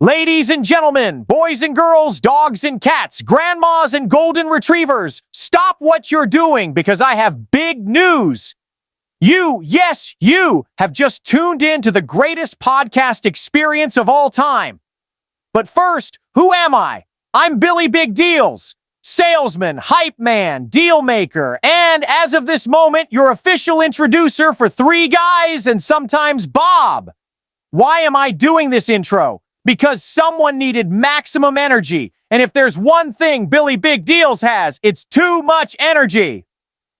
Ladies and gentlemen, boys and girls, dogs and cats, grandmas and golden retrievers, stop what you're doing because I have big news. You, yes, you have just tuned in to the greatest podcast experience of all time. But first, who am I? I'm Billy Big Deals, salesman, hype man, deal maker, and as of this moment, your official introducer for Three Guys and sometimes Bob. Why am I doing this intro? Because someone needed maximum energy, and if there's one thing Billy Big Deals has, it's too much energy.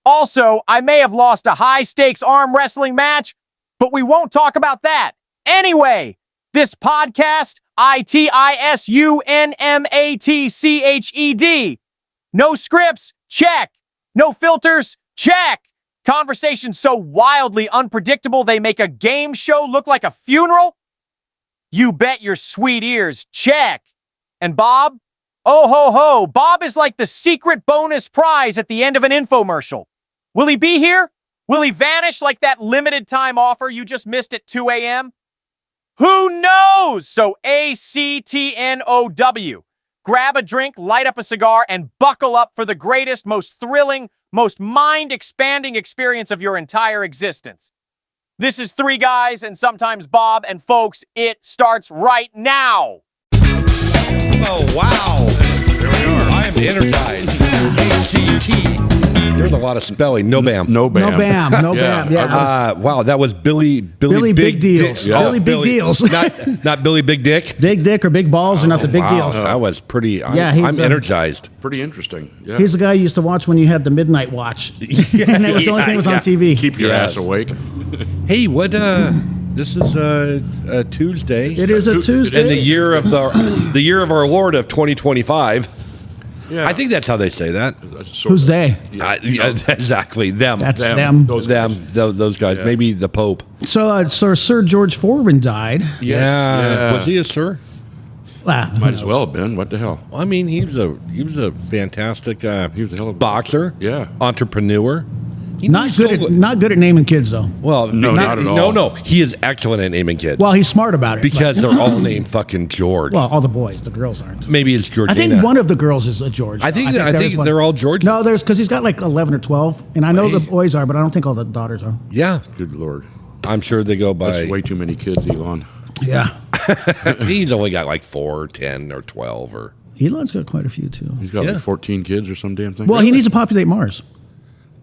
Also, I may have lost a high-stakes arm wrestling match, but we won't talk about that. Anyway, this podcast, ITISUNMATCHED. No scripts? Check. No filters? Check. Conversations so wildly unpredictable they make a game show look like a funeral? You bet your sweet ears. Check. And Bob? Oh ho ho, Bob is like the secret bonus prize at the end of an infomercial. Will he be here? Will he vanish like that limited time offer you just missed at 2 a.m.? Who knows? So ACTNOW. Grab a drink, light up a cigar, and buckle up for the greatest, most thrilling, most mind-expanding experience of your entire existence. This is Three Guys and sometimes Bob, and folks, it starts right now. Oh, wow. There we are. I am energized. ACT. There's a lot of spelling. No bam. No bam. No bam. No bam. Yeah. Wow, that was Billy Big Deals. Yeah. Billy Big Deals. not Billy Big Dick. Big Dick or Big Balls are not the big Wow, deals. that was pretty. Yeah, I'm energized. Pretty interesting. Yeah. He's the guy you used to watch when you had the midnight watch. And that was the only thing that was on TV. Keep your ass awake. Hey, what? This is a Tuesday. It is a Tuesday. And the year of the year of our Lord of 2025. Yeah. I think that's how they say that. Who's they? Yeah, exactly. Them. That's them. Those guys. Yeah. Maybe the Pope. So Sir George Foreman died. Yeah. Was he a sir? Might as well have been. What the hell? I mean, he was a fantastic He was a hell of a boxer. Yeah. Entrepreneur. Not good at naming kids though. Well, No, not at all. No. He is excellent at naming kids. Well, he's smart about it. Because they're all named fucking George. Well, all the boys, the girls aren't. Maybe it's Georgina. I think one of the girls is a George. I think there's one. they're all George. No, there's because he's got like 11 or 12, and I know the boys are, but I don't think all the daughters are. Yeah, Good Lord. I'm sure they go by. That's way too many kids, Elon. Yeah. He's only got like 4, 10, or 12, or. Elon's got quite a few too. He's got Yeah. like 14 kids or some damn thing. Well, he needs to populate Mars.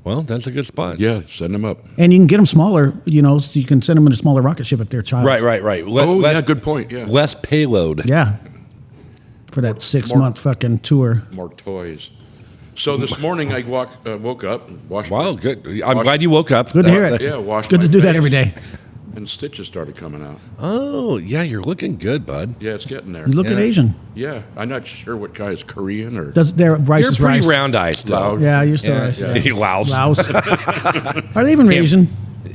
Well, that's a good spot. Yeah, send him up. And you can get them smaller, so you can send them in a smaller rocket ship if they're a child. Right. Yeah, good point. Yeah. Less payload. Yeah. For that 6-month fucking tour. More toys. So this morning I woke up, washed Wow, good. I'm glad you woke up. Good to hear it. Yeah, washed Good my to do that face. every day. And stitches started coming out. Oh, yeah, you're looking good, bud. Yeah, it's getting there. You look at Yeah. Asian. Yeah, I'm not sure what kind is Korean or Their rice You're is pretty rice. round-eyed still. Loud. Yeah, you're still Yeah, rice. yeah. Yeah. Laos. Laos. Are they even Asian?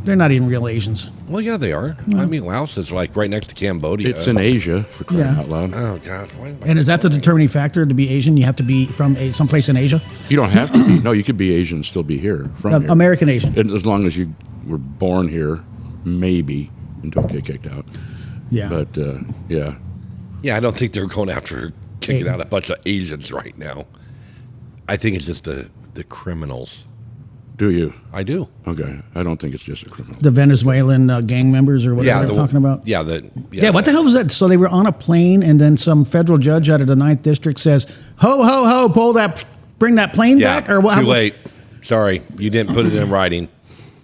They're not even real Asians. Well, yeah, they are. I mean, Laos is like right next to Cambodia. It's in Asia for crying Yeah. out loud. Oh, God. Why am I- And is that the determining factor to be Asian? You have to be from someplace in Asia? You don't have to. No, you could be Asian and still be here. From here. American Asian. And as long as you were born here, maybe, and don't get kicked out. Yeah. But, yeah. Yeah, I don't think they're going after kicking Hey. out a bunch of Asians right now. I think it's just the criminals. Do you? I do. Okay. I don't think it's just a criminal. The Venezuelan gang members or whatever they're talking about? Yeah, Yeah, what the hell was that? So they were on a plane, and then some federal judge out of the 9th District says, ho, ho, ho, bring that plane Yeah, back? Or what? too late. Sorry, you didn't put it in writing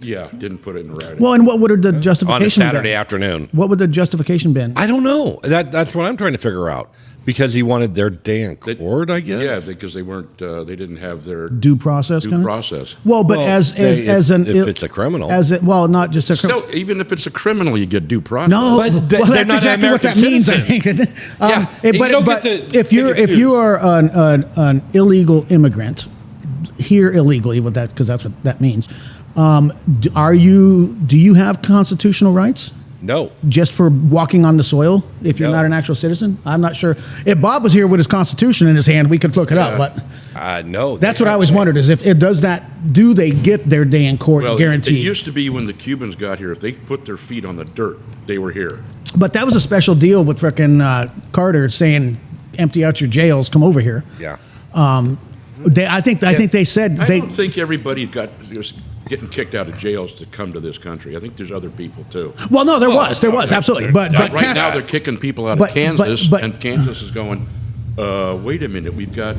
Yeah, didn't put it in writing. Well, and what would the justification on a Saturday been? afternoon. What would the justification been? I don't know. That's what I'm trying to figure out. Because he wanted their day in court, I guess. Yeah, because they weren't. They didn't have their Due process, due kind of? process. Well, but as if it's a criminal. Not just a criminal. Still, even if it's a criminal, you get due process. No, But well, they're that's not an exactly what that American means. I citizen. think. Yeah, you don't but get to if you're pick and if you are an illegal immigrant here illegally, with that because that's what that means. Do you have constitutional rights? No. Just for walking on the soil if you're No. not an actual citizen? I'm not sure. If Bob was here with his Constitution in his hand, we could look it up. But No. that's what I always wondered is if it does that, do they get their day in court guaranteed? It used to be when the Cubans got here, if they put their feet on the dirt, they were here. But that was a special deal with frickin' Carter saying, empty out your jails, come over here. Yeah. I think they said I they. don't think everybody was getting kicked out of jails to come to this country. I think there's other people too. Well, no, there was absolutely, but right Cass- now they're kicking people out but- of Kansas, but- and Kansas is going. Wait a minute, we got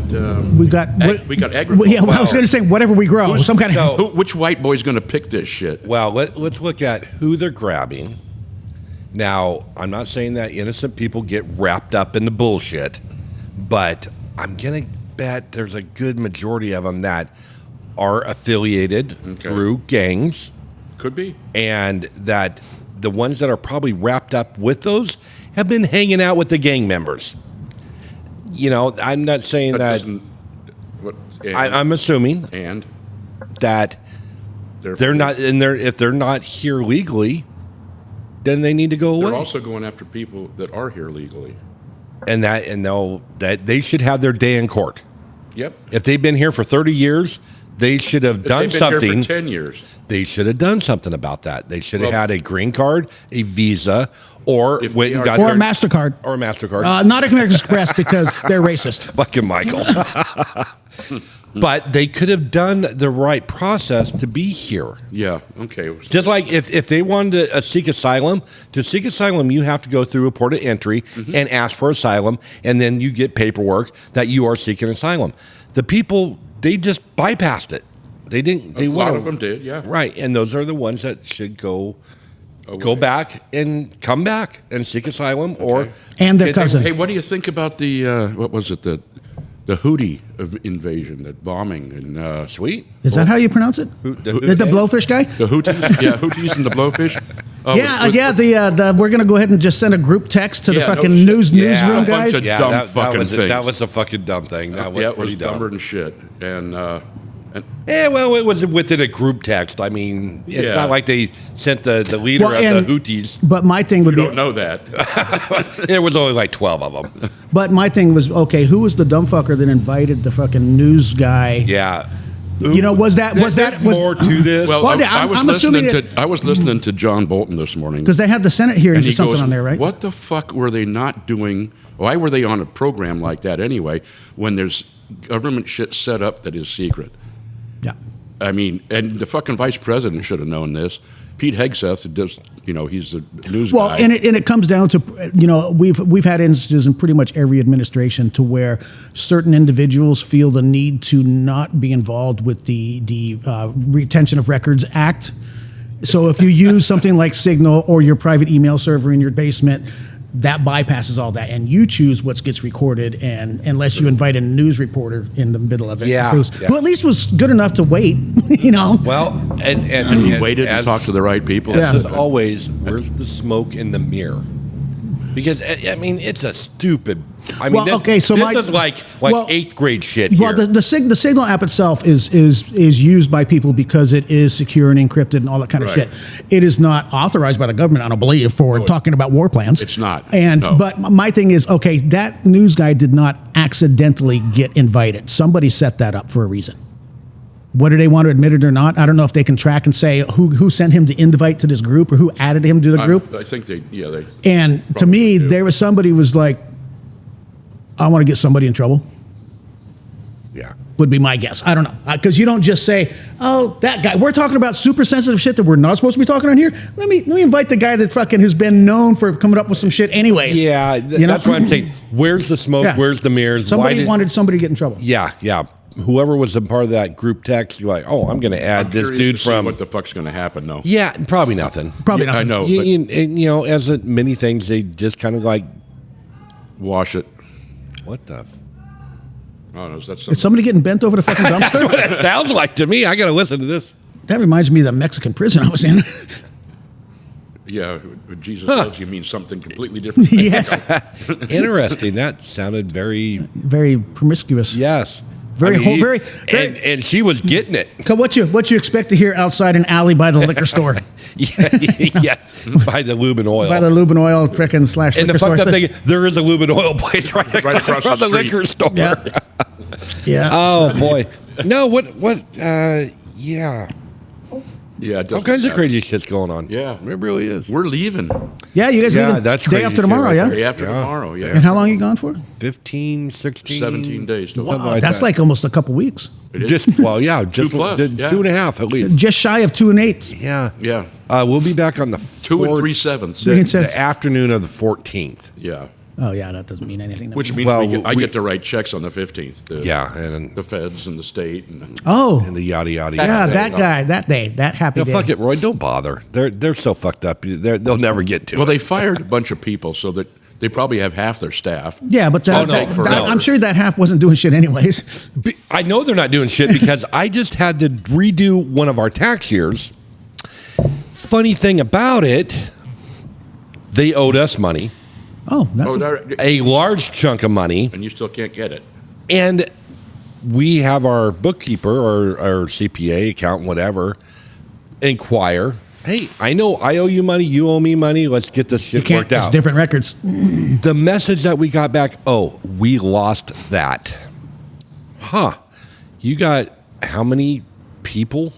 we got agriculture. Yeah, well, I was going to say whatever we grow, some kind of. Which white boy's going to pick this shit? Well, let's look at who they're grabbing. Now, I'm not saying that innocent people get wrapped up in the bullshit, but I'm going to bet there's a good majority of them that are affiliated through gangs. Could be. And that the ones that are probably wrapped up with those have been hanging out with the gang members. You know, I'm not saying that. I'm assuming that they're not, and if they're not here legally, then they need to go away. They're also going after people that are here legally, and they should have their day in court. Yep. If they've been here for 30 years, they should have done something. Here for 10 years. They should have done something about that. They should have had a green card, a visa, or went and got or a MasterCard. Or a MasterCard. Not American Express because they're racist. Fucking Michael. But they could have done the right process to be here. Yeah, okay. Just like if they wanted to seek asylum, you have to go through a port of entry and ask for asylum, and then you get paperwork that you are seeking asylum. The people, they just bypassed it. They didn't. A lot of them did, yeah. Right, and those are the ones that should go back and come back and seek asylum, and their cousin. Hey, what do you think about the what was it, the Houthi invasion, that bombing, and sweet? Is that how you pronounce it? The blowfish guy? The Houthis, yeah, Houthis and the blowfish. We're gonna go ahead and just send a group text to the fucking newsroom guys. That was a fucking dumb thing. That was it was pretty dumb. dumber than shit, and. Well, it was within a group text. I mean, it's not like they sent the leader of the Houthis. But my thing would be... You don't know that. There was only like 12 of them. But my thing was, okay, who was the dumb fucker that invited the fucking news guy? Yeah. You know, was more to this? Well, I'm assuming I was listening to John Bolton this morning. Because they had the Senate hearings or something on there, right? What the fuck were they not doing? Why were they on a program like that anyway when there's government shit set up that is secret? Yeah. I mean, and the fucking vice president should have known this. Pete Hegseth, does, he's a news guy. Well, and it comes down to, we've had instances in pretty much every administration to where certain individuals feel the need to not be involved with the Retention of Records Act. So if you use something like Signal or your private email server in your basement, that bypasses all that, and you choose what gets recorded, and unless you invite a news reporter in the middle of it, who at least was good enough to wait, Well, and he waited and talked to the right people. As always, where's the smoke in the mirror? Because I mean, it's a stupid. I mean, this is like 8th grade shit. Well, the Signal app itself is used by people because it is secure and encrypted and all that kind of shit. It is not authorized by the government, I don't believe, for talking about war plans. It's not. But my thing is, okay, that news guy did not accidentally get invited. Somebody set that up for a reason. Whether they want to admit it or not, I don't know if they can track and say who sent him the invite to this group or who added him to the group. I think they. And to me, there was somebody who was like, I want to get somebody in trouble. Yeah. Would be my guess. I don't know. Because you don't just say, oh, that guy. We're talking about super sensitive shit that we're not supposed to be talking on here. Let me invite the guy that fucking has been known for coming up with some shit anyways. Yeah, that's what I'm saying. Where's the smoke? Yeah. Where's the mirrors? Somebody wanted somebody to get in trouble. Yeah. Whoever was a part of that group text, you're like, oh, I'm going to add this dude from. What the fuck's going to happen, though? Yeah, probably nothing. Nothing. I know. As in many things, they just kind of like wash it. What the? Oh, no, that's is somebody getting bent over the fucking dumpster? That's what it sounds like to me. I got to listen to this. That reminds me of the Mexican prison I was in. Yeah, Jesus loves you means something completely different. Yes. Interesting. That sounded very... Very promiscuous. Yes. Very. And she was getting it. What you expect to hear outside an alley by the liquor store? yeah, by the lube and oil. By the lube and oil frickin' slash and liquor the fucked store. up thing, there is a lube and oil place right across from the liquor store. Yeah. Yeah. Oh boy. No. What? Yeah. Yeah, All kinds of crazy shit's going on. Yeah. It really is. We're leaving Yeah, you guys leaving that's day crazy after shit tomorrow, right yeah? there. day after tomorrow. Yeah, And how long are you gone for? 15, 16. 17 days. To something Wow, that's that. like almost a couple weeks. It is. Just just 2 plus, yeah. 2.5 at least. Just shy of 2 8. Yeah. Yeah. We'll be back on the 2 4th- 3/7. Three and the afternoon of the 14th. Yeah. Oh yeah, that doesn't mean anything. To Which me. means Well, I get to write checks on the 15th. To Yeah, and The feds and the state. And the yada yada. yeah, yada. that guy, that day, that happy No, day. fuck it, Roy. Don't bother. They're so fucked up. They'll never get to well, it. they fired a bunch of people so that they probably have half their staff. Yeah, but It'll take forever. I'm sure that half wasn't doing shit anyways. I know they're not doing shit because I just had to redo one of our tax years. Funny thing about it, they owed us money, Oh, that's a large chunk of money, and you still can't get it. and we have our bookkeeper or our CPA, accountant, whatever, inquire. Hey, I know I owe you money. You owe me money. Let's get this you shit can't. worked It's out. different records. The message that we got back, oh, we lost that. Huh. You got how many people?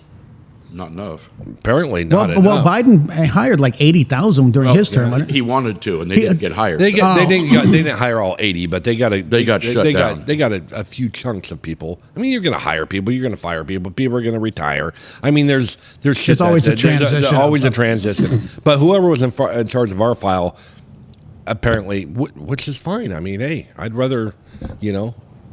Not enough. Apparently not Well, enough. Biden hired like 80,000 during his term. wasn't it? He wanted to, and they didn't get hired. They Oh. didn't hire all 80, but they got shut down. They got a few chunks of people. I mean, you're going to hire people, you're going to fire people, people are going to retire. I mean, there's shit. There's always a transition. There's always a transition. But whoever was in charge of our file, apparently, which is fine. I mean, hey, I'd rather,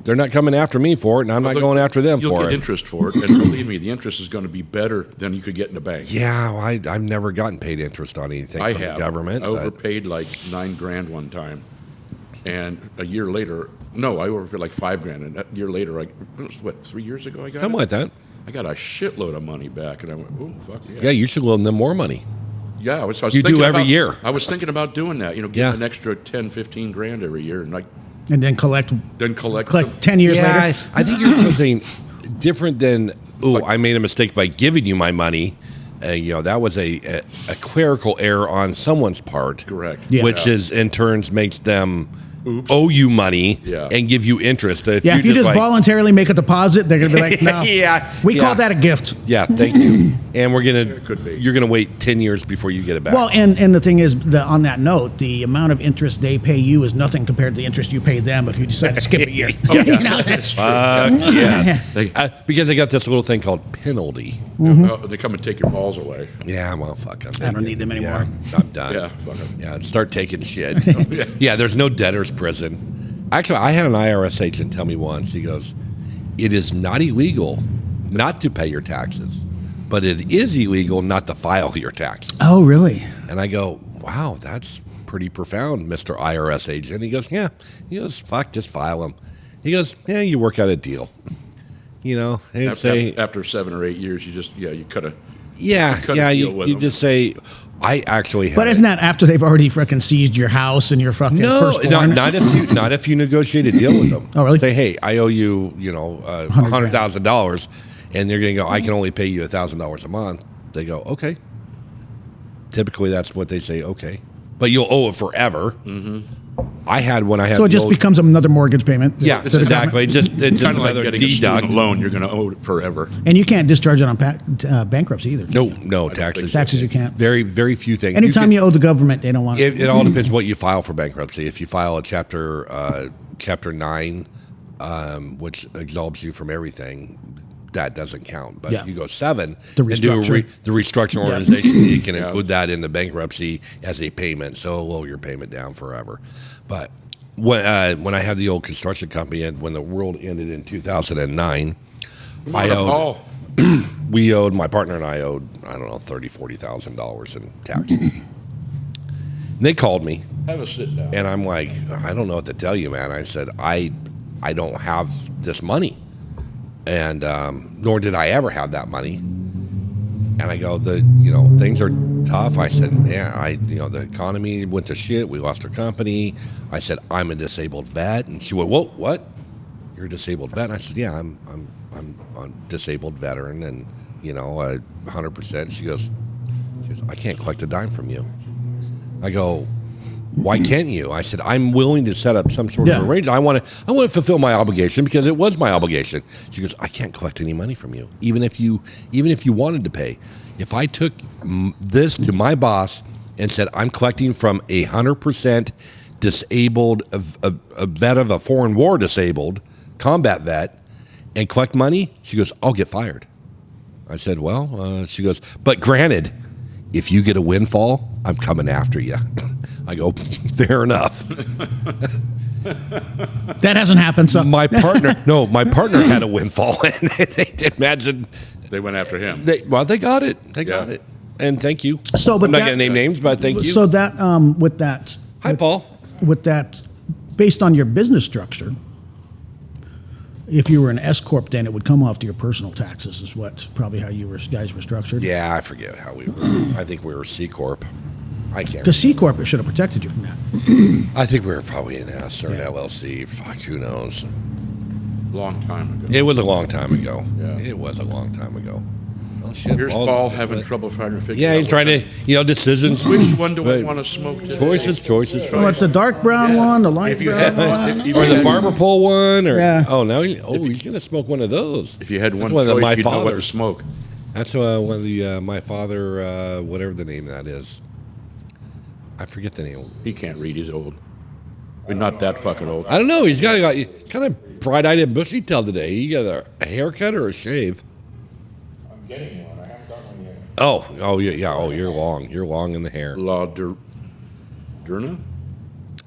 they're not coming after me for it, and I'm not going after them You'll for get it. interest for it, and believe me, the interest is going to be better than you could get in the bank. Yeah, well, I've never gotten paid interest on anything I from have. the government. I but- overpaid like $9,000 one time, and a year later, no, I overpaid like $5,000, and a year later, it was, 3 years ago I got Something it? like that. I got a shitload of money back, and I went, oh, fuck yeah. Yeah, you should loan them more money. Yeah, I was You do thinking every about- year. I was thinking about doing that, getting Yeah. an extra 10, 15 grand every year, and And then collect then collect 10 years Yeah, later. I think you're saying different than, I made a mistake by giving you my money. That was a clerical error on someone's part. Correct. Yeah. Which is in turns makes them owe you money Yeah. and give you interest. Yeah, if you just voluntarily make a deposit, they're going to be like, no. Yeah, We yeah. call that a gift. Yeah, thank you. And could be. you're gonna wait 10 years before you get it back. Well, and the thing is, on that note, the amount of interest they pay you is nothing compared to the interest you pay them if you decide to skip a year. That's true. yeah. They, Because they got this little thing called penalty. they come and take your balls away. Yeah, well, fuck them. I don't need them anymore. Yeah, I'm done. Yeah, fuck 'em. Yeah, start taking shit. Yeah, there's no debtor's prison. Actually, I had an IRS agent tell me once, he goes, it is not illegal not to pay your taxes, but it is illegal not to file your taxes. Oh, really? And I go, wow, that's pretty profound, Mr. IRS agent. He goes, yeah. He goes, fuck, just file them. He goes, yeah, you work out a deal. And say, After 7 or 8 years, you could have. you just say, I actually have. But isn't that after they've already freaking seized your house and your fucking firstborn? not if you negotiate a deal with them. Oh, really? Say, hey, I owe you, $100,000, and they're going to go, I can only pay you $1,000 a month. They go, okay. Typically, that's what they say. Okay, but you'll owe it forever. Mm-hmm. I had So it just becomes another mortgage payment. Yeah, to the exactly. It's Kind of like another getting a student deduct. loan. You're going to owe it forever. And you can't discharge it on bankruptcy either. No taxes. Taxes you can't. Very, very few things. Anytime you owe the government, they don't want it. It all depends what you file for bankruptcy. If you file a chapter 9, which absolves you from everything, that doesn't count. But Yeah. you go 7 The and do restructure. the restructuring organization, you can include that in the bankruptcy as a payment. So it'll lower your payment down forever. But when I had the old construction company, and when the world ended in 2009, we owed, my partner and I owed, I don't know, $30,000-$40,000 in taxes. And they called me, Have a sit down. and I'm like, I don't know what to tell you, man. I said, I don't have this money, and nor did I ever have that money. And I go, things are tough. I said, man, the economy went to shit. We lost our company. I said, I'm a disabled vet. And she went, whoa, what? you're a disabled vet. And I said, yeah, I'm a disabled veteran, and 100%. She goes, I can't collect a dime from you. I go, why can't you? I said, I'm willing to set up some sort of arrangement. I want to fulfill my obligation because it was my obligation. She goes, I can't collect any money from you, even if you wanted to pay. If I took this to my boss and said, I'm collecting from 100% disabled, a vet of a foreign war disabled, combat vet, and collect money, she goes, I'll get fired. I said, well, she goes, but granted, if you get a windfall, I'm coming after you. I go, fair enough. That hasn't happened. So my partner had a windfall, and imagine they went after him. They got it. They got it. And thank you. So, but I'm not going to name names, but thank you. So that with that. Hi, Paul. With that, based on your business structure, if you were an S corp, then it would come off to your personal taxes. Is what probably how you guys were structured. Yeah, I forget how we were. I think we were C corp. I can't. Because C corp should have protected you from that. I think we were probably an S or an LLC. Fuck, who knows? Long time ago. It was a long time ago. Yeah. It was a long time ago. Oh shit! Here's Paul having trouble trying to figure. Yeah, he's trying to, decisions. Which one do I want to smoke today? Choices. What, the dark brown one, the light brown one, or the barber pole one, or yeah. He's gonna smoke one of those. If you had one That's choice, my you'd know what to father's. smoke. That's one of the my father, whatever the name of that is. I forget the name. He can't read. He's old. But not that fucking old. I don't know. He's got kind of bright-eyed and bushy-tailed today. He got a haircut or a shave? I'm getting one. I haven't got one yet. Oh, yeah. Oh, you're long. You're long in the hair. La Durna?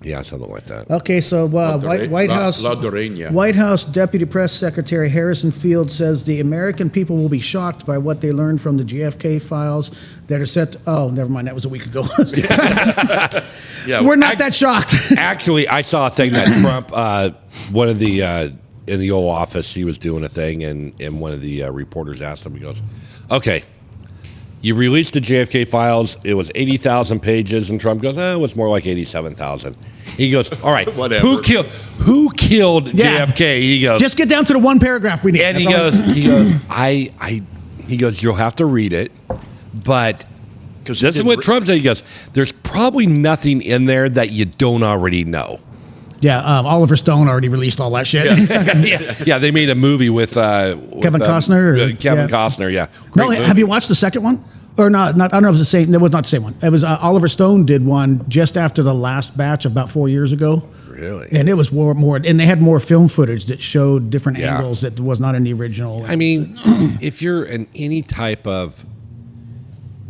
Yeah, something like that. Okay, so White House La Doreña. White House Deputy Press Secretary Harrison Field says the American people will be shocked by what they learned from the JFK files that are set. Oh, never mind. That was a week ago. Yeah, We're not that shocked. Actually, I saw a thing that Trump, one of the in the Oval Office, he was doing a thing, and one of the reporters asked him. He goes, "Okay, you released the JFK files. It was 80,000 pages," and Trump goes, "It was more like 87,000." He goes, "All right, Whatever. Who killed Yeah. JFK?" He goes, Just get down to the one paragraph we need. and That's all. he goes, "You'll have to read it, but." This is what Trump said. He goes, "There's probably nothing in there that you don't already know." Yeah, Oliver Stone already released all that shit. Yeah, they made a movie with Kevin Costner. Kevin Costner, yeah. No, Great have movie. you watched the second one? Or not? I don't know if it's the same. It was not the same one. It was Oliver Stone did one just after the last batch about 4 years ago. Really? And it was more, and they had more film footage that showed different Yeah. angles that was not in the original. I mean, if you're in any type of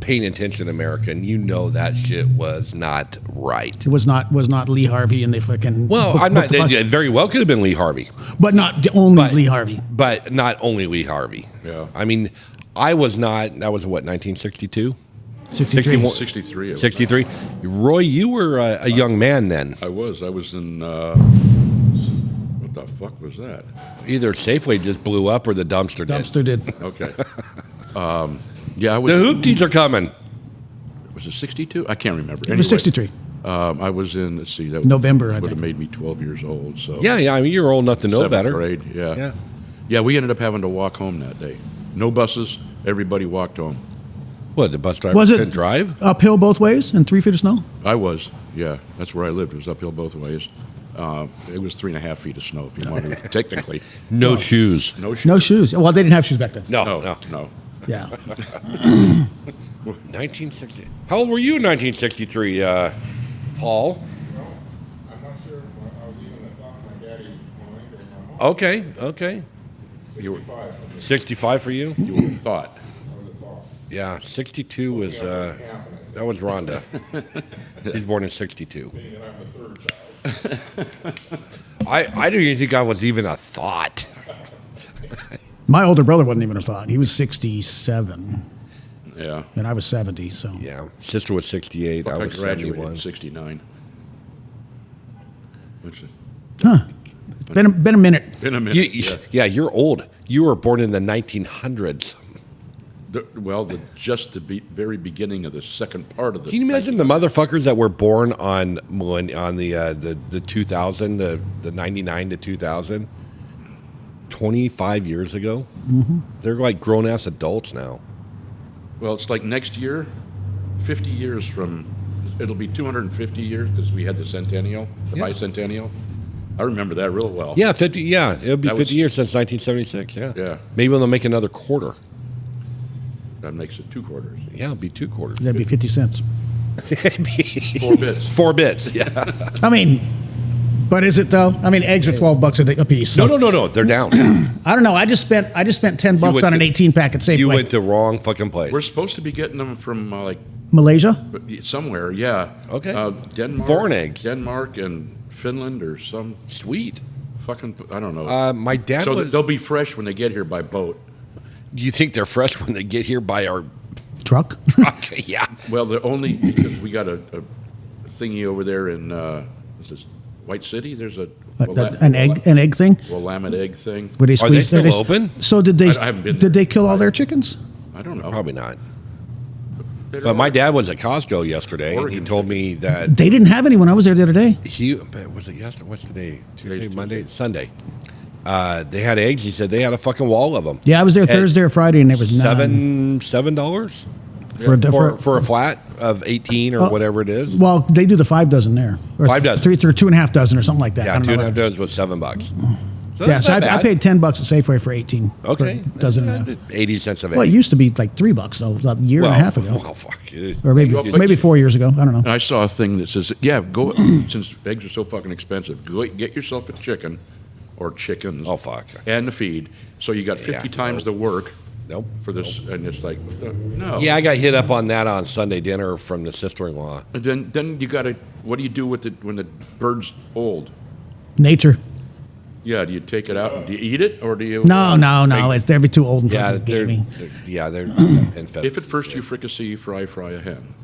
paying attention American, you know that shit was not right. it was not Lee Harvey and they fucking. Well, I'm not. It very well could have been Lee Harvey, but not only Lee Harvey. but not only Lee Harvey. Yeah. I mean, I was not. That was what 1962, 63. 63. 63. Roy, you were a young man then. I was in. What the fuck was that? Either Safeway just blew up or the dumpster did. Dumpster did. Okay. Yeah, I was. The hoopties are coming. Was it 62? I can't remember. It was 63. I was in. Let's see. That November, I would have think. made me 12 years old. So Yeah. I mean, you're old enough to know 7th better. grade. Yeah. Yeah. Yeah. We ended up having to walk home that day. No buses. Everybody walked home. What, the bus driver Was it couldn't drive? uphill both ways and 3 feet of snow? I was. Yeah. That's where I lived. It was uphill both ways. It was 3.5 feet of snow, if you want to technically. No shoes. No shoes. No shoes. Well, they didn't have shoes back then. No. No. Yeah. 1960. How old were you in 1963, Paul? I'm not sure. I was even the thought of my daddy's mind or my mom. Okay. 65 for me. 65 for you? You would have thought. That was a thought. Yeah, 62 was, that was Rhonda. He's born in 62. Being that I'm the third child. I didn't even think I was even a thought. My older brother wasn't even a thought. He was 67, Yeah. and I was 70. So Yeah, sister was 68. I I was graduated 71. in 69. Which is it's been a minute. been a minute. Yeah, you're old. You were born in the 1900s. Just the very beginning of the second part of the. Can you imagine the motherfuckers that were born on the 2000, the 99 to 2000? 25 years ago. They're like grown-ass adults now. Well, it's like next year, 50 years from, it'll be 250 years because we had the centennial, the bicentennial. I remember that real well. Yeah, 50. Yeah, it'll be That 50 was- years since 1976. Yeah. Yeah. Maybe they'll make another quarter. That makes it 2 quarters. Yeah, it'll be 2 quarters. That'd be 50 cents. 4 bits. 4 bits. Yeah. I mean, but is it though? I mean, eggs are $12 a piece. So. No. They're down. I don't know. I just spent $10 went on an to- 18 pack at Safeway. You went to wrong fucking place. We're supposed to be getting them from like Malaysia. somewhere, yeah. Okay. Denmark. Foreign eggs. Denmark and Finland or some Sweet. fucking, I don't know. My dad so was. they'll be fresh when they get here by boat. You think they're fresh when they get here by our Truck. truck? Yeah. Well, they're only because we got a thingy over there in is this White City. There's a an egg thing. Willamette egg thing. Where they Are they squeeze. still open? So did they? I haven't been Did there. they kill all their chickens? I don't know. Probably not. They're But my all- dad was at Costco yesterday, and he Oregon. told me that They didn't have any when I was there the other day. was it yesterday? What's today? Tuesday, Today's Monday, Tuesday. Sunday. They had eggs. He said they had a fucking wall of them. Yeah, I was there Thursday or Friday, and there was none. $7 for for a flat of 18 or whatever it is. Well, they do the 5 dozen there. Or 5 dozen. 3 or 2.5 dozen or something like that. Yeah, I don't know 2.5 what- dozen was $7. So Yeah, that's so not I bad. paid $10 at Safeway for 18. Okay, per dozen. and a half. 80 cents of egg. Well, it used to be like $3 though, a year and a half ago, Well, fuck it. or maybe Well, but- maybe 4 years ago. I don't know. And I saw a thing that says, yeah, go since eggs are so fucking expensive, go get yourself a chicken or chickens. Oh, fuck. And the feed. So you got 50 times the work Nope. for this, and it's like, no. Yeah, I got hit up on that on Sunday dinner from the sister-in-law. And then you got to. What do you do with it when the bird's old? Nature. Yeah, do you take it out and do you eat it or do you? No. It's they'd be too old and Yeah, fucking they're gaming. infested. If at first you fricassee, fry a hen.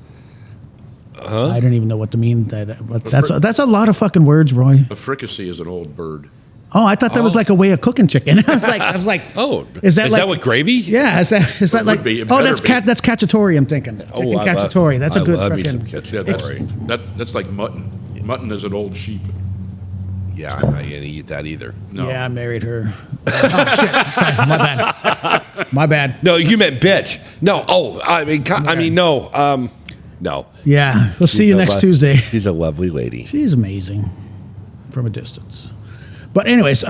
I don't even know what to mean. That's a lot of fucking words, Roy. A fricassee is an old bird. Oh, I thought that was like a way of cooking chicken. I was like, Oh, is that like with gravy? Yeah, is that like? would be. It Oh, better be. that's cacciatore. I'm thinking. Chicken I love- cacciatore. That's a I good love me some fucking. cacciatore. That's like mutton. Mutton is an old sheep. Yeah, I'm not gonna eat that either. No. Yeah, I married her. Oh shit! Sorry, my bad. My bad. No, you meant bitch. No. Oh, no. No. Yeah, we'll see you She's a next lo- Tuesday. She's a lovely lady. She's amazing from a distance. But anyways,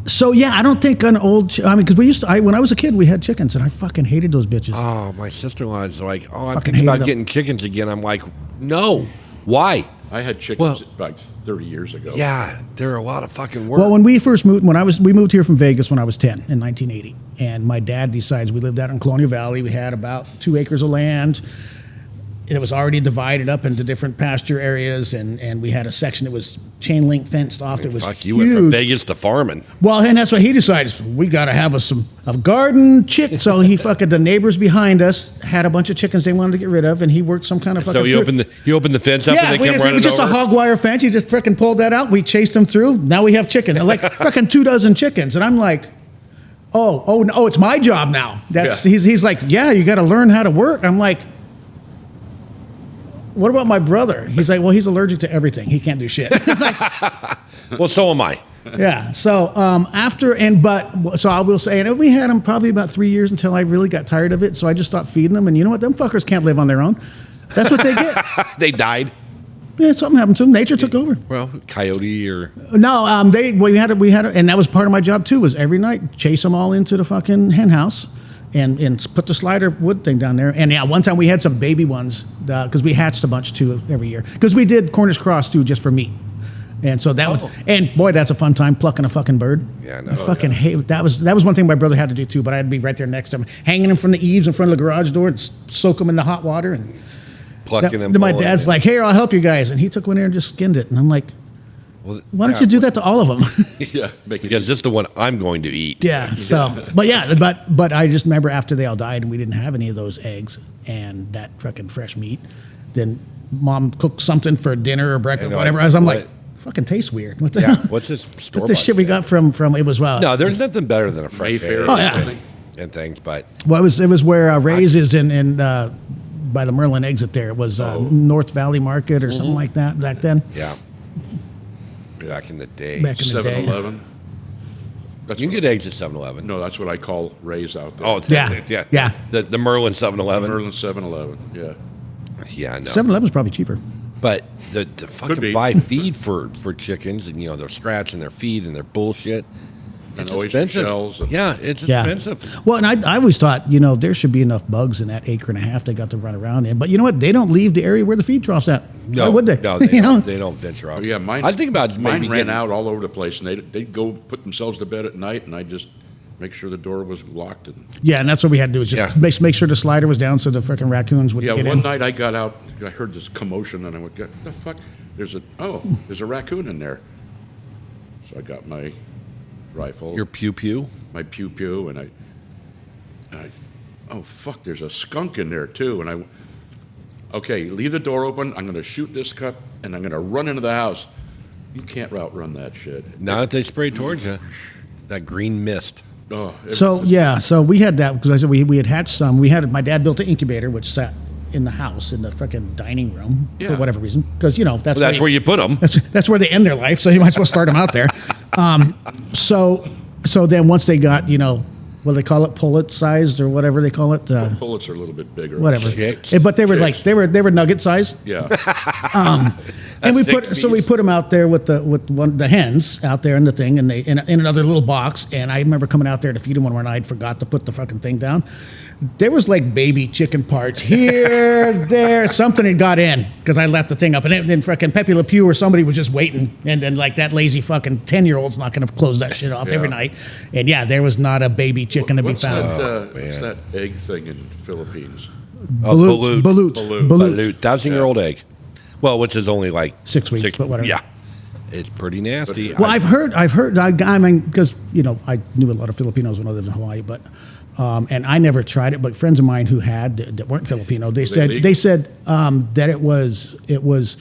so yeah, I don't think an old. Because we used to. When I was a kid, we had chickens, and I fucking hated those bitches. Oh, my sister-in-law is like, I'm Fucking thinking about hated 'em. getting chickens again. I'm like, no. Why? I had chickens Well- like 30 years ago. Yeah, they're a lot of fucking work. Well, when we first moved, we moved here from Vegas when I was 10 in 1980, and my dad decides we lived out in Colonial Valley. We had about 2 acres of land. It was already divided up into different pasture areas, and we had a section that was chain link fenced off. It was Fuck, you huge. went from Vegas to farming. Well, and that's what he decides. We got to have a garden chick. So he fucking the neighbors behind us had a bunch of chickens they wanted to get rid of, and he worked some kind of fucking. So you opened the fence up Yeah, and they we kept just, it running was just over? a hog wire fence. He just freaking pulled that out. We chased them through. Now we have chicken. Like fucking 2 dozen chickens, and I'm like, oh no, it's my job now. That's Yeah. he's like, yeah, you got to learn how to work. I'm like. What about my brother? He's like, well, he's allergic to everything. He can't do shit. Well, so am I. Yeah. So so I will say, and we had them probably about 3 years until I really got tired of it. So I just stopped feeding them. And you know what? Them fuckers can't live on their own. That's what they get. They died. Yeah, something happened to them. Nature took over. Well, coyote or No, we had, and that was part of my job too. Was every night chase them all into the fucking hen house, and put the slider wood thing down there. And yeah, one time we had some baby ones because we hatched a bunch too every year because we did Cornish cross too just for meat. And so that was, and boy, that's a fun time plucking a fucking bird. Yeah, I know. I fucking hate that was one thing my brother had to do too. But I had to be right there next to him, hanging them from the eaves in front of the garage door and soak them in the hot water. And plucking them. then my pulling dad's it. like, "Here, I'll help you guys," and he took one there and just skinned it. And I'm like, Well, "Why don't you do that to all of them?" Yeah, make it Because this is the one I'm going to eat. Yeah. So, but I just remember after they all died and we didn't have any of those eggs and that fucking fresh meat, then Mom cooked something for dinner or breakfast, I know, whatever. I'm what- like, fucking tastes weird. What the Yeah. hell? What's this store? What's the shit we got from? It was No, there's nothing better than a fresh Mayfair. egg Oh, yeah. Something. and things, but Well, it was where Ray's is in by the Merlin exit there. It was North Valley Market or something like that back then. yeah. Back in the day. Back in the day. 7-Eleven. That's You can what- get eggs at 7-Eleven. No, that's what I call Rays out there. Oh, Yeah. The Merlin 7-Eleven. Merlin 7-Eleven. Yeah. Yeah, no. 7-Eleven's probably cheaper. But the Could fucking be. buy feed for chickens, and they're scratching their feed and their bullshit. And It's oyster expensive. shells. And, Yeah, it's Yeah. expensive. Well, and I always thought, there should be enough bugs in that acre and a half they got to run around in. But you know what? They don't leave the area where the feed trough's at. No, Why would they? No, they, You know? don't, they don't venture out. Oh, yeah, mine. I think about mine maybe ran getting- out all over the place, and they'd go put themselves to bed at night, and I just make sure the door was locked. And Yeah, and that's what we had to do is just Yeah. make sure the slider was down so the freaking raccoons wouldn't yeah, get one in. night I got out, I heard this commotion, and I went, "What the fuck? There's a raccoon in there." So I got my rifle, Your pew-pew? my pew-pew, and I, oh fuck, there's a skunk in there too, and okay, leave the door open. I'm going to shoot this cup, and I'm going to run into the house. You can't outrun that shit. Not if they spray towards you. That green mist. Oh, So we had that because I said we had hatched some. My dad built an incubator which sat in the house in the freaking dining room for Yeah. whatever reason because that's That's where you put them. that's where they end their life. So you might as well start them out there. So then once they got what do they call it, pullet sized or whatever they call it, bullets are a little bit bigger. whatever. Chicks. But they were Chicks. they were nugget sized. Yeah. And we Sick put them out there with the hens out there in the thing, and they in another little box. And I remember coming out there to feed them one night, forgot to put the fucking thing down. There was like baby chicken parts here, there, something had got in because I left the thing up, and then fucking Pepe Le Pew or somebody was just waiting, and then like that lazy fucking 10-year-old's not going to close that shit off every Yeah. night, and yeah, there was not a baby chicken to be What's found. what's that egg thing in Philippines? Balut. Balut. Balut. 1,000-year-old egg. Well, which is only like 6 weeks, but whatever. Yeah. It's pretty nasty. Well, I've heard. I mean, because I knew a lot of Filipinos when I lived in Hawaii, but and I never tried it. But friends of mine who had that weren't Filipino, they said that it was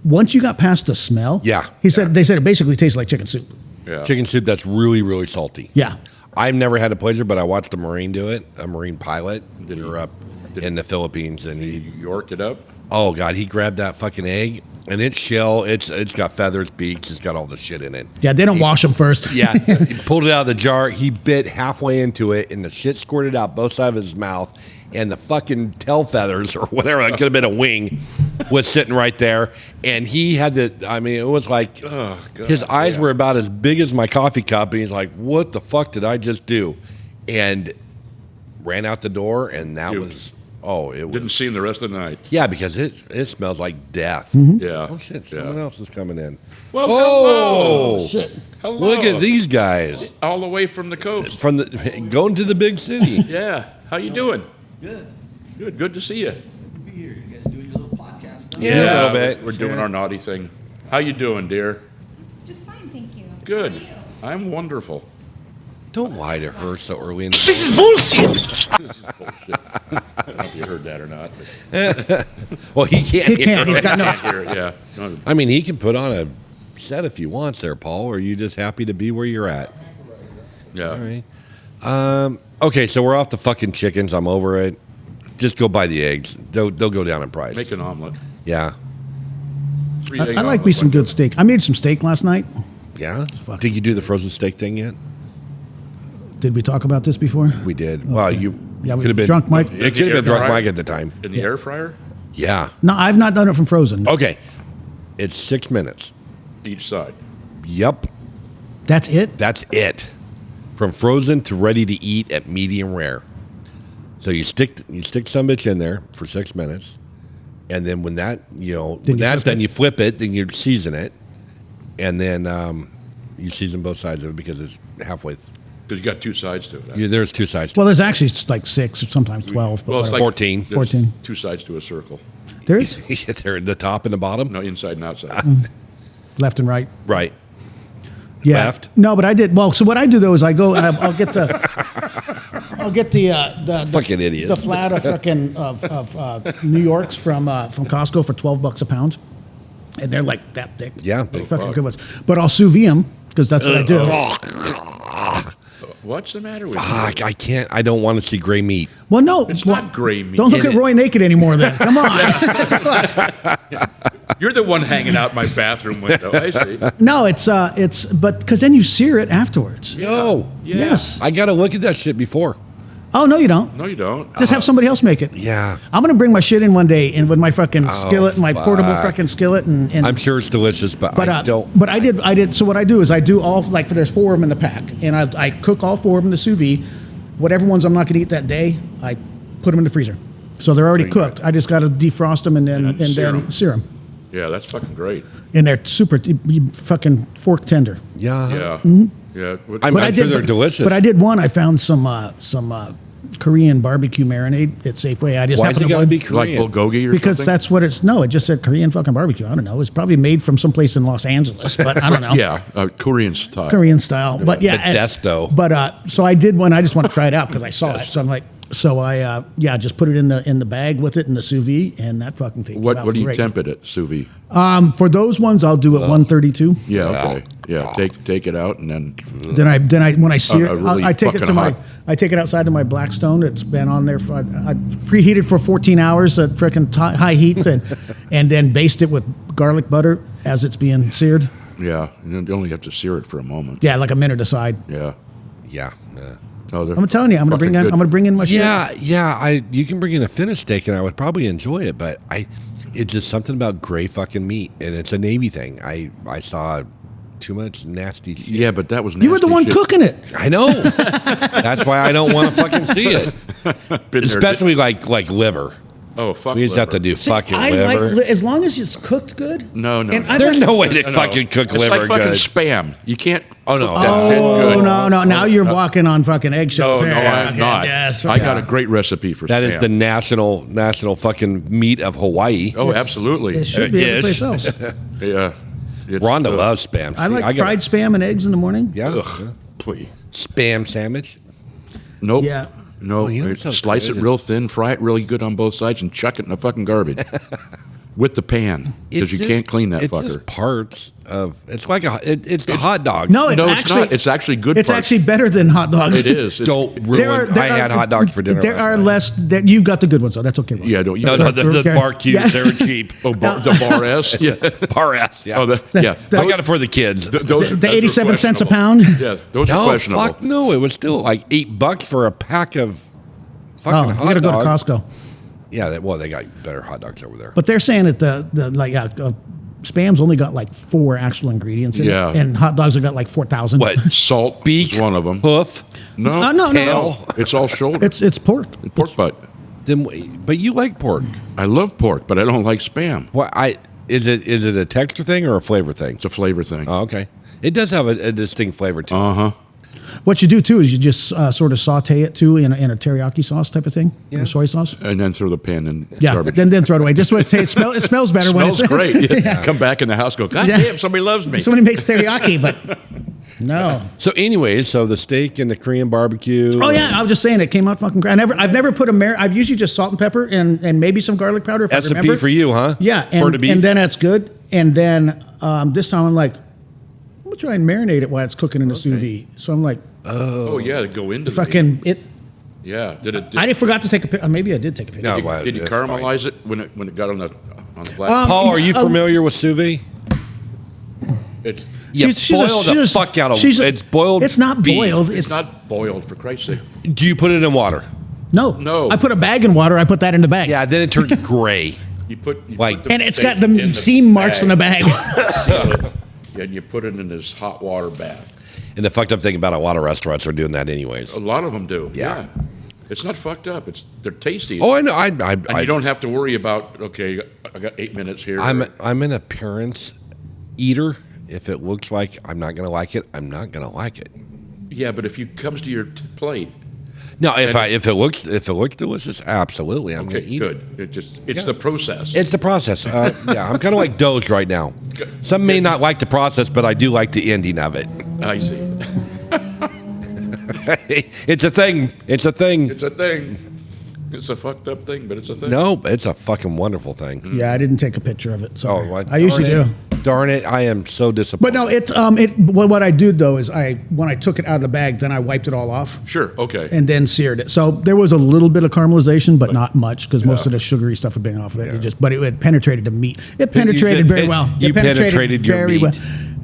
once you got past the smell. Yeah. They said it basically tastes like chicken soup. Yeah. chicken soup that's really, really salty. Yeah. I've never had a pleasure, but I watched a Marine do it, a Marine pilot. Did he- We were up did- in the Philippines, and You York it up. oh God, he grabbed that fucking egg, and its shell, it's got feathers, beaks, it's got all the shit in it. Yeah, they don't wash them first. Yeah, he pulled it out of the jar. He bit halfway into it, and the shit squirted out both sides of his mouth. And the fucking tail feathers or whatever, that could have been a wing, was sitting right there. And he had to, I mean, it was like Oh, God, his eyes yeah. were about as big as my coffee cup. And he's like, what the fuck did I just do? And ran out the door, and that You was, oh, it Didn't was, see him the rest of the night. yeah, because it smelled like death. Yeah. Oh, shit, Yeah. someone else is coming in. Well, Oh, hello. Hello. look at these guys. All the way from the coast. From the going to the big city. Yeah. How you doing? Good. Good. Good to see you. Good to be here. You guys doing your little podcast stuff? Yeah, a little bit. We're doing Yeah. our naughty thing. How you doing, dear? Just fine, thank you. Good. How are you? I'm wonderful. Don't lie to her so early in the This is bullshit. I don't know if you heard that or not. But Well, he can't He hear can't. He's it. got I no. can't hear it. Yeah. No, I mean, he can put on a set if he wants there, Paul, or are you just happy to be where you're at? yeah. All right. Okay, so we're off the fucking chickens. I'm over it. Just go buy the eggs. They'll go down in price. Make an omelet. Yeah. Three I egg like me omelet, some like good steak. I made some steak last night. Yeah? Fuck. Did you do the frozen steak thing yet? Did we talk about this before? We did. Well, you Yeah, we- could have been Drunk Mike? It could have been drunk Fryer? Mike at the time. In the air fryer, Yeah. No, I've not done it from frozen. Okay. It's 6 minutes. each side. Yep. That's it. That's it. From frozen to ready to eat at medium rare. So you stick some bitch in there for 6 minutes, and then when that when you that's flip done, it? you flip it, then you season it, and then you season both sides of it because it's halfway. Because you got two sides to it. There's two sides. To Well, there's actually like 6 or sometimes 12. But Well, it's whatever. like 14. there's 14. Two sides to a circle. There is it. They're the top and the bottom. No, inside and outside. left and right. Right. Yeah. Left? No, but I did. Well, so what I do though is I go and I'll get the Fucking idiots. the flat of fucking of New Yorks from Costco for $12 a pound, and they're like that thick. Yeah. They're big fucking fuck. good ones. But I'll sous vide them because that's what I do. What's the matter with Fuck! you? I can't. I don't want to see gray meat. Well, no, It's not gray meat. Don't look Get at it. Roy naked anymore. Then come on. You're the one hanging out my bathroom window. I see. No, but because then you sear it afterwards. Yo, Yes. I got to look at that shit before. Oh, no, you don't. No, you don't. Just have somebody else make it. Yeah. I'm going to bring my shit in one day and with my fucking skillet, my portable fucking skillet. And I'm sure it's delicious, but I don't. But I did. So what I do is I do all, like, there's 4 of them in the pack. And I cook all 4 of them in the sous vide. Whatever ones I'm not going to eat that day, I put them in the freezer. So they're already cooked. I just got to defrost them and then sear them. Yeah, that's fucking great. And they're super fucking fork tender. Yeah. Yeah. Yeah. I'm sure they're delicious. But I did one. I found some Korean barbecue marinade at Safeway. I just Why is happened it to got to be like Korean? bulgogi or because something? that's what it's. No, it just said Korean fucking barbecue. I don't know. It's probably made from someplace in Los Angeles, but I don't know. Yeah, Korean style. Korean style. But yeah, Modesto. But so I did one. I just want to try it out because I saw it. So I'm like, I just put it in the bag with it in the sous vide, and that fucking thing. What do you temp it at sous vide? For those ones, I'll do it 132. Yeah, okay. Yeah, take it out and then. Then I when I sear it, really I take it fucking hot. I take it outside to my Blackstone. It's been on there for I preheated for 14 hours at frickin' high heat and then baste it with garlic butter as it's being seared. Yeah, and you only have to sear it for a moment. Yeah, like a minute aside. Yeah. Yeah. Oh, I'm telling you, I'm gonna bring in my shit. Yeah. You can bring in a finished steak, and I would probably enjoy it, but it's just something about gray fucking meat, and it's a Navy thing. I saw too much nasty shit. Yeah, but that was nasty You were the one shit. cooking it. I know. That's why I don't want to fucking see it. Been there, Especially like liver. Oh, fuck. We just have to liver. do fucking I liver. like as long as it's cooked good. No. And I There's like- no way to No. fucking cook It's liver like fucking good. spam. You can't. Oh, no. cook that shit good. no. Now you're walking on fucking eggshells. No, Yeah, I'm okay, not. yes, I got a great recipe for That spam. is the national fucking meat of Hawaii. Oh, absolutely. It should be every place else. Yeah. It's, Rhonda loves spam. I like fried spam and eggs in the morning. Yeah. Ugh, please. Spam sandwich. Nope. Yeah. No, you know what sounds slice good? it real thin, fry it really good on both sides, and chuck it in the fucking garbage with the pan because you can't clean that it's fucker. just parts of. It's like it's the hot dog. No, it's No, actually it's not. It's actually good. It's parts. actually better than hot dogs. It is. It's- Don't ruin. I had hot dogs for dinner. There last are night. less that you've got the good ones, so that's okay. Yeah, don't. No, the Okay. bar Q's, Yeah. they were cheap. Oh, the bar S. Yeah. Bar S, yeah. Oh, yeah. I got it for the kids. Those are- The those are 87 cents a questionable. pound. Yeah, those are No, questionable. fuck no. It was still like $8 for a pack of Oh, fucking you hot gotta go to dogs. Costco. Yeah, they got better hot dogs over there. But they're saying that the spam's only got like 4 actual ingredients in Yeah. it, and hot dogs have got like 4,000. What? Salt Beak, is one of them. hoof. No, No. tail. It's all shoulder. It's pork. pork butt. But you like pork. I love pork, but I don't like spam. What? Is it a texture thing or a flavor thing? It's a flavor thing. Oh, okay. It does have a distinct flavor too. Uh-huh. What you do too is you just sort of saute it too in a teriyaki sauce type of thing, or soy sauce. And then throw the pan in Yeah, garbage. then throw it away. Just what it smells better when Smells it's great. Yeah. Come back in the house, go, God Yeah. damn, somebody loves me. Somebody makes teriyaki, but no. So, anyways, the steak and the Korean barbecue. Oh yeah, I was just saying it came out fucking great. I've never put I've usually just salt and pepper and maybe some garlic powder if I That's the remember. beef for you, huh? Yeah, Part of beef. and then that's good. And then this time I'm like, I'm gonna try and marinate it while it's cooking in the sous vide. So I'm like, Oh, yeah, to go into the fucking it. Yeah. I forgot to take a picture. Maybe I did take a picture. No, Did, well, did you that's caramelize it when it got on the black? Paul, are you familiar with sous vide? It's You boil the fuck out of it. It's boiled. It's not beef. boiled. it's not boiled, for Christ's sake. Do you put it in water? No. I put a bag in water. I put that in the bag. Yeah, then it turns gray. You put Like- the And it's steak got the in seam marks from the bag. seal it, and you put it in this hot water bath. And the fucked up thing about it, a lot of restaurants are doing that anyways. A lot of them do. Yeah. It's not fucked up. They're tasty. Oh, I know. and you don't have to worry about, okay, I got 8 minutes here. I'm an appearance eater. If it looks like I'm not going to like it, I'm not going to like it. Yeah, but if it comes to your plate, No, if it looks delicious, absolutely, I'm okay, going to eat it. good. It's the process. It's the process. Yeah, I'm kind of like Doge right now. Some may not like the process, but I do like the ending of it. I see. It's a thing. It's a thing. It's a thing. It's a fucked up thing, but it's a thing. No, it's a fucking wonderful thing. Yeah, I didn't take a picture of it. So What? I usually do. Darn it! I am so disappointed. But no, what I did though is when I took it out of the bag, then I wiped it all off Sure. Okay. and then seared it. So there was a little bit of caramelization, but not much because most of the sugary stuff had been off of it. But it had penetrated the meat. It penetrated very well. You It penetrated your very meat. well.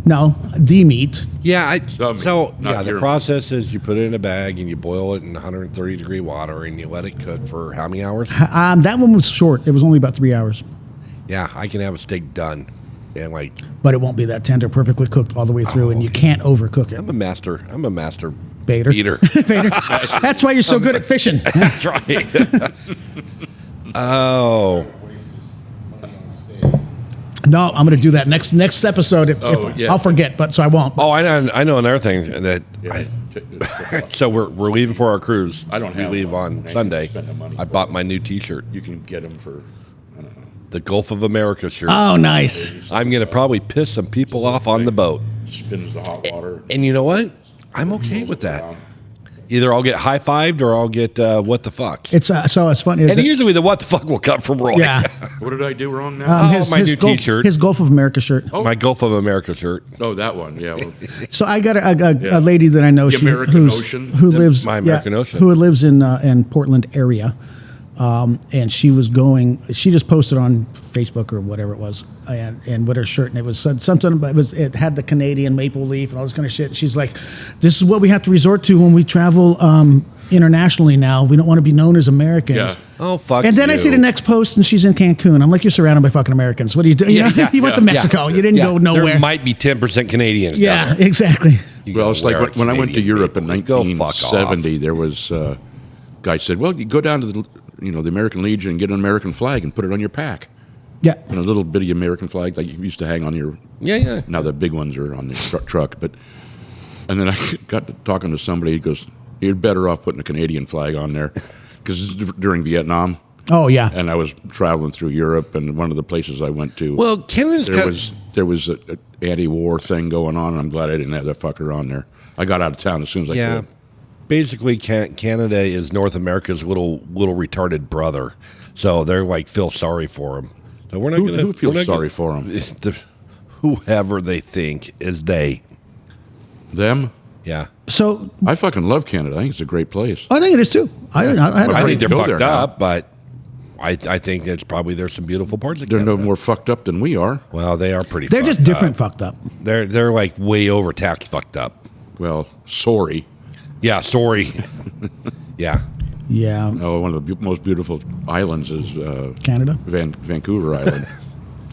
No, the meat. Yeah, Some, so not the your- process is you put it in a bag and you boil it in 130-degree water and you let it cook for how many hours? That one was short. It was only about 3 hours, Yeah, I can have a steak done, and like but it won't be that tender, perfectly cooked all the way through, and you can't overcook it. I'm a master Baiter. eater. Baiter. That's why you're so good at fishing. That's right. Oh, No, I'm going to do that next episode. If yeah. I'll forget, but so I won't. I know another thing that. Yeah. So we're leaving for our cruise. I don't We have leave one. on I can Sunday. spend the money I for bought it. my new T-shirt, You can get them for, I don't know. the Gulf of America shirt. Oh, nice. I'm gonna probably piss some people off on the boat, Spins the hot water. and you know what? I'm okay with that. Around. Either I'll get high-fived or I'll get what the fuck. It's so it's funny. And usually the what the fuck will come from Roy. yeah. What did I do wrong now? my new T-shirt. His Gulf of America shirt. My Gulf of America shirt. Oh, that one. Yeah. Well, So I got a Yeah. lady that I know The American Ocean. who lives My American Ocean. who lives in Portland area, and she just posted on Facebook or whatever it was, and with her shirt, and it was said something about it had the Canadian maple leaf and all this kind of shit. She's like, "This is what we have to resort to when we travel internationally. Now we don't want to be known as Americans." Yeah. Oh fuck. And then I see the next post, and she's in Cancun. I'm like, "You're surrounded by fucking Americans. What do you do? You went to Mexico. You didn't go nowhere." There might be 10% Canadians. down Yeah, there. exactly. You well, go, it's like "We're when I went to Canadian Europe in people." Go fuck off. 1970, there was a guy said, well, you go down to the American Legion and get an American flag and put it on your pack. Yeah. And a little bitty American flag like you used to hang on your. Yeah. Now the big ones are on the truck, and then I got to talking to somebody. He goes, "You're better off putting a Canadian flag on there," because during Vietnam, Oh yeah. and I was traveling through Europe, and one of the places I went to, Well, Canada's there was a anti-war thing going on, and I'm glad I didn't have that fucker on there. I got out of town as soon as I yeah. could. Basically, Canada is North America's little retarded brother, so they're like feel sorry for him. So we're not going to. Who feels sorry for them? Whoever they think is they. Them? Yeah. So I fucking love Canada. I think it's a great place. I think it is too. I had a I afraid think they're to go fucked there now. up, but I think it's probably there's some beautiful parts of They're Canada. no more fucked up than we are. Well, they are pretty. They're fucked just different up. fucked up. They're like way overtaxed, fucked up. Well, sorry. Yeah. Sorry. Yeah. Yeah. Oh, one of the most beautiful islands is Canada. Vancouver Island.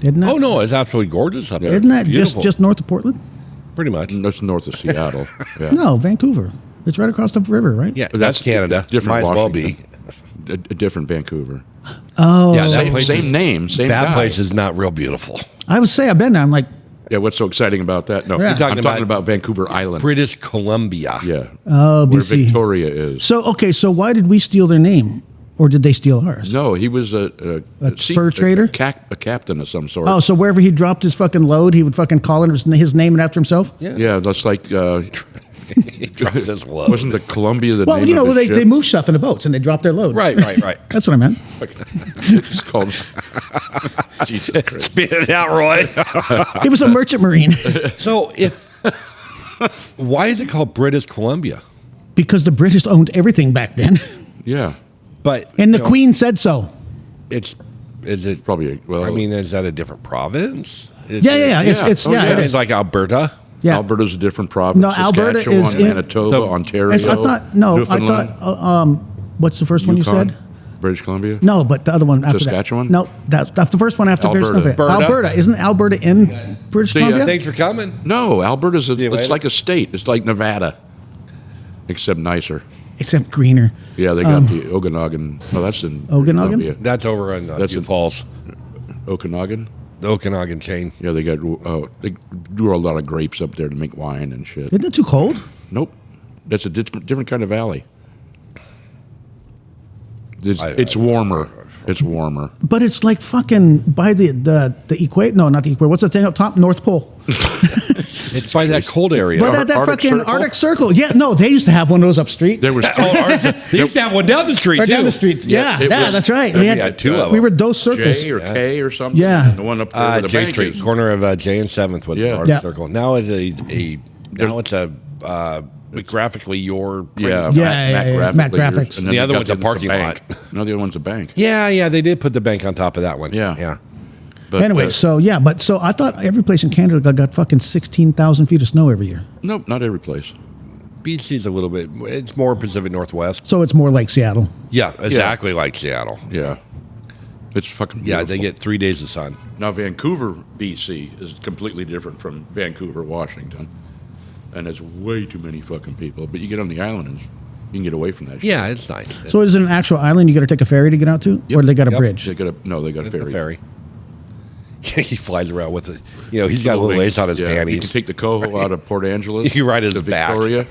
Isn't that? Oh no, it's absolutely gorgeous up there. Isn't that Beautiful. just north of Portland? pretty much? That's north of Seattle. Yeah. No, Vancouver. It's right across the river, right? Yeah, But that's Canada. different Might as well be. Washington. A different Vancouver. Oh, Yeah, that Same, place same is- name, same That guy. place is not real beautiful. I would say I've been there. I'm like, Yeah, what's so exciting about that? No, Yeah. I'm You're talking talking about about Vancouver Island. British Columbia. Yeah. oh, Where BC. Victoria is. So okay, so why did we steal their name, or did they steal ours? No, he was a fur trader? a captain of some sort. Oh, so wherever he dropped his fucking load, he would fucking call it his name after himself. yeah, that's like This load. wasn't the Columbia the Well, name you know, of the they ship? move stuff in the boats and they drop their load. Right. That's what I meant. It's called Jesus Christ. Spit it out, Roy. He was a merchant marine So why is it called British Columbia? because the British owned everything back then, Yeah, But and the you know, Queen said so. is it? probably. Well, I mean, is that a different province? Is Yeah, it- yeah. Yeah. It's Oh, yeah, yeah. it It's is. like Alberta. Yeah. Alberta's a different province. No, Alberta Saskatchewan, is in- Manitoba, So- Ontario. I thought no, Newfoundland, I thought what's the first one you Yukon, said? British Columbia. No, but the other one after Saskatchewan? that. No, that's the first one after British Alberta. Columbia. Alberta. Alberta. Isn't Alberta in British See ya. Columbia? Thanks for coming. No, Alberta's you it's later. like a state. It's like Nevada, except nicer. Except greener. Yeah, they got the Okanagan. Oh, that's in British Okanagan? Columbia. That's over in That's Butte in- Falls, Okanagan. the Okanagan chain. Yeah, they got they do a lot of grapes up there to make wine and shit. Isn't it too cold? Nope, that's a different kind of valley. It's warmer. It's warmer. But it's like fucking by the equator. No, not the equator. What's the thing up top? North Pole. It's by that cold area. But that Arctic fucking Circle? Arctic Circle. Yeah, no, they used to have one of those up street. There was They used to have one down the street, Or too. down the street. Yeah, it was- that's right. we had two of them. We were Dose Circles. J or K or something. Yeah. And the one up there where the J bank Street, is. corner of J and 7th was the Yeah. Arctic Yeah. Circle. Now it's a graphically your Yeah, Yeah, Mac Graphics. Graphics. And then The they other got one's a the parking bank. lot. No, the other one's a bank. Yeah, they did put the bank on top of that one. Yeah. But, Anyway, so I thought every place in Canada got fucking 16,000 feet of snow every year. no, not every place. BC's a little bit. It's more Pacific Northwest. So it's more like Seattle. Yeah, exactly like Seattle. Yeah. It's fucking Yeah, beautiful. they get 3 days of sun. Now, Vancouver, BC is completely different from Vancouver, Washington. And there's way too many fucking people. But you get on the island and you can get away from that shit. Yeah, it's nice. So is it an actual island you got to take a ferry to get out to? Or they got a Yep. bridge? They got a It's ferry. a ferry. He flies around with it. He's got a little lace on his You can panties. take the Coho out of Port Angeles. You can ride his to back. Victoria,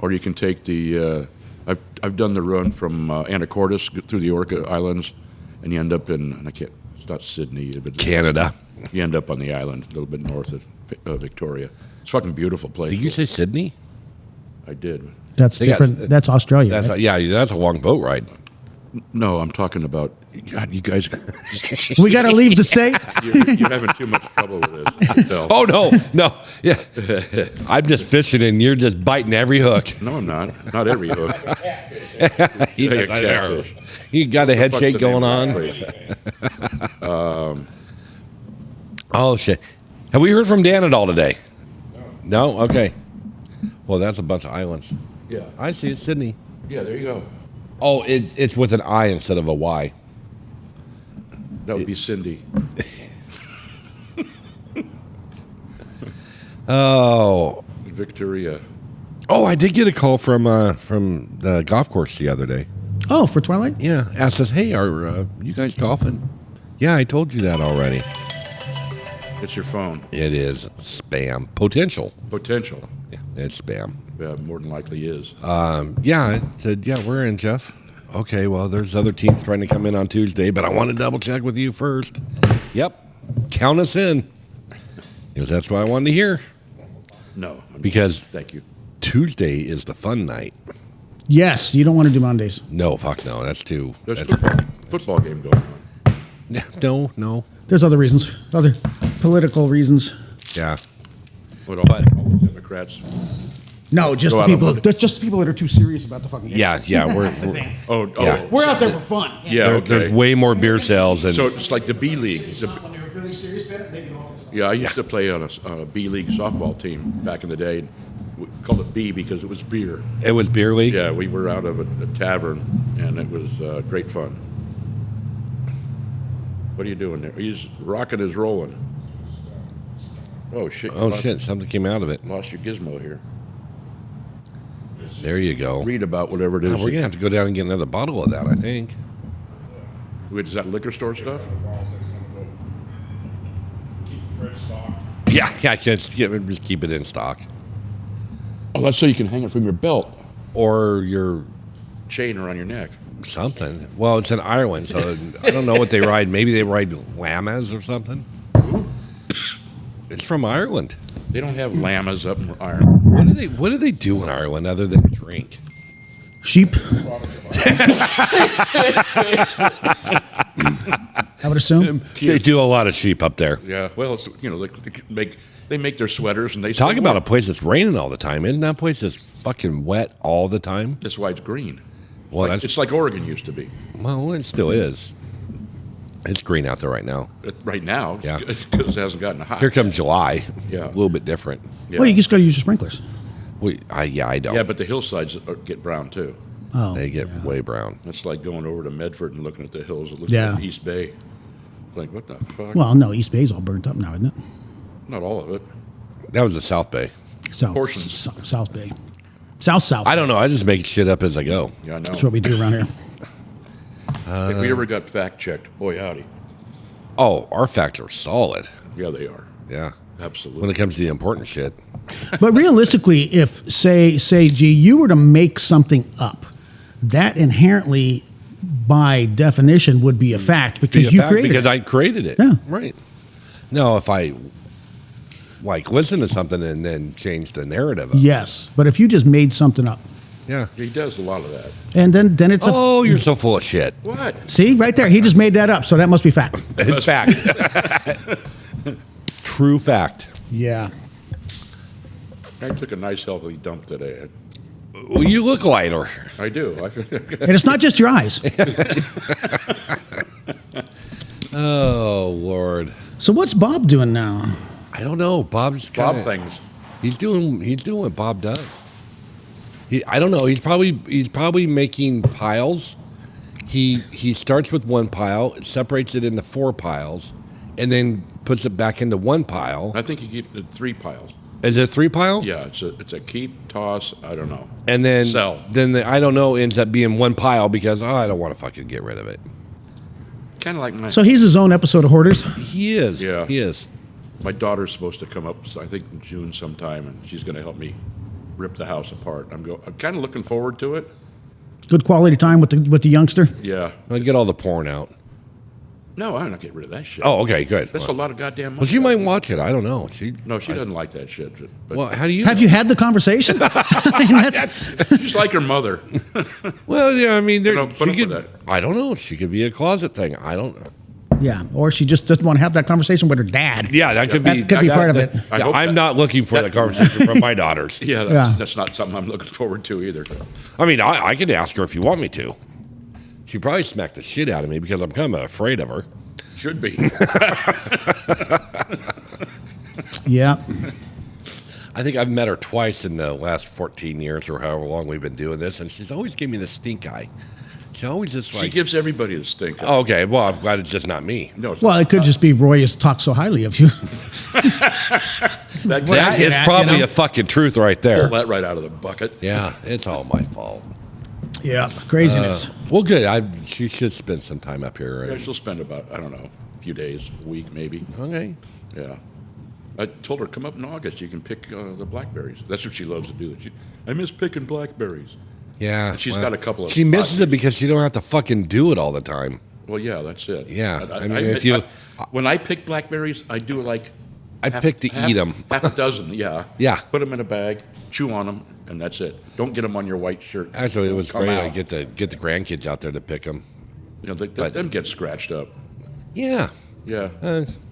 or you can take the. I've done the run from Anacortes through the Orca Islands, and you end up in. And I can't. It's not Sydney, but Canada. you end up on the island a little bit north of Victoria. It's a fucking beautiful place. Did you say Sydney? I did. That's They got- different. That's Australia. That's right? that's a long boat ride. No, I'm talking about. God, you guys, We got to leave the state. you're having too much trouble with this. I can tell. Oh no, yeah. I'm just fishing and you're just biting every hook. No, I'm not. Not every hook. He Yeah, does- catfish. You got a head Fuck's shake the name going of on. that place? Oh shit! Have we heard from Dan at all today? No. Okay. Well, that's a bunch of islands. Yeah. I see it's Sydney. Yeah, there you go. Oh, it's with an I instead of a Y. That would be Cindy. Oh. Victoria. Oh, I did get a call from the golf course the other day. Oh, for Twilight? Yeah, asked us, "Hey, are you guys golfing?" Yeah, I told you that already. It's your phone. It is spam potential. Potential. Yeah, it's spam. More than likely is. Yeah, I said, yeah, we're in, Jeff. Okay, well, there's other teams trying to come in on Tuesday, but I want to double check with you first. Yep, count us in. Because that's what I wanted to hear. No. Because Thank you. Tuesday is the fun night. Yes, you don't want to do Mondays. No, fuck no, that's too. There's That's, football game going on. no. There's other reasons, other political reasons. Yeah. What all the Democrats? No, just Go the out on people. Monday. That's just the people that are too serious about the fucking game. Yeah, we're Oh, Yeah. We're out there for fun. Yeah, okay. there's way more beer sales and So it's like the B League. When they're really serious about it, they get all this stuff. Yeah, I used to play on a B League softball team back in the day. We called it B because it was beer. it was beer league. Yeah, we were out of a tavern, and it was great fun. What are you doing there? He's rocking his rolling. Oh, shit. Oh shit, something came out of it. Lost your gizmo here. There you go. Read about whatever it is. We're gonna have to go down and get another bottle of that, I think. Wait, is that liquor store stuff? Keep the fridge stocked. Yeah, just keep it in stock. Oh, that's so you can hang it from your belt. Or your Chain around your neck. something. Well, it's in Ireland, so I don't know what they ride. Maybe they ride llamas or something. It's from Ireland. They don't have llamas up in Ireland. What do they do in Ireland other than drink? Sheep. I would assume. They do a lot of sheep up there. Yeah, well, it's, they make their sweaters and they Talk still about a work. place that's raining all the time. Isn't that place that's fucking wet all the time? That's why it's green. Well, that's It's like Oregon used to be. well, it still is. It's green out there right now. Right now, Yeah. because it hasn't gotten hot. Here comes July. Yeah. A little bit different. Yeah. Well, you just got to use your sprinklers. I don't. Yeah, but the hillsides get brown too. Oh, They get way brown. It's like going over to Medford and looking at the hills. It looks Yeah. like East Bay. Like, what the fuck? well, no, East Bay's all burnt up now, isn't it? Not all of it. That was the South Bay. So Portions. South Bay, South. I don't know. I just make shit up as I go. Yeah, I know. That's what we do around here. If we ever got fact checked, boy howdy. Oh, our facts are solid. Yeah, they are. Yeah. Absolutely. When it comes to the important shit. But realistically, if say, G, you were to make something up, that inherently, by definition, would be a fact because you created because it. I created it. Yeah. Right. No, if I like listen to something and then change the narrative. Of it. Yes, but if you just made something up, Yeah. He does a lot of that. and then it's Oh, you're so full of shit. What? see right there. He just made that up, so that must be fact. It's fact. True fact. Yeah. I took a nice healthy dump today. Well, you look lighter. I do. And it's not just your eyes. Oh Lord. So what's Bob doing now? I don't know. Bob's Bob kinda, things. He's doing what Bob does. I don't know. He's probably making piles. He starts with one pile, separates it into 4 piles, and then puts it back into one pile. I think you keep the 3 piles. Is it a 3 pile? Yeah, it's a keep, toss, I don't know. And then Sell. Then the I don't know ends up being one pile because I don't want to fucking get rid of it. Kind of like my So he's his own episode of Hoarders. He is. Yeah. He is. my daughter's supposed to come up, I think in June sometime, and she's going to help me rip the house apart. I'm kind of looking forward to it. Good quality time with the youngster. Yeah. I'll get all the porn out. No, I'm not getting rid of that shit. Oh, okay, good. That's a lot of goddamn money. Well, she might watch it. I don't know. No, she doesn't like that shit. But Well, how do you? Have you had the conversation? I mean, that's, she's like her mother. Well, yeah. I mean, there. Put up she could. with that. I don't know. She could be a closet thing. I don't know. yeah, or she just doesn't want to have that conversation with her dad. Yeah, that could That be. could be part of it. I Yeah, hope I'm that- not looking for that conversation from my daughters. Yeah, Yeah. that's not something I'm looking forward to either. I mean, I could ask her if you want me to. She probably smacked the shit out of me because I'm kind of afraid of her. Should be. Yeah. I think I've met her twice in the last 14 years or however long we've been doing this, and she's always giving me the stink eye. She always just She like. gives everybody the stink. Oh, okay, well, I'm glad it's just not me. No, it's Well, it could just be Roy has talked so highly of you. that That guy is at, probably you know? a fucking truth right there. pull that right out of the bucket. Yeah, it's all my fault. Yeah, craziness. Well, good. She should spend some time up here. Yeah, she'll spend about, I don't know, a few days, a week maybe. Okay. Yeah. I told her, come up in August. You can pick the blackberries. That's what she loves to do. I miss picking blackberries. Yeah. She's got a couple of She misses spots. it because she don't have to fucking do it all the time. Well, yeah, that's it. Yeah, I mean, if you- when I pick blackberries, I do like I pick to eat 'em. Half a dozen, yeah. Yeah. Put them in a bag, chew on them, and that's it. Don't get them on your white shirt. Actually, it was Come great. out. I get the grandkids out there to pick them. You know, them get scratched up. Yeah. Yeah.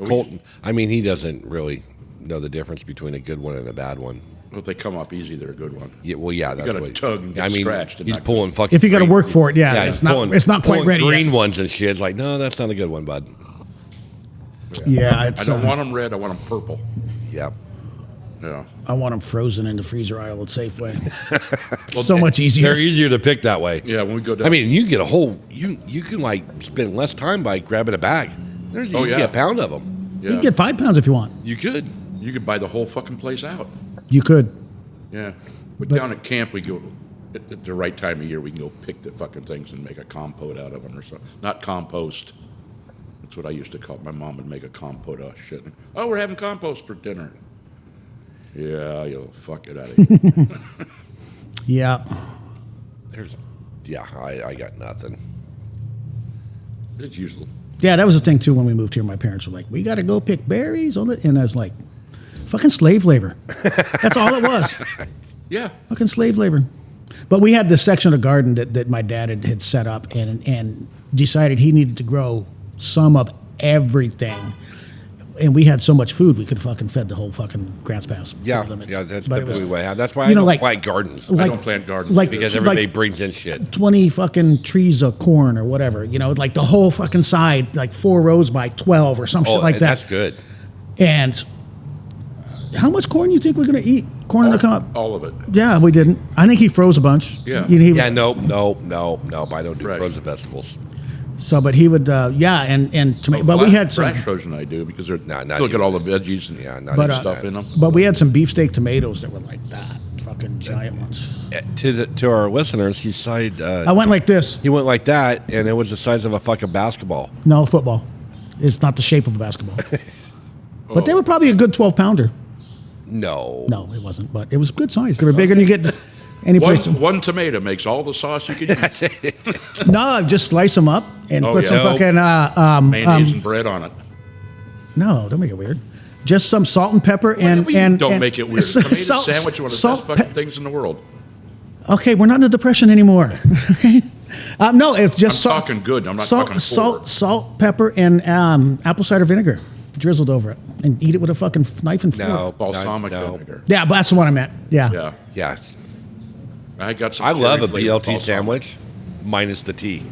Colton. I mean, he doesn't really know the difference between a good one and a bad one. Well, if they come off easy, they're a good one. Yeah. Well, yeah. That's gotta what. tug and get I mean, scratched and he's not- pulling fucking. If you got to green- work for it, yeah, he's it's not quite pulling ready green yet. ones and shit. It's like, no, that's not a good one, bud. Yeah, it's, I don't want them red. I want them purple. Yep. Yeah. I want them frozen in the freezer aisle at Safeway. So much They're easier. easier to pick that way. Yeah. When we go down. I mean, you get a whole. You can like spend less time by grabbing a bag. You Oh, can yeah. get a pound of them. yeah. You can get 5 pounds if you want. You could. You could buy the whole fucking place out. You could. Yeah. But down at camp, we go at the right time of year. We can go pick the fucking things and make a compote out of them or something. Not compost. That's what I used to call it. My mom would make a compote out of shit. Oh, we're having compost for dinner. Yeah, you'll fuck it out of here. Yeah. Yeah, I got nothing. It's usual. Yeah, that was the thing too when we moved here. My parents were like, "We got to go pick berries," and I was like, "Fucking slave labor." That's all it was. Yeah. Fucking slave labor. But we had this section of garden that my dad had set up and decided he needed to grow some of everything. And we had so much food, we could fucking fed the whole fucking Grants Pass. Yeah, limits. yeah, that's But it was, typically what I have. That's why I you know, don't like- like gardens. I don't plant gardens. like Because like everybody brings in shit. 20 fucking trees of corn or whatever, you know, like the whole fucking side, like 4 rows by 12 or some shit like that. That's good. And how much corn you think we're going to eat? Corn in the cup? All of it. Yeah, we didn't. I think he froze a bunch. Yeah. Yeah, no. I don't do Fresh. frozen vegetables. So, but he would, and tomato. But we had some. Flash frozen I do because they're No, not look at even. all the veggies and Not But, even stuff that. in them. But we had some beefsteak tomatoes that were like that, fucking giant ones. To our listeners, he decided I went like this. he went like that, and it was the size of a fucking basketball. No, football. It's not the shape of a basketball. But they were probably a good 12-pounder. No. No, it wasn't, but it was good size. They were bigger than you get any place. One tomato makes all the sauce you can eat. No, just slice them up and Oh, put yeah. some Nope. fucking Mayonnaise and bread on it. no, don't make it weird. Just some salt and pepper and Don't make it weird. Tomato sandwich is one of the best fucking things in the world. Okay, we're not in the Depression anymore. No, it's just I'm talking good. I'm not talking poor. salt, pepper, and apple cider vinegar drizzled over it, and eat it with a fucking knife and fork. No, Balsamic no. vinegar. Yeah, but that's the one I meant. Yeah. Yeah. Yeah. I got some. I love a cherry-flavored BLT balsamic. sandwich, minus the T.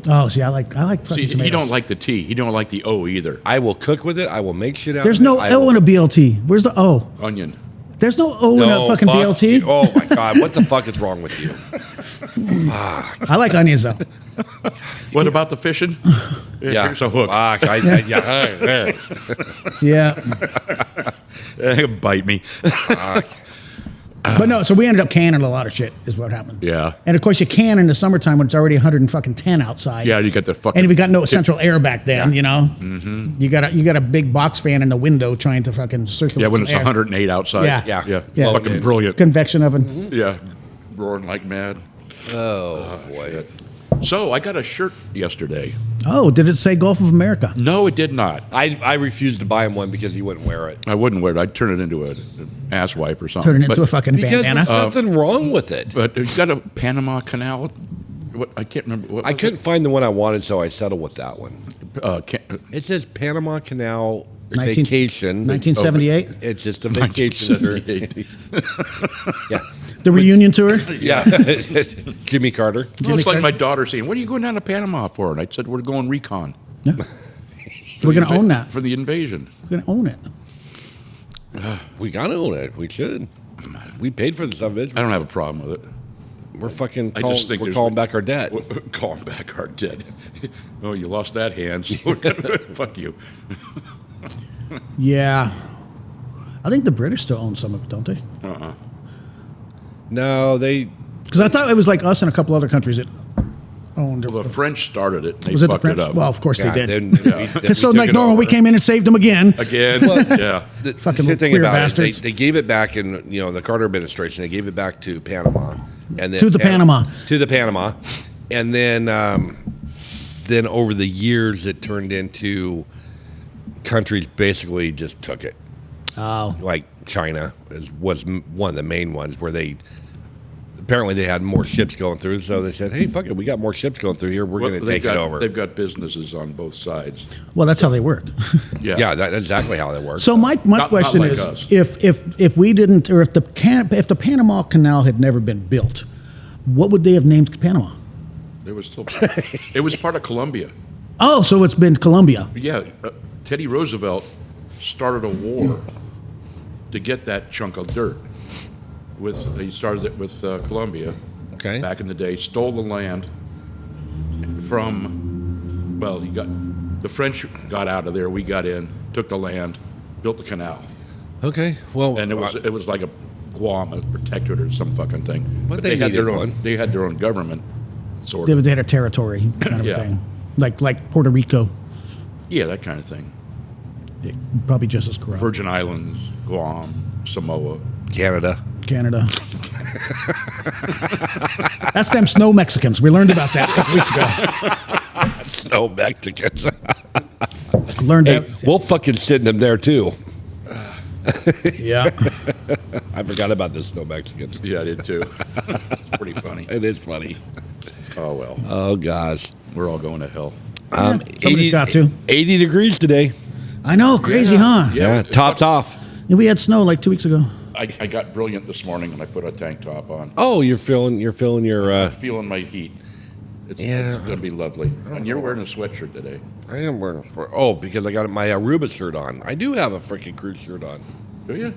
Oh, see, I like fucking See, tomatoes. he don't like the T. He don't like the O either. I will cook with it. I will make shit out There's of no it. I O will- in a BLT. Where's the O? Onion. There's no O in a fucking fuck BLT. you. Oh my God, what the fuck is wrong with you? I like onions though. What about the fishing? Yeah. Here's a hook. Fuck, Yeah. Bite me. But no, so we ended up canning a lot of shit, is what happened. Yeah. And of course, you can in the summertime when it's already 110 outside. Yeah, you got the fucking. And we got no central air back then, you know. Mm-hmm. You got a big box fan in the window trying to fucking circulate. Yeah, when it's some air. 108 outside. Yeah. Yeah. Yeah. Yeah. Fucking brilliant. Convection oven. Yeah. Roaring like mad. Oh boy. Shit. So I got a shirt yesterday. Oh, did it say Gulf of America? No, it did not. I refused to buy him one because he wouldn't wear it. I wouldn't wear it. I'd turn it into an ass wipe or something. Turn it into But- a fucking Because bandana. there's nothing wrong with it. But it's got a Panama Canal. What I can't remember. What I was couldn't find the one I wanted, so I settled with that one. it? It says Panama Canal 19 Vacation. 1978. It's just a vacation. 1978. Yeah. The reunion tour. Yeah. Jimmy Carter. Well, it's like my daughter saying, "What are you going down to Panama for?" And I said, "We're going recon." Yeah. We're going to own that. For the invasion. We're going to own it. We gotta own it. We should. We paid for the stuff. I don't have a problem with it. We're fucking. I just think we're there's- calling back our debt. Calling back our debt. Oh, you lost that hand. So fuck you. Yeah. I think the British still own some of it, don't they? No, they. Because I thought it was like us and a couple other countries that owned it. Well, the French started it. They Was it the fucked French? it up. Well, of course Yeah, they did. then So we took like it normal, we over. came in and saved them again. Again. Yeah. The Fucking good thing queer about bastards. it, they gave it back in the Carter administration. They gave it back to Panama, and then To the Panama. to the Panama, and then over the years it turned into countries basically just took it. Oh. Like China was one of the main ones where they apparently they had more ships going through, so they said, "Hey, fuck it, we got more ships going through here. We're Well, going to they've take it got- over." They've got businesses on both sides. Well, that's how they work. Yeah. Yeah, that's exactly how they work. So my Not question like is, us. if we didn't, or if the Panama Canal had never been built, what would they have named Panama? It was still. It was part of Colombia. Oh, so it's been Colombia. Yeah. Teddy Roosevelt started a war to get that chunk of dirt. He started it with Colombia. Okay. Back in the day, stole the land from. Well, the French got out of there. We got in, took the land, built the canal, Okay, well, and it was like a Guam, a protectorate or some fucking thing. But they had needed their own. one. They had their own government, sort They of. had a territory kind of Yeah. thing, like Puerto Rico, Yeah, that kind of thing. Yeah, probably just as corrupt. Virgin Islands, Guam, Samoa. Canada. Canada. That's them snow Mexicans. We learned about that a couple weeks ago. No Mexicans. Learned Hey, that. we'll fucking send them there too. Yeah. I forgot about the snow Mexicans. Yeah, I did too. It's pretty funny. It is funny. Oh well, Oh gosh. we're all going to hell. Somebody's got to. 80 degrees today. I know, crazy, huh? Yeah, it tops fucking- off. Yeah, we had snow like 2 weeks ago. I got brilliant this morning when I put a tank top on. Oh, you're feeling your Feeling my heat. It's Yeah. going to be lovely. And you're wearing a sweatshirt today. I am wearing because I got my Aruba shirt on. I do have a freaking cruise shirt on. Do you?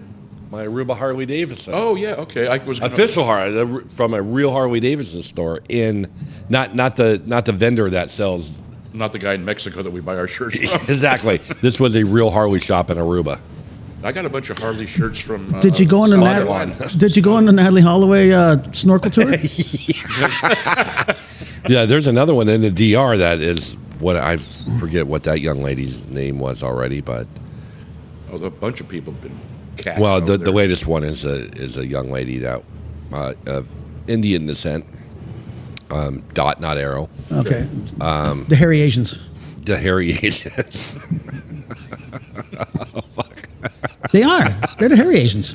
My Aruba Harley Davidson. Oh yeah. Okay. I was gonna, Official Harley from a real Harley Davidson store in not the vendor that sells. Not the guy in Mexico that we buy our shirts from. Exactly. This was a real Harley shop in Aruba. I got a bunch of Harley shirts from. Did you go on the South Nat- Carolina. Did you go on the Natalie Holloway snorkel tour? Yeah, there's another one in the DR that is what I forget what that young lady's name was already, but Oh, a bunch of people have been. Cashing well, over the there. latest one is a young lady that of Indian descent. Dot, not arrow. Okay. The hairy Asians. The hairy Asians. They are. They're the hairy Asians.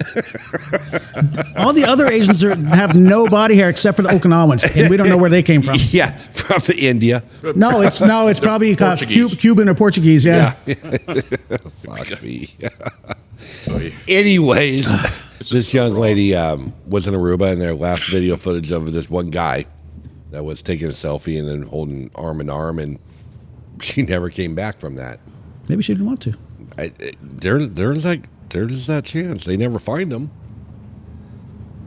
All the other Asians have no body hair except for the Okinawans, and we don't know where they came from. Yeah, from India. No, it's probably Portuguese. Cuban or Portuguese. Yeah. Fuck me. Anyways, this young lady was in Aruba, and their last video footage of this one guy that was taking a selfie and then holding arm in arm, and she never came back from that. Maybe she didn't want to. There's that chance. They never find them.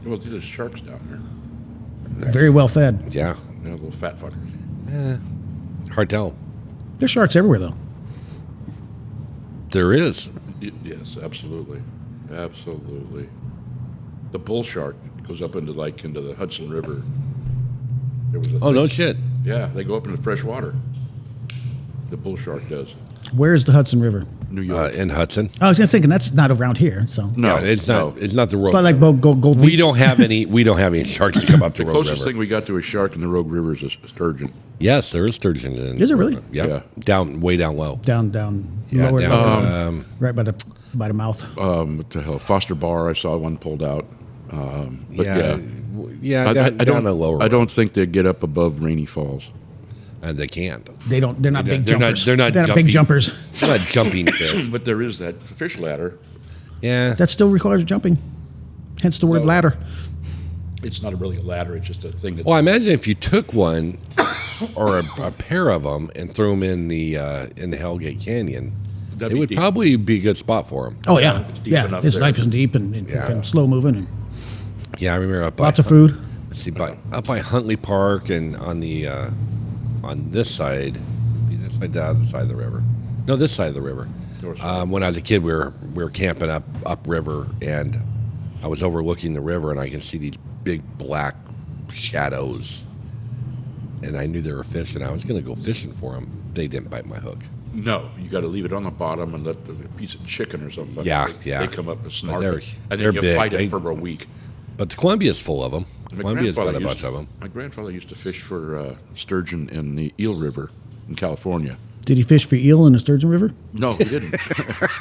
Well, there's sharks down there. Very well fed. Yeah. Yeah, little fat fuckers. Hard to tell. There's sharks everywhere, though. There is. Yes, absolutely. Absolutely. The bull shark goes up into the Hudson River. There was a Oh, no shit. Yeah, they go up into fresh water. The bull shark does. Where's the Hudson River? New York. In Hudson. I was just thinking that's not around here. So No, Yeah, it's not. It's not the road. it's not like Gold we Beach. don't have any. We don't have any sharks that come up the The Rogue closest River. thing we got to a shark in the Rogue River is a sturgeon. Yes, there is sturgeon. Is there really? Yeah. Yeah. Down, way down low. down Yeah, lower, down, right by the mouth. What the hell? Foster Bar, I saw one pulled out. But yeah, I down don't. a lower. I don't think they'd get up above Rainy Falls. And they can't. They're not big They're not- jumpers. they're not big jumping. jumpers. They're not jumping fish. But there is that fish ladder. Yeah. That still requires jumping. Hence the word No. ladder. It's not really a ladder. It's just a thing that. Well, I imagine if you took one or a pair of them and threw them in the Hellgate Canyon, That'd it be would deep. probably be a good spot for them. Oh yeah, it's deep yeah. enough His there. life is deep and Yeah. slow moving and Yeah, I remember up lots by, of food. Let's see, up by Huntley Park and on the on this side, this side, the other side of the river. No, this side of the river. North side. When I was a kid, we were camping up river, and I was overlooking the river, and I can see these big black shadows, and I knew they were fish, and I was going to go fishing for them. They didn't bite my hook. No, you got to leave it on the bottom and let the piece of chicken or something. Yeah, they, yeah. They come up and But snarl. they're- And they're then you big. fight They- it for a week. But the Columbia's full of them. My Columbia's got a grandfather bunch of them. My grandfather used to fish for sturgeon in the Eel River in California. Did he fish for eel in the Sturgeon River? No, he didn't.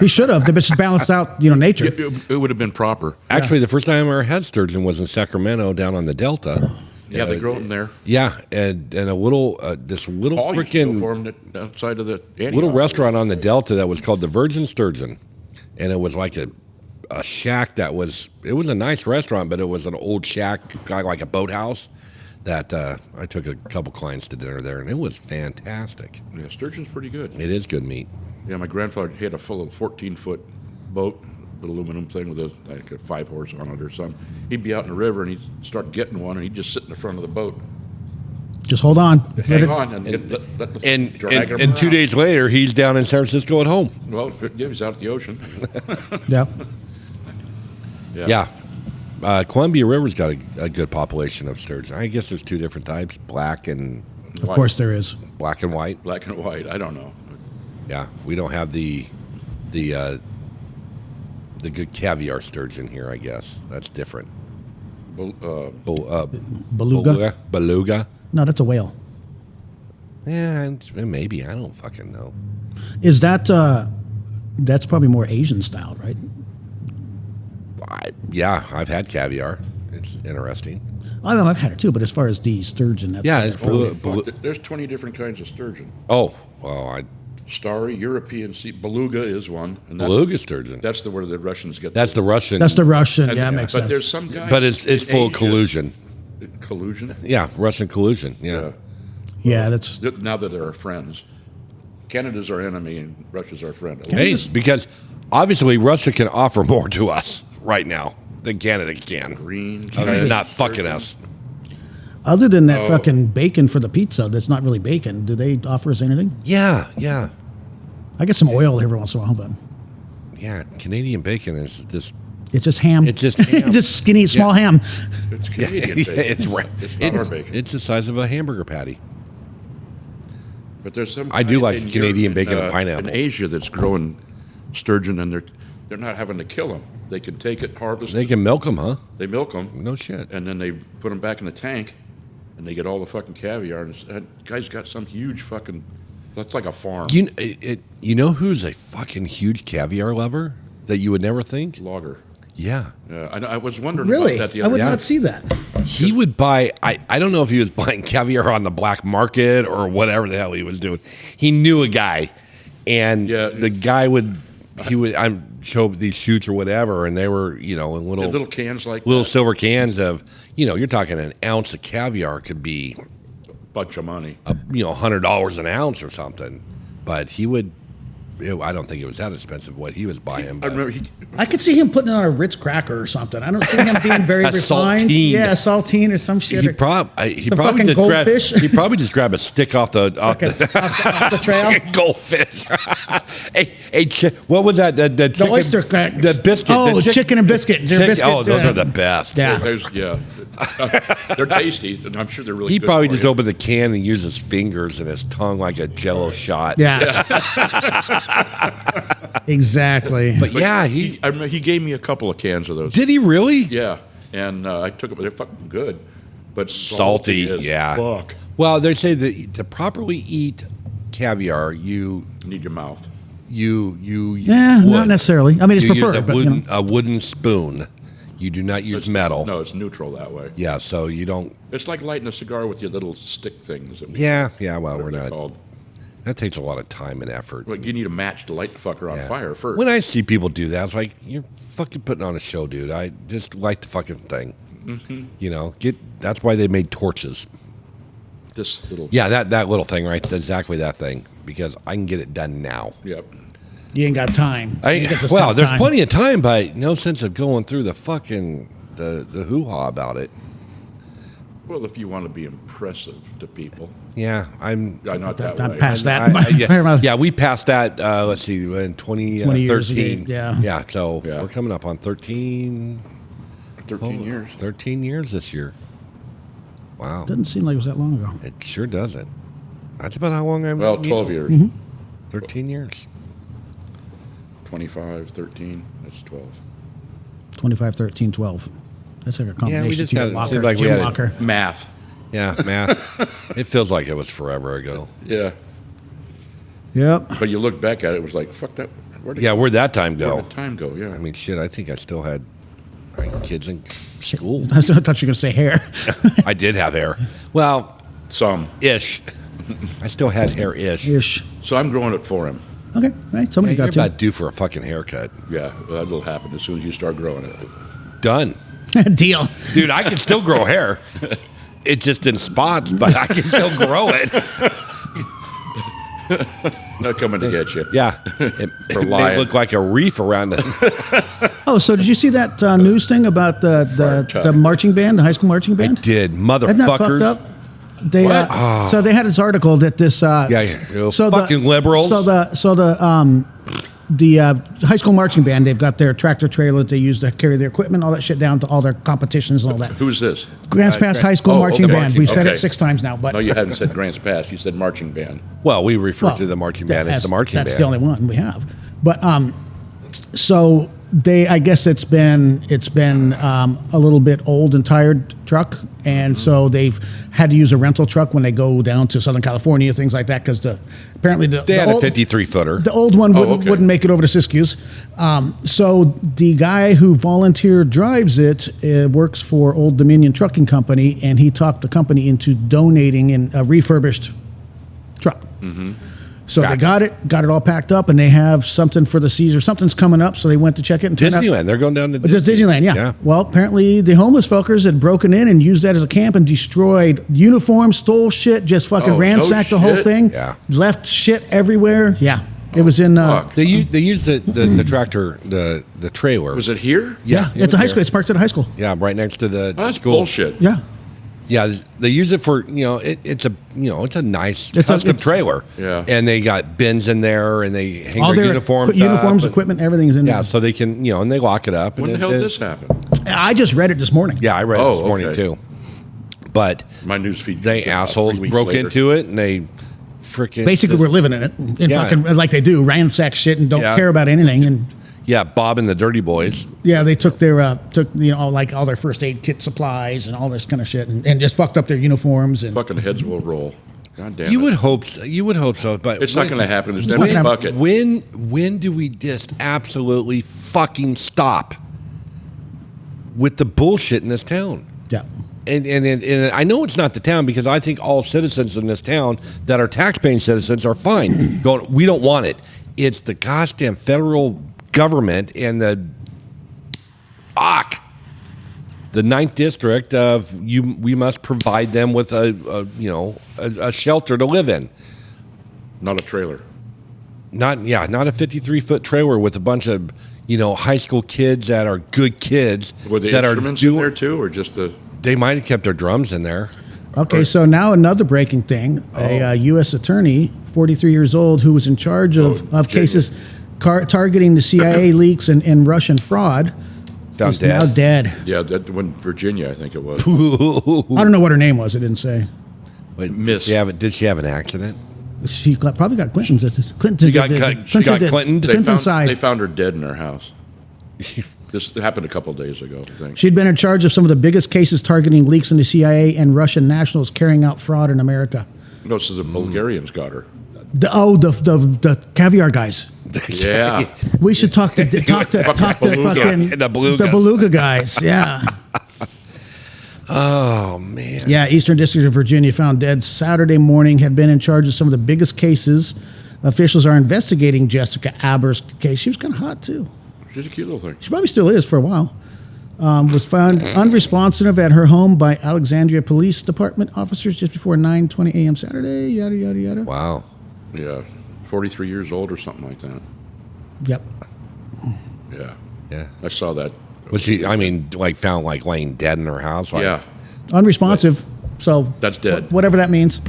He should have. The bitch balanced out, nature. it would have been proper. Actually, the first time I ever had sturgeon was in Sacramento, down on the Delta. Yeah, they grow them there. Yeah, and a little this little Paul used to go for freaking 'em outside of the Antioch. little restaurant on the Delta that was called the Virgin Sturgeon, and it was like a shack that was. It was a nice restaurant, but it was an old shack, kind of like a boathouse. That I took a couple clients to dinner there, and it was fantastic. Yeah, sturgeon's pretty good. It is good meat. Yeah, my grandfather had a full of 14-foot boat, an aluminum thing with a 5-horse on it or something. He'd be out in the river and he'd start getting one, and he'd just sit in the front of the boat, Just hold on. hang on, and let the And drag him and 2 around. days later, he's down in San Francisco at home. Well, yeah, he's out at the ocean. Yeah. Yeah. Columbia River's got a good population of sturgeon. I guess there's two different types, black and Of course there is. black and white. Black and white. I don't know. Yeah, we don't have the good caviar sturgeon here. I guess that's different. Beluga? Beluga. No, that's a whale. Yeah, maybe I don't fucking know. Is that that's probably more Asian style, right? Yeah, I've had caviar. It's interesting. I know I've had it too, but as far as the sturgeon, that's Yeah, it's Holy blue. fuck, there's 20 different kinds of sturgeon. Oh, well, Starry, European sea, beluga is one. And beluga sturgeon. That's where the Russians get That's the Russian. the Russian. And- Yeah, makes But sense. there's some guy. But it's in full of Asia- collusion. Collusion? Yeah, Russian collusion. Yeah. Yeah, that's Now that they're our friends. Canada's our enemy and Russia's our friend. Hey, because obviously Russia can offer more to us right now than Canada can. Green. Other than not sturgeon. fucking us. other than that fucking bacon for the pizza. That's not really bacon. Do they offer us anything? Yeah, yeah. I get some oil every once in a while, but Yeah, Canadian bacon is just it's just ham. It's just ham. just skinny, small ham. It's Canadian yeah, bacon. it's right. It's not our bacon. It's the size of a hamburger patty. But there's some. I do kind like in Canadian Europe, bacon and pineapple. In Asia, that's growing sturgeon, and they're not having to kill them. They can take it, harvest They it, can milk them, huh? they milk them, No shit. and then they put them back in the tank, and they get all the fucking caviar. And that guy's got some huge fucking. That's like a farm. You know who's a fucking huge caviar lover? that you would never think? Lager. Yeah. I was wondering Really? about that the I other would day. not see that. He would buy, I don't know if he was buying caviar on the black market or whatever the hell he was doing. He knew a guy, and the guy would show up these shoots or whatever, and they were, in Little cans like little that. silver cans of, you're talking an ounce of caviar could be Bunch of money. $100 an ounce or something. But he would, I don't think it was that expensive what he was buying. I But remember I could see him putting it on a Ritz cracker or something. I don't see him being very A refined. saltine. Yeah, saltine or some shit. he or probably fucking just goldfish. he probably just grabbed a stick off the off the trail. goldfish. What was that? The chicken, oyster crackers. the biscuit. Oh, the chicken and biscuit. They're biscuits, Oh, those yeah. are the best. Yeah. they're tasty, and I'm sure they're really He good probably for just you. opened the can and used his fingers and his tongue like a Jello shot. Yeah. Exactly. But yeah, I remember he gave me a couple of cans of those. did he really? Yeah, and I took them. They're fucking good, but Salty, as yeah. fuck. Well, they say that to properly eat caviar, you Need your mouth. Yeah, not would. necessarily. I mean, it's You preferred. use but, a wooden spoon. You do not use metal. No, it's neutral that way. Yeah, so you don't. It's like lighting a cigar with your little stick things. Yeah. Well, whatever we're they're not. called. That takes a lot of time and effort. Like you need a match to light the fucker on Yeah. fire first. When I see people do that, it's like you're fucking putting on a show, dude. I just like the fucking thing. Mm-hmm. That's why they made torches. This little. Yeah, that little thing, right? Exactly that thing. Because I can get it done now. Yep. you ain't got time. You ain't got this kind of There's time. plenty of time, but no sense of going through the fucking the hoo-ha about it. Well, if you want to be impressive to people, Yeah, I'm not that I'm way. past that. yeah, we passed that. Let's see, in 20 years 2013. ago, yeah. So Yeah. we're coming up on 13 13 years. 13 years this year. Wow, Doesn't seem like it was that long ago. it sure doesn't. That's about how long I've Well, been 12 years. 13 years. 25, 13. That's 12. 25, 13, 12. That's like a combination. Yeah, we just Jim had it Walker, seemed like we Jim had it. Walker. Math. Yeah, math. It feels like it was forever ago. Yeah. Yep. But you look back at it, it was like, fuck that. Where'd Yeah, where'd that time go? Where'd the time go? Yeah. I mean, shit, I think I still had kids in school. I thought you were going to say hair. I did have hair. Well, Some. ish. I still had hair-ish. Ish. So I'm growing it for him. Okay. Right. Somebody You're got to. about due for a fucking haircut. Yeah, well, that'll happen as soon as you start growing it. Done. Deal. Dude, I can still grow hair. It's just in spots, but I can still grow it. Not coming to get you. Yeah. It, For it may lying. look like a reef around it. Oh, so did you see that news thing about the tub. marching band, the high school marching I band? did. Isn't that fucked Motherfuckers. up? They so they had this article that this you fucking liberals. So the high school marching band, they've got their tractor trailer that they use to carry their equipment, all that shit down to all their competitions and all that. Who's this? Grants Pass High School Oh, Marching okay. Band. We've said Okay. it 6 times now, but No, you haven't said Grants Pass. You said marching band. Well, we refer well, to the marching band as the marching that's band. the only one we have. But so I guess it's been a little bit old and tired truck, and so they've had to use a rental truck when they go down to Southern California, things like that, because apparently They the had old, a 53-footer. the old one okay. wouldn't make it over to Siskiyous. So the guy who volunteer drives it works for Old Dominion Trucking Company, and he talked the company into donating in a refurbished truck. So they got it all packed up, and they have something for the Caesar. Something's coming up, so they went to check it. And turned out- Disneyland. They're going down to Just Disneyland, yeah. Yeah. Well, apparently the homeless fuckers had broken in and used that as a camp and destroyed uniforms, stole shit, just fucking Oh, ransacked no the whole shit? thing. Yeah. Left shit everywhere. Yeah. It was in. Fuck. They used the tractor, the trailer. Was it here? Yeah. it At the was high there. school. It's parked at a high school. Yeah, right next to the Oh, that's school. bullshit. Yeah. Yeah, they use it for it's a nice It's custom a- trailer. Yeah. and they got bins in there, and they hang All their their uniforms, uniforms, up, and- equipment, everything's in Yeah, there. so they can and they lock it up. When and the hell it- did this happen? I just read it this morning. Yeah, I read it Oh, this morning okay. too. But My newsfeed. they came out assholes 3 weeks broke later. into it, and they freaking Basically, we're living in it, and Yeah. fucking like they do, ransack shit and don't Yeah. care about anything. And Bob and the Dirty Boys. yeah, they took their like all their first aid kit supplies and all this kind of shit, and just fucked up their uniforms and Fucking heads will roll. God damn You it. would hope. You would hope so, but It's not going to happen. There's not an empty gonna bucket. When do we just absolutely fucking stop with the bullshit in this town? Yeah. And I know it's not the town, because I think all citizens in this town that are taxpaying citizens are fine. We don't want it. It's the goddamn federal government and the ninth district of we must provide them with a shelter to live in. Not a trailer. Not a 53-foot trailer with a bunch of high school kids that are good kids. Were the that instruments in there too, or just the? They might have kept their drums in there. Okay, so now another breaking thing. A U.S. attorney, 43 years old, who was in charge of cases targeting the CIA leaks and Russian fraud, Found is dead. now dead. Yeah, that one, Virginia, I think it was. I don't know what her name was. It didn't say. Wait, Miss. Did she have an accident? She probably got Clinton's. She got Clinton. Clinton's side. They found her dead in her house. This happened a couple days ago, I think. She'd been in charge of some of the biggest cases targeting leaks in the CIA and Russian nationals carrying out fraud in America. No, so the Bulgarians got her. The caviar guys. Yeah. We should talk to fucking The beluga guys. Yeah. Oh man. Yeah, Eastern District of Virginia found dead Saturday morning, had been in charge of some of the biggest cases. Officials are investigating Jessica Aber's case. She was kind of hot too. She's a cute little thing. She probably still is for a while. Was found unresponsive at her home by Alexandria Police Department officers just before 9:20 a.m. Saturday. Yada yada yada. Wow. Yeah. 43 years old or something like that. Yep. Yeah. Yeah. I saw that. Was she? I mean, found laying dead in her house. Yeah. Unresponsive. So That's dead. Whatever that means.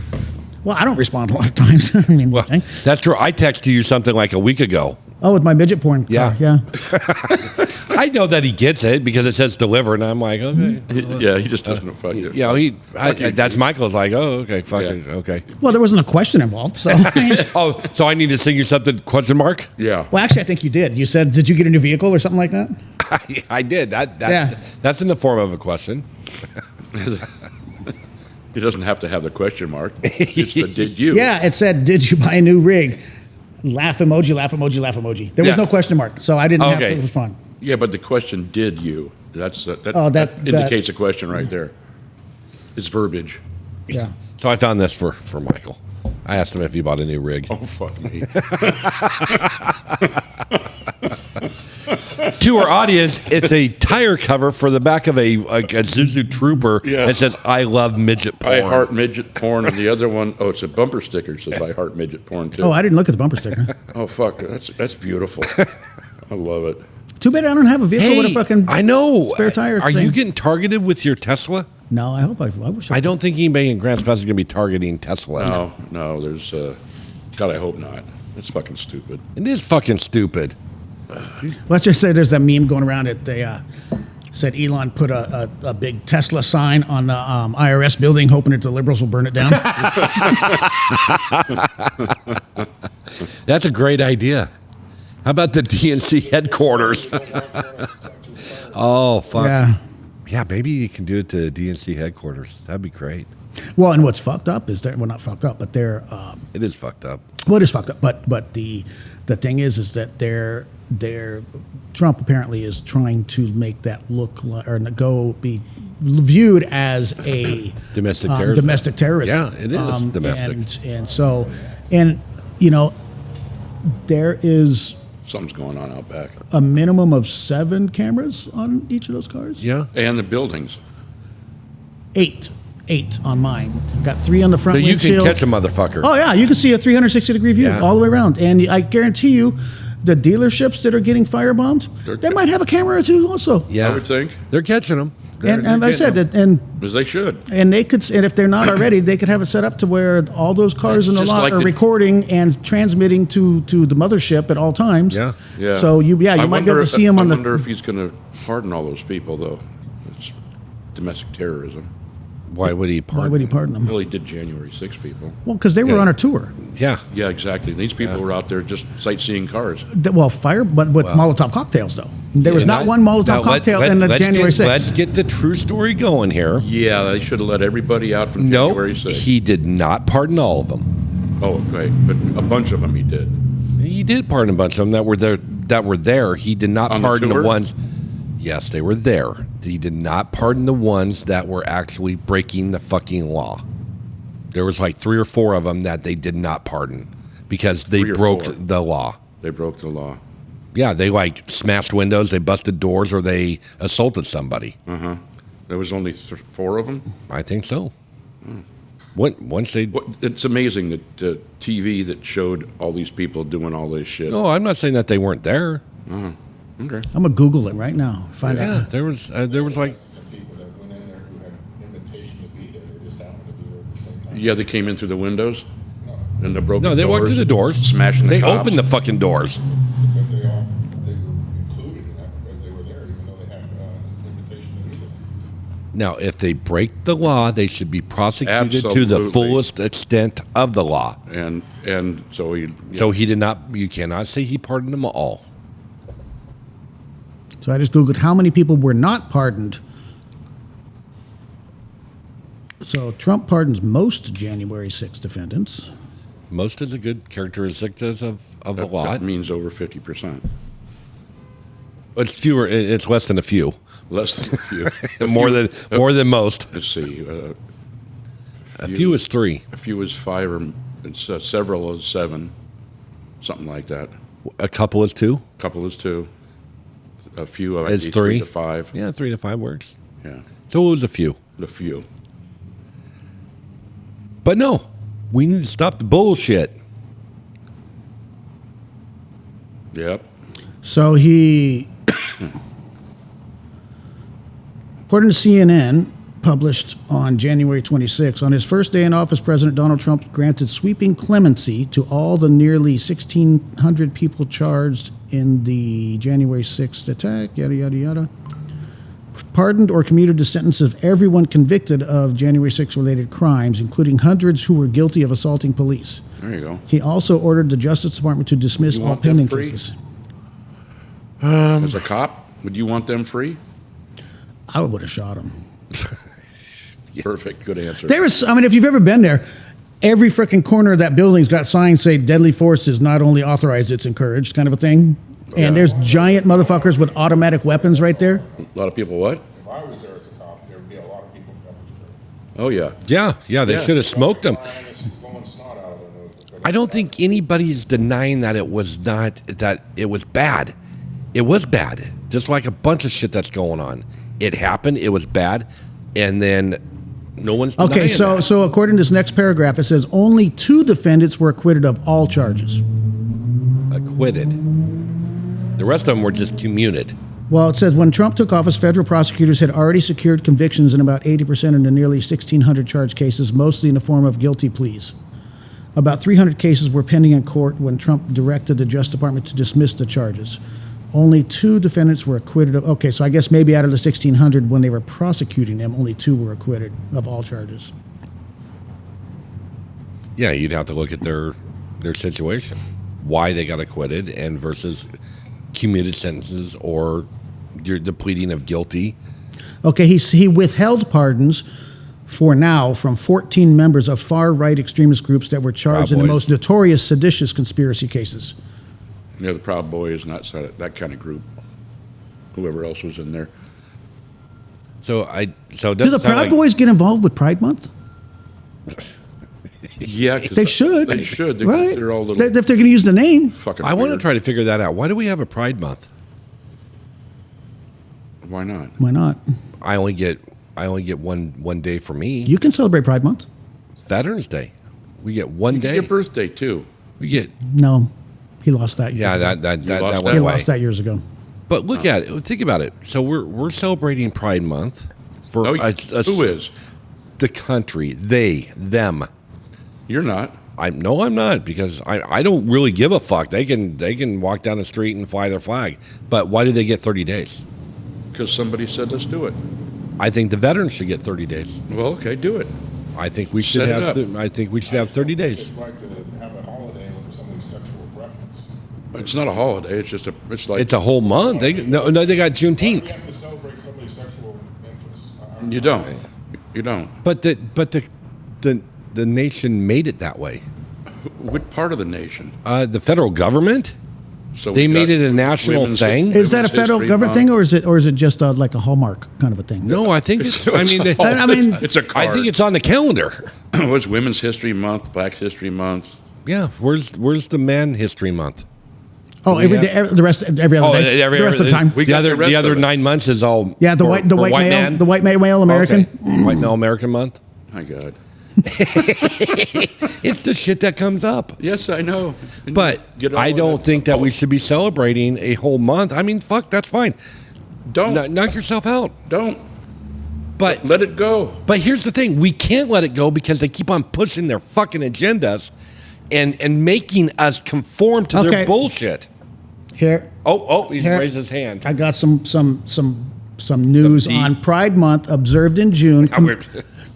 Well, I don't respond a lot of times. I mean, Well, that's true. I texted you something like a week ago. oh, with my midget porn. Yeah. Yeah. I know that he gets it because it says deliver, and I'm like, okay. Yeah, he just doesn't fuck it. That's Michael's like, oh, okay, fuck it, okay. Well, there wasn't a question involved. So, Oh, so I need to sing you something? Question mark? Yeah. well, actually, I think you did. You said, "Did you get a new vehicle or something like that?" I did. Yeah. That's in the form of a question. He doesn't have to have the question mark. It's the did you. Yeah, it said, "Did you buy a new rig?" Laugh emoji, laugh emoji, laugh emoji. There was Yeah. no question mark, so I didn't have Okay. to respond. Yeah, but the question did you. That Oh, that- indicates a question right there. It's verbiage. Yeah. So I found this for Michael. I asked him if he bought a new rig. Oh, fuck me. To our audience, it's a tire cover for the back of a Zuzu Trooper. Yeah. That says, I love midget porn. I heart midget porn, and the other one, it's a bumper sticker that says I heart midget porn, too. Oh, I didn't look at the bumper sticker. Oh, fuck. That's beautiful. I love it. Too bad I don't have a vehicle with a fucking. I know. spare tire Are thing. you getting targeted with your Tesla? No, I hope I wish I. I don't think anybody in Grants Pass is going to be targeting Tesla. No, there's, God, I hope not. It's fucking stupid. It is fucking stupid. Let's just say there's that meme going around that they said Elon put a big Tesla sign on the IRS building, hoping that the liberals will burn it down. That's a great idea. How about the DNC headquarters? Oh, fuck. Yeah. Yeah, maybe you can do it to DNC headquarters. That'd be great. Well, and what's fucked up is they're, well, not fucked up, but they're, It is fucked up. well, it is fucked up. But the thing is that they're Trump apparently is trying to make that look like, or be viewed as a Domestic terrorism. domestic terrorism. Yeah, it is domestic. And so, there is Something's going on out back. a minimum of 7 cameras on each of those cars. Yeah. And the buildings. 8 on mine. Got 3 on the front So you windshield. can catch a motherfucker. Oh yeah, you can see a 360-degree view Yeah. all the way around, and I guarantee you, the dealerships that are getting firebombed, they might have a camera or 2 also. Yeah. I would think. They're catching them. And I said that, and As they should. they could, and if they're not already, they could have it set up to where all those cars in the Just lot like are the- recording and transmitting to the mothership at all times. Yeah. Yeah. So you might be able to see them on I wonder the. if he's going to pardon all those people, though. It's domestic terrorism. Why would he pardon? Why would he pardon them? Well, he did January 6 people. Well, because they were Yeah. on a tour. Yeah. Yeah, exactly. These people were out there just sightseeing cars. Well, with Molotov cocktails though. There was not one Molotov cocktail in the January 6th. Let's get the true story going here. Yeah, they should have let everybody out from January 6th. He did not pardon all of them. Oh, okay, but a bunch of them he did. He did pardon a bunch of them that were there. He did not pardon the ones. Yes, they were there. He did not pardon the ones that were actually breaking the fucking law. There was like 3 or 4 of them that they did not pardon because they broke the law. They broke the law. Yeah, they like smashed windows, they busted doors, or they assaulted somebody. Uh-huh. There was only 4 of them? I think so. Once they... It's amazing that TV that showed all these people doing all this shit. No, I'm not saying that they weren't there. Uh-huh. Okay. I'm going to Google it right now. Find out. Yeah, there was like... Some people that went in there who had an invitation to be there. They just happened to be there at the same time. Yeah, they came in through the windows? And they broke No, they walked through the doors. Smashing the They cops. opened the fucking doors. But they were included in that because they were there, even though they had an invitation to be there. Now, if they break the law, they should be prosecuted to the Absolutely. fullest extent of the law. And so he... So he did not... You cannot say he pardoned them all. So I just Googled how many people were not pardoned. So Trump pardons most January 6th defendants. Most is a good characteristic of the law. That means over 50%. It's fewer. It's less than a few. Less than a few. More than most. Let's see. A few is 3. A few is 5, and several is 7. Something like that. A couple is 2. A couple is 2. A few Is 3 3 to 5. Yeah, 3 to 5 words. Yeah. So it was a few. A few. But no, we need to stop the bullshit. Yep. So he, according to CNN, published on January 26, on his first day in office, President Donald Trump granted sweeping clemency to all the nearly 1,600 people charged in the January 6th attack, yada, yada, yada. Pardoned or commuted the sentence of everyone convicted of January 6 related crimes, including hundreds who were guilty of assaulting police. There you go. He also ordered the Justice Department to dismiss You all want them pending free? cases. As a cop, would you want them free? I would have shot him. Perfect. Good answer. There is, I mean, if you've ever been there, every freaking corner of that building's got signs say deadly force is not only authorized, it's encouraged, kind of a thing. And there's giant motherfuckers with automatic weapons right there. A lot of people what? If I was there as a cop, there would be a lot of people pepper sprayed. Oh, yeah. Yeah, they Yeah. should have smoked them. Blowing snot out of their nose because I don't think anybody is denying that it was not, that it was bad. It was bad. Just like a bunch of shit that's going on. It happened, it was bad, and then no one's denying Okay, that. so according to this next paragraph, it says only 2 defendants were acquitted of all charges. Acquitted. The rest of them were just commuted. Well, it says when Trump took office, federal prosecutors had already secured convictions in about 80% of the nearly 1,600 charged cases, mostly in the form of guilty pleas. About 300 cases were pending in court when Trump directed the Justice Department to dismiss the charges. Only 2 defendants were acquitted of. Okay, so I guess maybe out of the 1,600, when they were prosecuting them, only 2 were acquitted of all charges. Yeah, you'd have to look at their situation, why they got acquitted, and versus commuted sentences or the pleading of guilty. Okay, he withheld pardons for now from 14 members of far-right extremist groups that were charged in the Boys. most notorious seditious conspiracy cases. Yeah, the Proud Boys and that kind of group. Whoever else was in there. So it Do doesn't the sound Proud like- Boys get involved with Pride Month? Yeah, 'cause They should. They should. Right? They're all little If they're going to use the name. fucking I want to weird. try to figure that out. Why do we have a Pride Month? Why not? Why not? I only get one day for me. You can celebrate Pride Month. Veterans Day. We get one day. Your birthday, too. We get No, he lost that. yeah year. that lost went that? He away. lost that years ago. But look at it. Think about it. So we're celebrating Pride Month for Oh, who is? the country. Them. You're not. I'm not, because I don't really give a fuck. They can walk down the street and fly their flag. But why do they get 30 days? Because somebody said, let's do it. I think the veterans should get 30 days. Well, okay, do it. I think we should Set it have. up. I think we should have 30 days. It's right to have a holiday with somebody's sexual preference. It's not a holiday. It's just it's like It's a whole month. They got Why do Juneteenth. you have to celebrate somebody's sexual interests? you don't. You don't. But the nation made it that way. What part of the nation? The federal government. So They we made got it a national Women's- thing? Is that a Women's federal History government Month. thing, or is it just like a Hallmark kind of a thing? No, I think it's. I mean, I mean, it's a card. I think it's on the calendar. What's Women's History Month, Black History Month? Yeah. Where's the Man History Month? Oh, every day, the rest, every other day, the rest of the time. We The got the other rest of it. 9 months is all. Yeah, the for- white for male, man? the white male American. Okay. White male American month. My God. It's the shit that comes up. Yes, I know. And But get all I of don't it. think that we should be celebrating a whole month. I mean, fuck, that's fine. Don't Knock yourself out. don't But let it go. But here's the thing: we can't let it go because they keep on pushing their fucking agendas, and making us conform to Okay. their bullshit. Here, He's Here. raised his hand. I got some news Some tea. on Pride Month, observed in June. we're-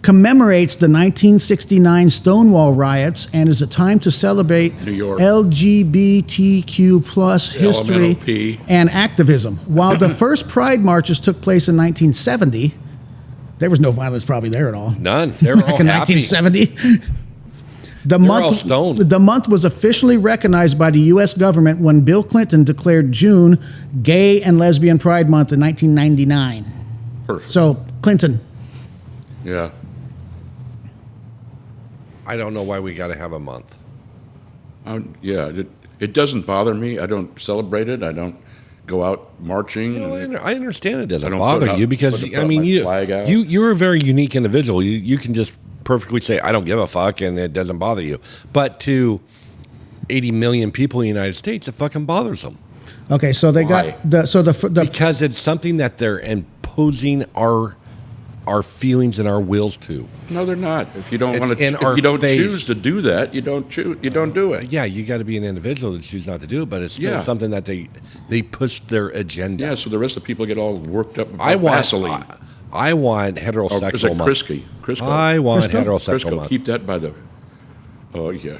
Commemorates the 1969 Stonewall riots and is a time to celebrate New York. LGBTQ plus history LMNOP. and activism. While the first Pride marches took place in 1970, there was no violence probably there at all. None. They were all Back in happy. 1970. The all stoned. the month was officially recognized by the U.S. government when Bill Clinton declared June Gay and Lesbian Pride Month in 1999. Perfect. So Clinton, Yeah. I don't know why we got to have a month. Yeah. It doesn't bother me. I don't celebrate it. I don't go out marching. You know, I understand it I doesn't don't bother put out- you because put I mean my you flag out. you're a very unique individual. You can just perfectly say I don't give a fuck and it doesn't bother you. But to 80 million people in the United States, it fucking bothers them okay, so they Why? got the because it's something that they're imposing our feelings and our wills to. No, they're not. If you don't It's want to, in if our you don't face. choose to do that, you don't choose. You don't do it. Yeah, you got to be an individual to choose not to do it, but it's still Yeah. something that they push their agenda. Yeah. So the rest of the people get all worked up about I want Vaseline. I want Or heterosexual is it month. Crisco? I want Crisco? heterosexual Crisco. month. Keep that by the. Oh yeah,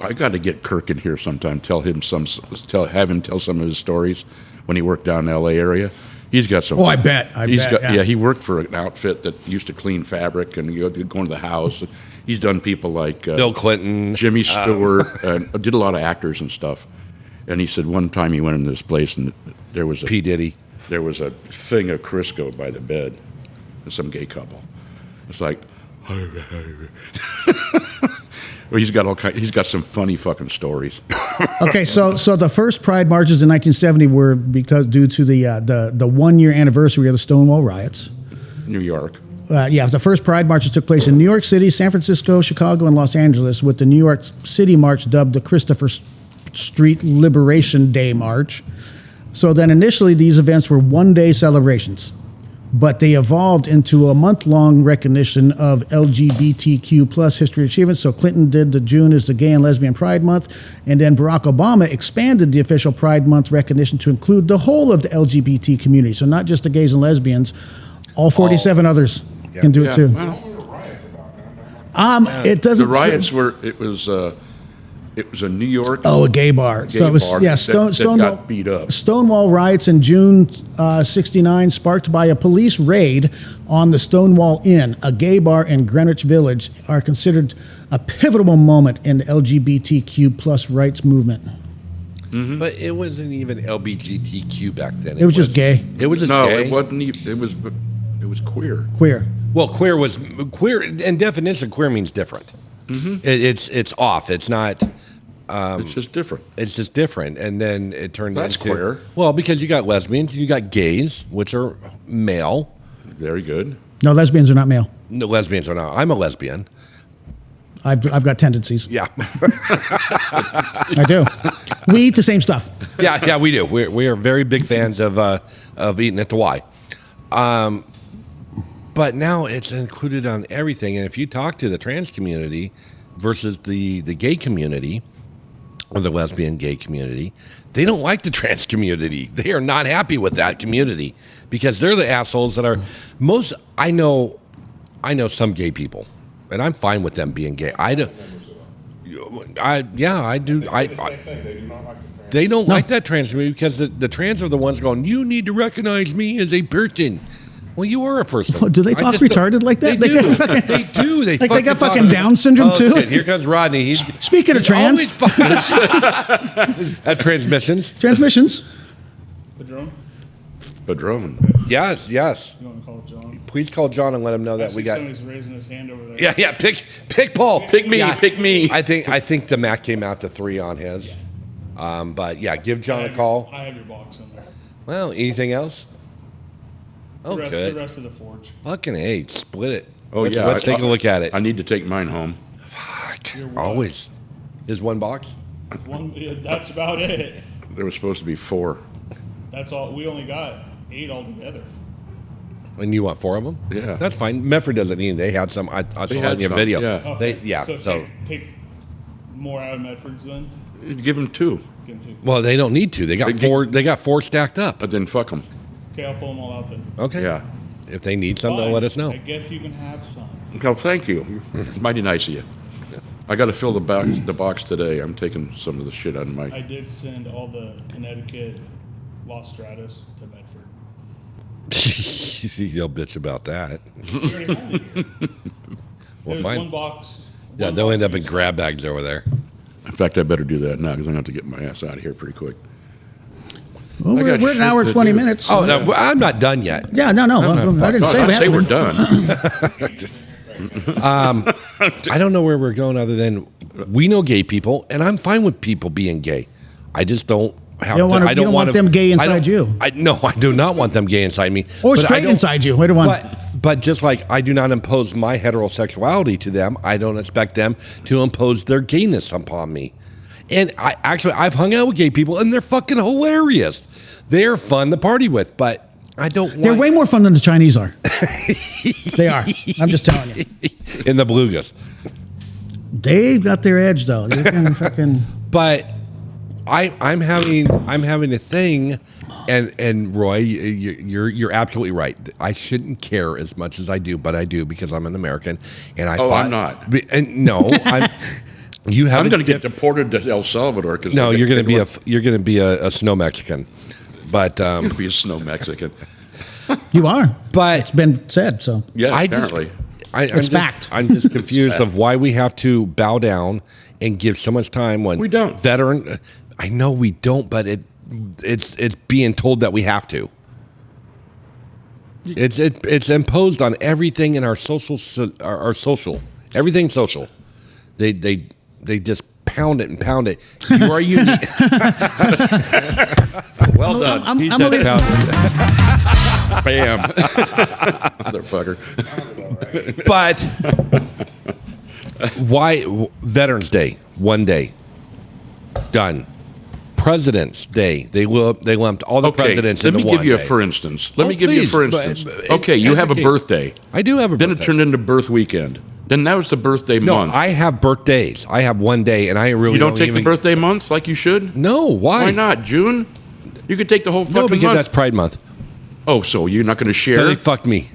I got to get Kirk in here sometime. Have him tell some of his stories when he worked down in the L.A. area. He's got some. Oh, I bet. Yeah, he worked for an outfit that used to clean fabric and go into the house. He's done people like Bill Clinton, Jimmy Stewart, and did a lot of actors and stuff. And he said one time he went into this place and there was P. Diddy. there was a thing of Crisco by the bed. Some gay couple. It's like, well, he's got some funny fucking stories. Okay, so the first Pride marches in 1970 were due to the 1 year anniversary of the Stonewall riots. New York. The first Pride marches took place in New York City, San Francisco, Chicago, and Los Angeles, with the New York City march dubbed the Christopher Street Liberation Day March. So then initially these events were one-day celebrations, but they evolved into a month-long recognition of LGBTQ plus history achievements. So Clinton did the June as the Gay and Lesbian Pride Month, and then Barack Obama expanded the official Pride Month recognition to include the whole of the LGBT community. So not just the gays and lesbians, all 47 others can do it too. Well, What were the riots about? It doesn't. the riots were. It was a New York. Oh, a gay bar. Gay So it was bar yeah. that got beat up. Stonewall riots in June '69, sparked by a police raid on the Stonewall Inn, a gay bar in Greenwich Village, are considered a pivotal moment in the LGBTQ plus rights movement. But it wasn't even LGBTQ back then. It was just gay, It was just No, gay. it wasn't. It was queer. queer. Well, queer. In definition, queer means different. It's off. It's not. It's just different. It's just different, and then it turned That's into queer. Well, because you got lesbians, you got gays, which are male. Very good. No, lesbians are not male. No, lesbians are not. I'm a lesbian. I've got tendencies. Yeah, I do. We eat the same stuff. yeah, we do. We are very big fans of eating at the Y. But now it's included on everything, and if you talk to the trans community versus the gay community or the lesbian gay community, they don't like the trans community. They are not happy with that community because they're the assholes that are most. I know some gay people, and I'm fine with them being gay. I do. I do. They say the same thing. They do not like the They don't like that trans community because the trans are the ones going, you need to recognize me as a person. Well, you are a person. Oh, do they talk retarded like that? They do. got fucking, They do. They like they got fucking talk- Down syndrome too. Shit, here comes Rodney. He's Speaking of trans, always fucking at transmissions. transmissions. Padron. Yes. You want to call John? Please call John and let him know that we got. Somebody's raising his hand over there. Yeah. Pick Paul. Pick me. Pick me. I think the Mac came out to 3 on his. But yeah, give John a call. I have your box in there. Well, anything else? Oh, The good. rest of the forge. Fucking A, split it. Oh, let's, yeah. Let's take a look at it. I need to take mine home. Fuck. Always. Is one box? That's about it. There was supposed to be 4. That's all. We only got 8 altogether. And you want 4 of them? Yeah. That's fine. Medford doesn't need. They had some. I saw had in your some, video. yeah. Okay. So take more out of Medford's then. Give them 2, Give 'em 2. well, they don't need to. They got They- 4. They got 4 stacked up. but then fuck them. Okay, I'll pull them all out then. Okay. Yeah. If they need some, they'll Fine. let us know. I guess you can have some. Well, thank you. Mighty nice of you. I got to fill the box today. I'm taking some of the shit out of my. I did send all the Connecticut Los Stratus to Medford. They'll bitch about that. We already had it here. Well, There's fine. one box. Yeah, one they'll box end up we in sent. grab bags over there. In fact, I better do that now because I'm going to have to get my ass out of here pretty quick. Well, I we're got an hour shit and to 20 do. minutes. Oh no, I'm not done yet. Yeah, no. I didn't God, say we I'd say had we're to. done. I don't know where we're going other than we know gay people, and I'm fine with people being gay. I just don't have. You don't want I don't want them gay I don't- inside you. No, I do not want them gay inside me. Or But I straight don't- inside you. Wait a minute. But just like I do not impose my heterosexuality to them, I don't expect them to impose their gayness upon me. And I've hung out with gay people, and they're fucking hilarious. They're fun to party with, but I don't want... They're way more fun than the Chinese are. They are. I'm just telling you. in the belugas. They got their edge though. They can fucking. But I'm having a thing, and Roy, you're absolutely right. I shouldn't care as much as I do, but I do because I'm an American, and I. Oh, thought, I'm not. And no, I'm. You have. I'm going to get deported to El Salvador because No, you're going to be a snow Mexican, but be a snow Mexican. You are. But It's been said so. Yeah, I just- apparently. It's fact. I'm just confused of why we have to bow down and give so much time when We don't. veteran. I know we don't, but it's being told that we have to. It's imposed on everything in our social everything social. They just pound it and pound it. You are unique. Well done. I'm He a said little- pound. Bam. Motherfucker. But why Veterans Day? One day, done. President's Day. They lumped all the Okay, presidents let into me one give you a day. for instance. Let Oh, me give you a please, for but- instance. but Okay, you have a advocate. birthday. I do have a Then birthday. it turned into birth weekend. Then that was the birthday No, month. I have birthdays. I have one day, and I really you don't take even, the birthday month like you should? No, why? Why not? June? You could take the whole No, fucking because month. that's Pride Month. Oh, so you're not going to share? So they fucked me.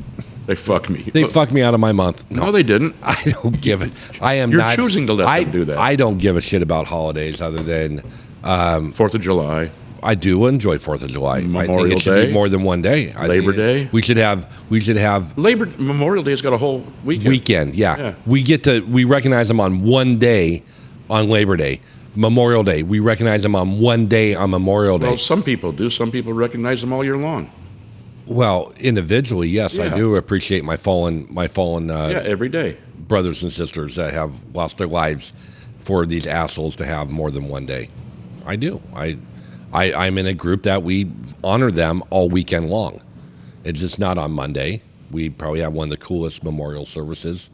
They fucked me. They fucked me out of my month. No, they didn't. I don't give it. I am You're not choosing to let them do that. I don't give a shit about holidays other than 4th of July. I do enjoy 4th of July. I think Memorial it should be Day. more than one day. I Labor think Day. We should have Memorial Day's got a whole weekend. weekend. Yeah. Yeah. We recognize them on one day on Labor Day. Memorial Day. We recognize them on one day on Memorial Day. Well, some people do. Some people recognize them all year long. Well, individually, yes, I Yeah. do appreciate my fallen Yeah, every day. brothers and sisters that have lost their lives for these assholes to have more than one day. I do. I'm in a group that we honor them all weekend long. It's just not on Monday. We probably have one of the coolest memorial services,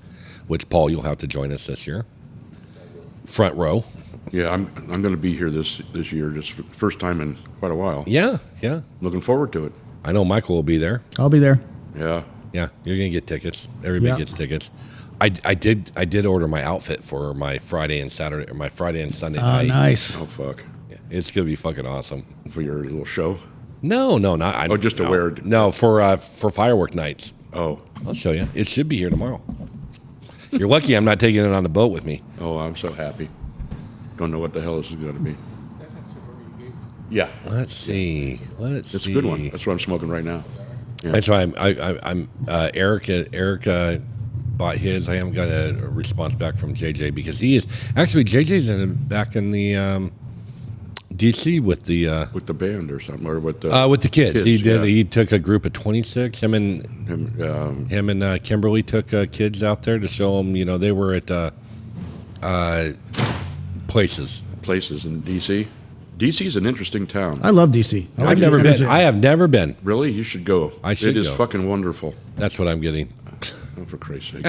which, Paul, you'll have to join us this year. Front row. Yeah, I'm going to be here this year, just for the first time in quite a while. Yeah. Looking forward to it. I know Michael will be there. I'll be there. Yeah. Yeah, you're gonna get tickets. Everybody Yeah. gets tickets. I did order my outfit for my Friday and Saturday, or my Friday and Sunday Oh, night. nice. Oh, fuck. Yeah, it's gonna be fucking awesome. For your little show? No, not. I, Oh, just to no, wear it. No, for firework nights. Oh. I'll show you. It should be here tomorrow. You're lucky I'm not taking it on the boat with me. Oh, I'm so happy. Don't know what the hell this is going to be. Yeah. Let's see. It's a good one. That's what I'm smoking right now. Yeah. That's why I'm Erica bought his. I haven't got a response back from JJ because he is actually JJ's back in the DC with the band or something, or with the kids. He did. Yeah. He took a group of 26. Him and Kimberly took kids out there to show them. You know, they were at places in DC. DC is an interesting town. I love DC. I've never been. I have never been. Really, you should go. I should. It is go. fucking wonderful. That's what I'm getting. Oh, for Christ's sake!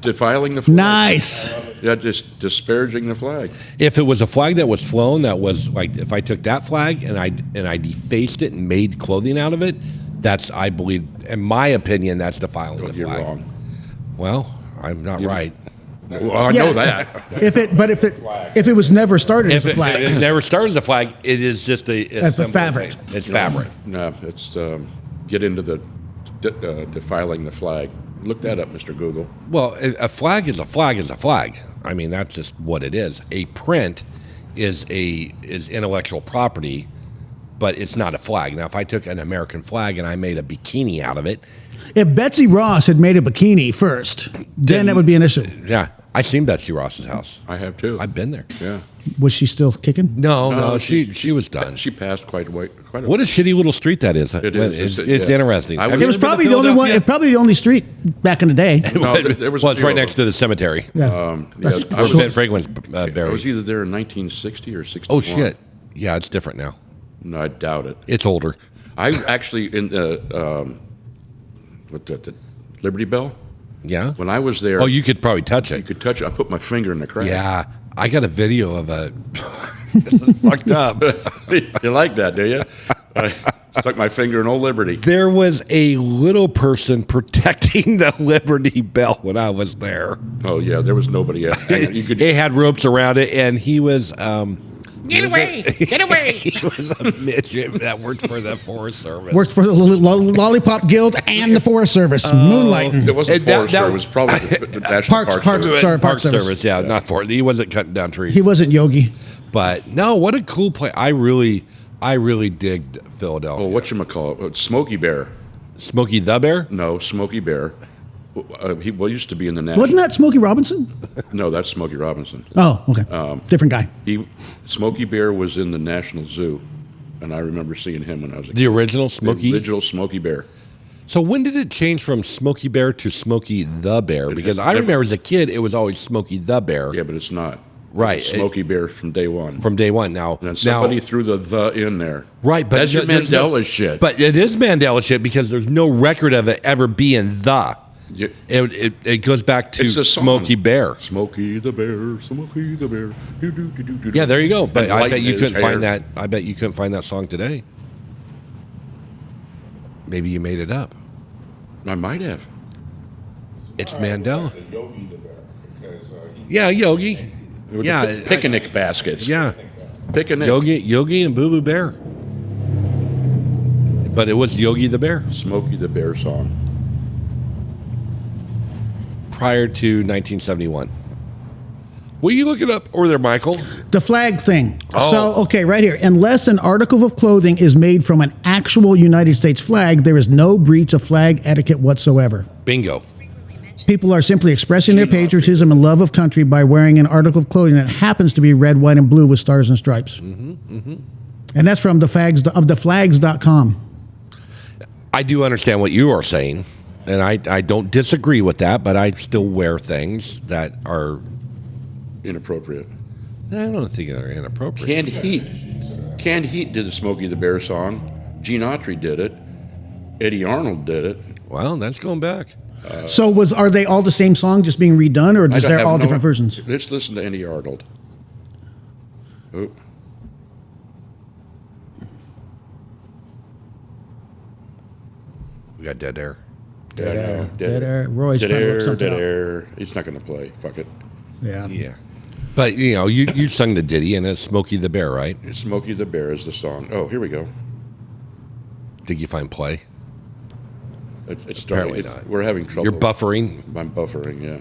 Defiling the flag. Nice. Yeah, just disparaging the flag. If it was a flag that was flown, that was like if I took that flag and I defaced it and made clothing out of it, that's I believe, in my opinion, that's defiling the You're flag. wrong. Well, I'm not right. Well, I know that. If it was never started as a If flag. it never started as a flag, it is just a It's a simple fabric. thing. It's fabric. No, it's get into the defiling the flag. Look that up, Mr. Google. Well, a flag is a flag is a flag. I mean, that's just what it is. A print is intellectual property, but it's not a flag. Now, if I took an American flag and I made a bikini out of it, If Betsy Ross had made a bikini first, then that would be an issue. yeah, I've seen Betsy Ross's house. I have too. I've been there. Yeah. Was she still kicking? No, she was done. She passed quite a way. What a shitty little street that is. It is. It's Yeah. interesting. I Have was- you It was ever been to probably the only one. Philadelphia? Probably the only street back in the day. No, there was Well, a it's few right of next to them. the cemetery. Yeah. Yes, I Where was, Ben Franklin's I was buried. either there in 1960 or 61. Oh, shit. Yeah, it's different now. No, I doubt it. It's older. I actually in the Liberty Bell. Yeah? When I was there, Oh, you could probably touch you it. could touch it. I put my finger in the crack. Yeah. I got a video of a... This is fucked up. You like that, do you? I stuck my finger in Old Liberty. There was a little person protecting the Liberty Bell when I was there. Oh yeah, there was nobody. You could. It had ropes around it, and he was... Get away! Get away! he was a midget that worked for the Forest Service. Worked for the Lollipop Guild and the Forest Service. Moonlighting. It wasn't That- Forest that- Service. It was probably the National Parks- Park Parks- Service. sorry, Park Service. Service, yeah, not for he wasn't cutting down trees. He wasn't Yogi. But no, what a cool place! I really digged Philadelphia. Oh, whatchamacallit? Smokey Bear. Smokey the Bear? No, Smokey Bear. He used to be in the National. Wasn't that Smokey Robinson? No, that's Smokey Robinson. Oh, okay. Different guy. Smokey Bear was in the National Zoo, and I remember seeing him when I was a The kid. original Smokey. The original Smokey Bear. So when did it change from Smokey Bear to Smokey the Bear? Because I remember as a kid, it was always Smokey the Bear. Yeah, but it's not. Right. It's Smokey Bear from day one. From day one. Now, And somebody threw the in there. right, but That's your there's no- Mandela shit. But it is Mandela shit because there's no record of it ever being the. You- It goes back to It's a song. Smokey Bear. Smokey the Bear, Smokey the Bear. Do, do, do, do, do, Yeah, there you go. But And I light bet you his couldn't hair. find that. I bet you couldn't find that song today. Maybe you made it up. I might have. It's Mandela. The Yogi the Bear, because Yeah, Yogi. With Yeah, the picnic baskets. Yeah, Picnic. Yogi and Boo Boo Bear. But it was Yogi the Bear Smokey the Bear song. prior to 1971. Will you look it up over there, Michael? The flag thing. Oh. So, okay, right here. Unless an article of clothing is made from an actual United States flag, there is no breach of flag etiquette whatsoever. Bingo. People are simply expressing their patriotism and love of country by wearing an article of clothing that happens to be red, white, and blue with stars and stripes. And that's from theflags.com. I do understand what you are saying, and I don't disagree with that, but I still wear things that are... Inappropriate. I don't think they're inappropriate. Canned Heat. Canned Heat did the Smokey the Bear song. Gene Autry did it. Eddie Arnold did it. Well, that's going back. So are they all the same song just being redone, or is there have all no- different versions? Let's listen to Eddie Arnold. Oh. We got dead air. Dead air. Dead air. Roy's Dead trying to look air. something Dead up. air. He's not going to play. Fuck it. Yeah. Yeah. But, you know, you sung the ditty, and it's Smokey the Bear, right? Smokey the Bear is the song. Oh, here we go. Did you find play? It's starting. Apparently not. We're having trouble. You're buffering. I'm buffering, yeah.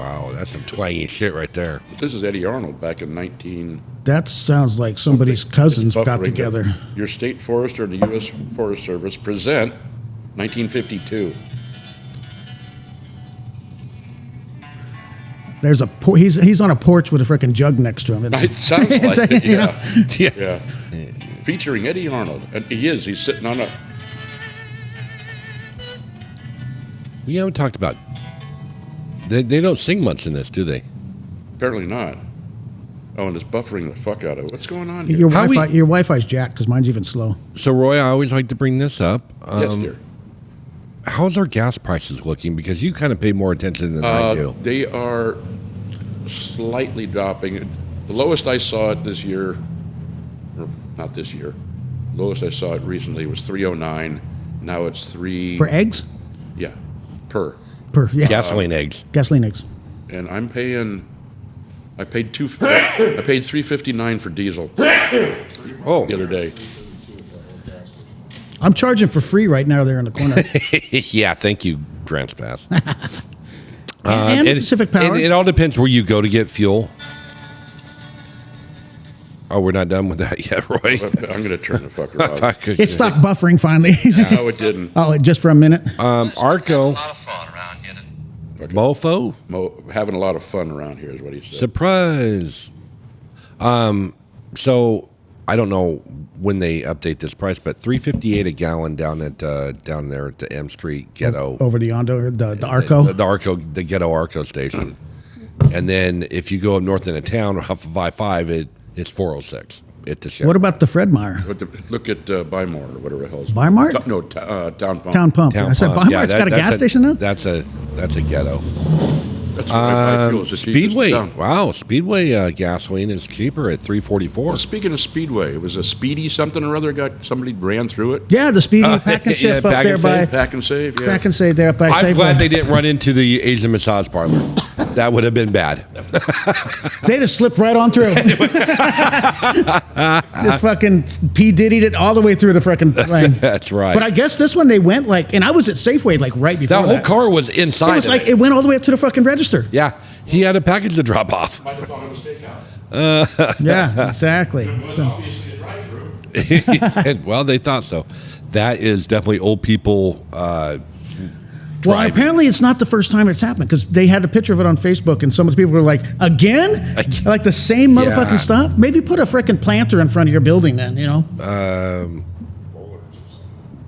Wow, that's some twangy shit right there. This is Eddie Arnold back in 19... That sounds like somebody's cousins got buffering together. Your state forester and the U.S. Forest Service present 1952. There's a he's on a porch with a freaking jug next to him. It sounds like it, You know? yeah. Featuring Eddie Arnold. And he's sitting on a... We haven't talked about... They don't sing much in this, do they? Apparently not. Oh, and it's buffering the fuck out of it. What's going on here? Your Wi-Fi's jacked because mine's even slow. So, Roy, I always like to bring this up. Yes, dear. How's our gas prices looking? Because you kind of pay more attention than I do. They are slightly dropping. The lowest I saw it this year, or not this year, lowest I saw it recently was 309. Now it's 3... For eggs? Yeah, per. Yeah. Gasoline eggs. Gasoline eggs. And I'm paying... I paid $3.59 for diesel Oh, the other day. I'm charging for free right now there in the corner. yeah. Thank you, Transpass. and Pacific Power. It all depends where you go to get fuel. Oh, we're not done with that yet, Roy. I'm going to turn the fucker off. It stopped buffering finally. No, it didn't. Oh, just for a minute. Arco. Mofo? Having a lot of fun around here is what he said. Surprise. So I don't know when they update this price, but $3.58 a gallon down there at the M Street Ghetto. Over the Yondo, the Arco. The Arco, the Ghetto Arco station. And then if you go up north into town off of I-5, it's $4.06. What about the Fred Meyer? Look at Bymore or whatever the hell is it. Bymart? No, Town Pump. Town Pump. I said Bymart's got a gas station now? That's a ghetto. That's what I feel is the Speedway. cheapest. Wow, Speedway gasoline is cheaper at $3.44. Well, speaking of Speedway, it was a Speedy something or other. Somebody ran through it. Yeah, the Speedy pack and ship up there by Pack and Save. Yeah. Pack and Save there up by I'm Safeway. glad they didn't run into the Asian massage parlor. That would have been bad. They'd have slipped right on through. This fucking P. Diddy'd it all the way through the fucking thing. That's right. But I guess this one they went and I was at Safeway right before that whole car was inside. It was like it went all the way up to the fucking register. Yeah, he had a package to drop off. Might have thought it was takeout. Yeah, exactly. So, Obviously, a drive-through. Well, they thought so. That is definitely old people. well, apparently it's not the first time it's happened because they had a picture of it on Facebook and some of the people were like, again? Like the same motherfucking stuff? Maybe put a frickin' planter in front of your building then, you know?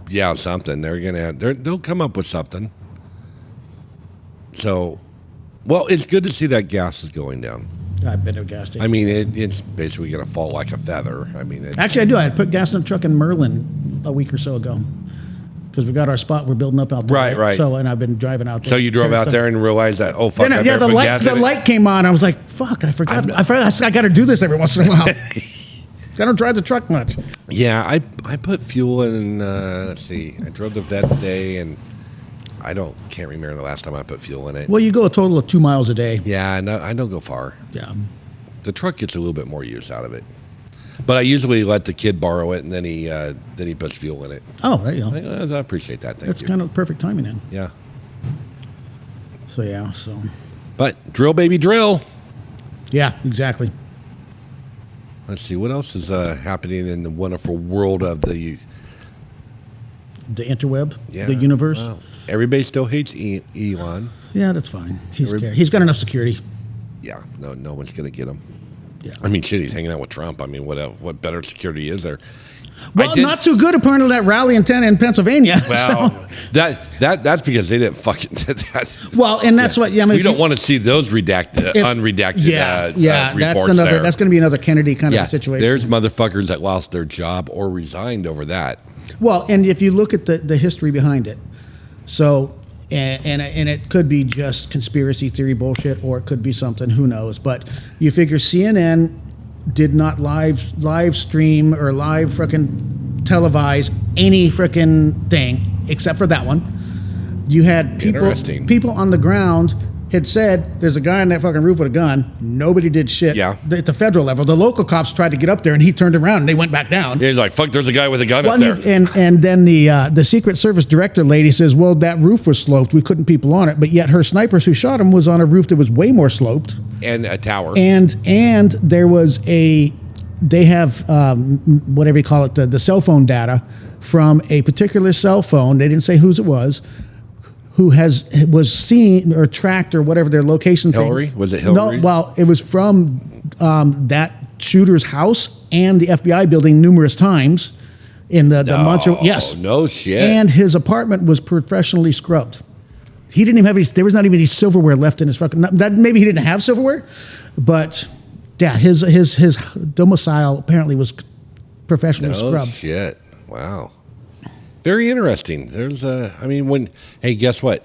Yeah, something. They'll come up with something. So, well, it's good to see that gas is going down. I've been to a gas station. I mean, it's basically going to fall like a feather. I mean, Actually, I do. I put gas in a truck in Merlin a week or so ago because we got our spot we're building up out there. Right. So, and I've been driving out there. So you drove out there and realized that, oh, fuck. Yeah, the light came on. I was like, fuck, I forgot. I got to do this every once in a while. I don't drive the truck much. Yeah, I put fuel in, let's see, I drove the vet today, and can't remember the last time I put fuel in it. Well, you go a total of 2 miles a day. Yeah, no, I don't go far. Yeah. The truck gets a little bit more use out of it. But I usually let the kid borrow it, and then he puts fuel in it. Oh, there you go. I appreciate that. Thank That's you. kind of perfect timing then. Yeah. So, yeah, so. But drill, baby, drill. Yeah, exactly. Let's see, what else is happening in the wonderful world of the interweb, the universe. Wow. Everybody still hates Elon. Yeah, that's fine. He's got enough security. Yeah, no one's going to get him. Yeah. I mean, shit, he's hanging out with Trump. I mean, what better security is there? Well, not too good apparently that rally in Pennsylvania. Well, so. that's because they didn't fucking. Well, and that's what. Yeah, I mean, we don't want to see those unredacted. Reports That's going to be another Kennedy kind of situation. There's motherfuckers that lost their job or resigned over that. Well, and if you look at the history behind it, so and it could be just conspiracy theory bullshit, or it could be something. Who knows? But you figure CNN did not live stream or live frickin' televise any frickin' thing except for that one. You had people on the ground had said there's a guy on that fucking roof with a gun. Nobody did shit. Yeah. At the federal level, the local cops tried to get up there, and he turned around and they went back down. He's like, fuck, there's a guy with a gun Well, up there. and then the Secret Service director lady says, well, that roof was sloped. We couldn't people on it, but yet her snipers who shot him was on a roof that was way more sloped. And a tower. And there was they have whatever you call it, the cell phone data from a particular cell phone. They didn't say whose it was. Who was seen or tracked or whatever their location Hillary? thing. Was it Hillary? No, well, it was from that shooter's house and the FBI building numerous times in the months. Yes. No shit. And his apartment was professionally scrubbed. He didn't even have any, there was not even any silverware left in his fucking, that maybe he didn't have silverware, but yeah, his domicile apparently was professionally scrubbed. Shit. Wow. Very interesting. There's hey, guess what?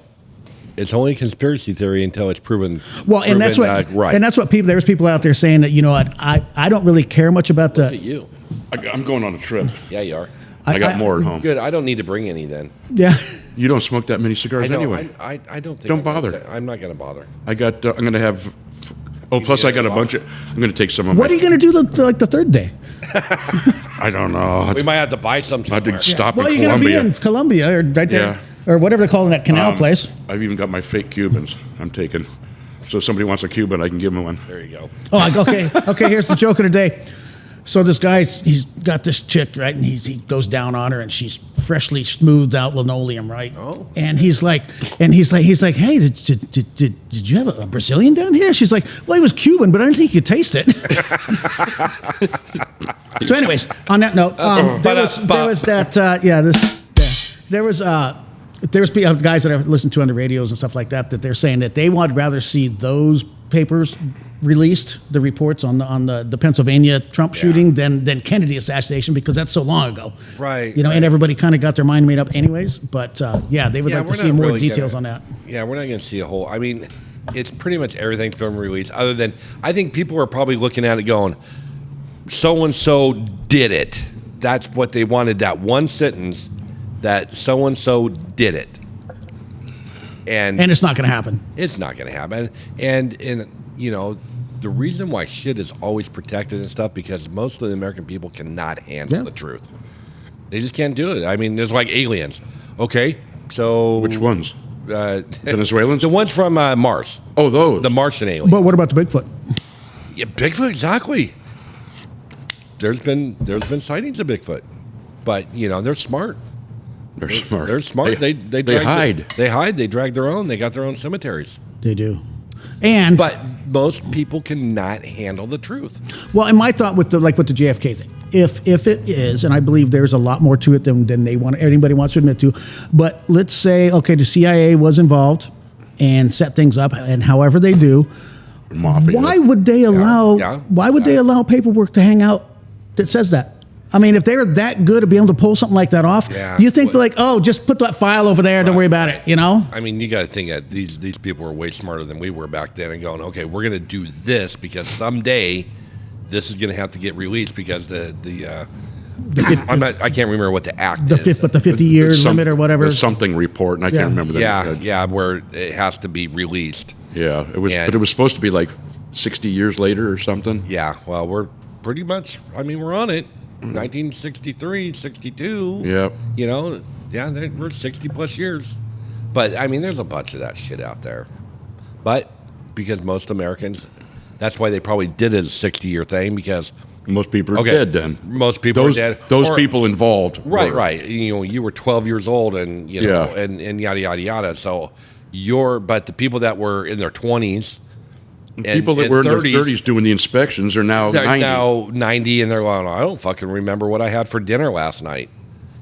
It's only a conspiracy theory until it's proven. Well, and that's what right. And that's what people. There's people out there saying that, you know what, I don't really care much about Look at you. I'm going on a trip. Yeah, you are. I got more at home. Good. I don't need to bring any then. Yeah. You don't smoke that many cigars I know. anyway. I don't think. Don't bother. I'm not going to bother. I got. I'm going to have. Oh, plus I got a bunch of. I'm going to take some of. What are you going to do the third day? I don't know. We might have to buy some I somewhere. have to stop Well, in you're going to be Colombia. in Colombia or right there, Yeah. or whatever they call in that canal place. I've even got my fake Cubans. I'm taking. So if somebody wants a Cuban, I can give them one. There you go. Oh, okay. Here's the joke of the day. So this guy's he's got this chick, right, and he goes down on her, and she's freshly smoothed out linoleum, right? Oh. And he's like, hey, did you have a Brazilian down here? She's like, well, he was Cuban, but I didn't think you could taste it. So, anyways, on that note, there was guys that I listened to on the radios and stuff like that they're saying that they would rather see those papers released, the reports on the Pennsylvania Trump shooting than Kennedy assassination, because that's so long ago. Right. You know, and everybody kind of got their mind made up anyways. But they would like to we're see not more really details gonna- on that. Yeah, we're not going to see a whole. I mean, it's pretty much everything's been released. Other than, I think people are probably looking at it going, so and so did it. That's what they wanted. That one sentence, that so and so did it. And And it's not going to happen. it's not going to happen. And you know, the reason why shit is always protected and stuff, because most of the American people cannot handle the truth. They just can't do it. I mean, there's like aliens. Okay, so Which ones? Venezuelans? The ones from Mars. Oh, those. The Martian aliens. But what about the Bigfoot? Yeah, Bigfoot, exactly. There's been sightings of Bigfoot, but you know they're smart. They're smart. They're smart. They hide. They hide. They drag their own. They got their own cemeteries. They do. And But most people cannot handle the truth. well, and my thought with the JFK thing, if it is, and I believe there's a lot more to it than anybody wants to admit to, but let's say, okay, the CIA was involved and set things up, and however they do, Mafia. why would they allow? yeah. Why would they allow paperwork to hang out that says that? I mean, if they're that good at being able to pull something like that off, Yeah. you think they're like, oh, just put that file over there, don't worry about it, you know? I mean, you got to think that these people were way smarter than we were back then, and going, okay, we're going to do this because someday this is going to have to get released because I can't remember what the act is. The 50-year limit or whatever. There's something report, and I can't remember that. Yeah, where it has to be released. Yeah, it was, And- but it was supposed to be like 60 years later or something. Yeah, well, we're pretty much, I mean, we're on it. 1963, 62. Yep. You know, we're 60 plus years. But, I mean, there's a bunch of that shit out there. But because most Americans, that's why they probably did it as a 60-year thing, because Most people are dead then. most people are dead. Those Or- people involved. Right, were. right. You know, you were 12 years old and, you know, Yeah. and yada, yada, yada. So but the people that were in their 20s, People that were in their 30s doing the inspections are now they're 90. now 90 and they're going, I don't fucking remember what I had for dinner last night.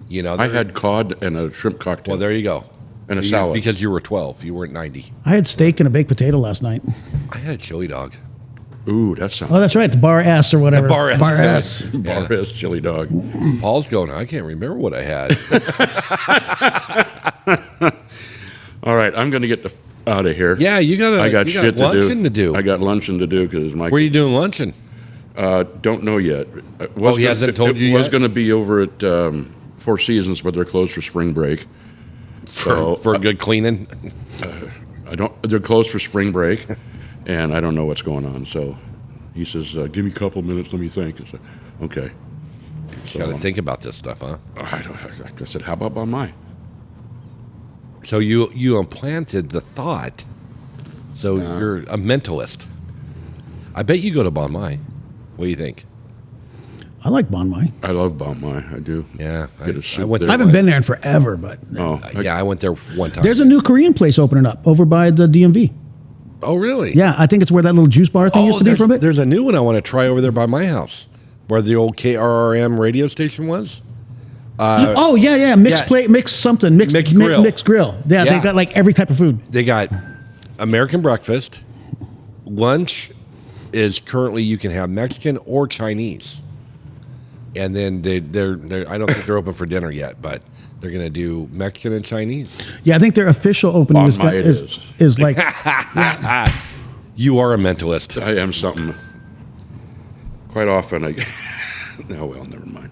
You know, I had cod and a shrimp cocktail. well, there you go. And a salad. Because you were 12. You weren't 90. I had steak and a baked potato last night. I had a chili dog. Ooh, that sounds. Oh, that's right, the bar S or whatever. The bar S. Bar S. Bar S chili dog. Paul's going, I can't remember what I had. All right, I'm going to get out of here. Yeah, you got I got shit luncheon to do. I got luncheon to do because my. Where are you doing luncheon? Don't know yet. He hasn't told you It was yet? going to be over at Four Seasons, but they're closed for spring break. For a good cleaning? I don't. They're closed for spring break, and I don't know what's going on. So he says, "Give me a couple minutes. Let me think." I said, "Okay." You got to think about this stuff, huh? I said, "How about Mai?" So you implanted the thought. So you're a mentalist. I bet you go to Bon Mai. What do you think? I like Bon Mai. I love Bon Mai. I do. Yeah, Get a soup went there. I haven't been there in forever, but yeah, I went there one time. there's a new Korean place opening up over by the DMV. Oh, really? Yeah, I think it's where that little juice bar thing used to be for a bit. There's a new one I want to try over there by my house, where the old KRRM radio station was. Oh yeah, mixed yeah. plate, mixed something, mixed grill. mixed grill. Yeah, Yeah. they got like every type of food. They got American breakfast. Lunch is currently you can have Mexican or Chinese, and then they're I don't think they're open for dinner yet, but they're gonna do Mexican and Chinese. Yeah, I think their official opening Bon Mai it is like You are a mentalist. I am something. Quite often, no, well, never mind.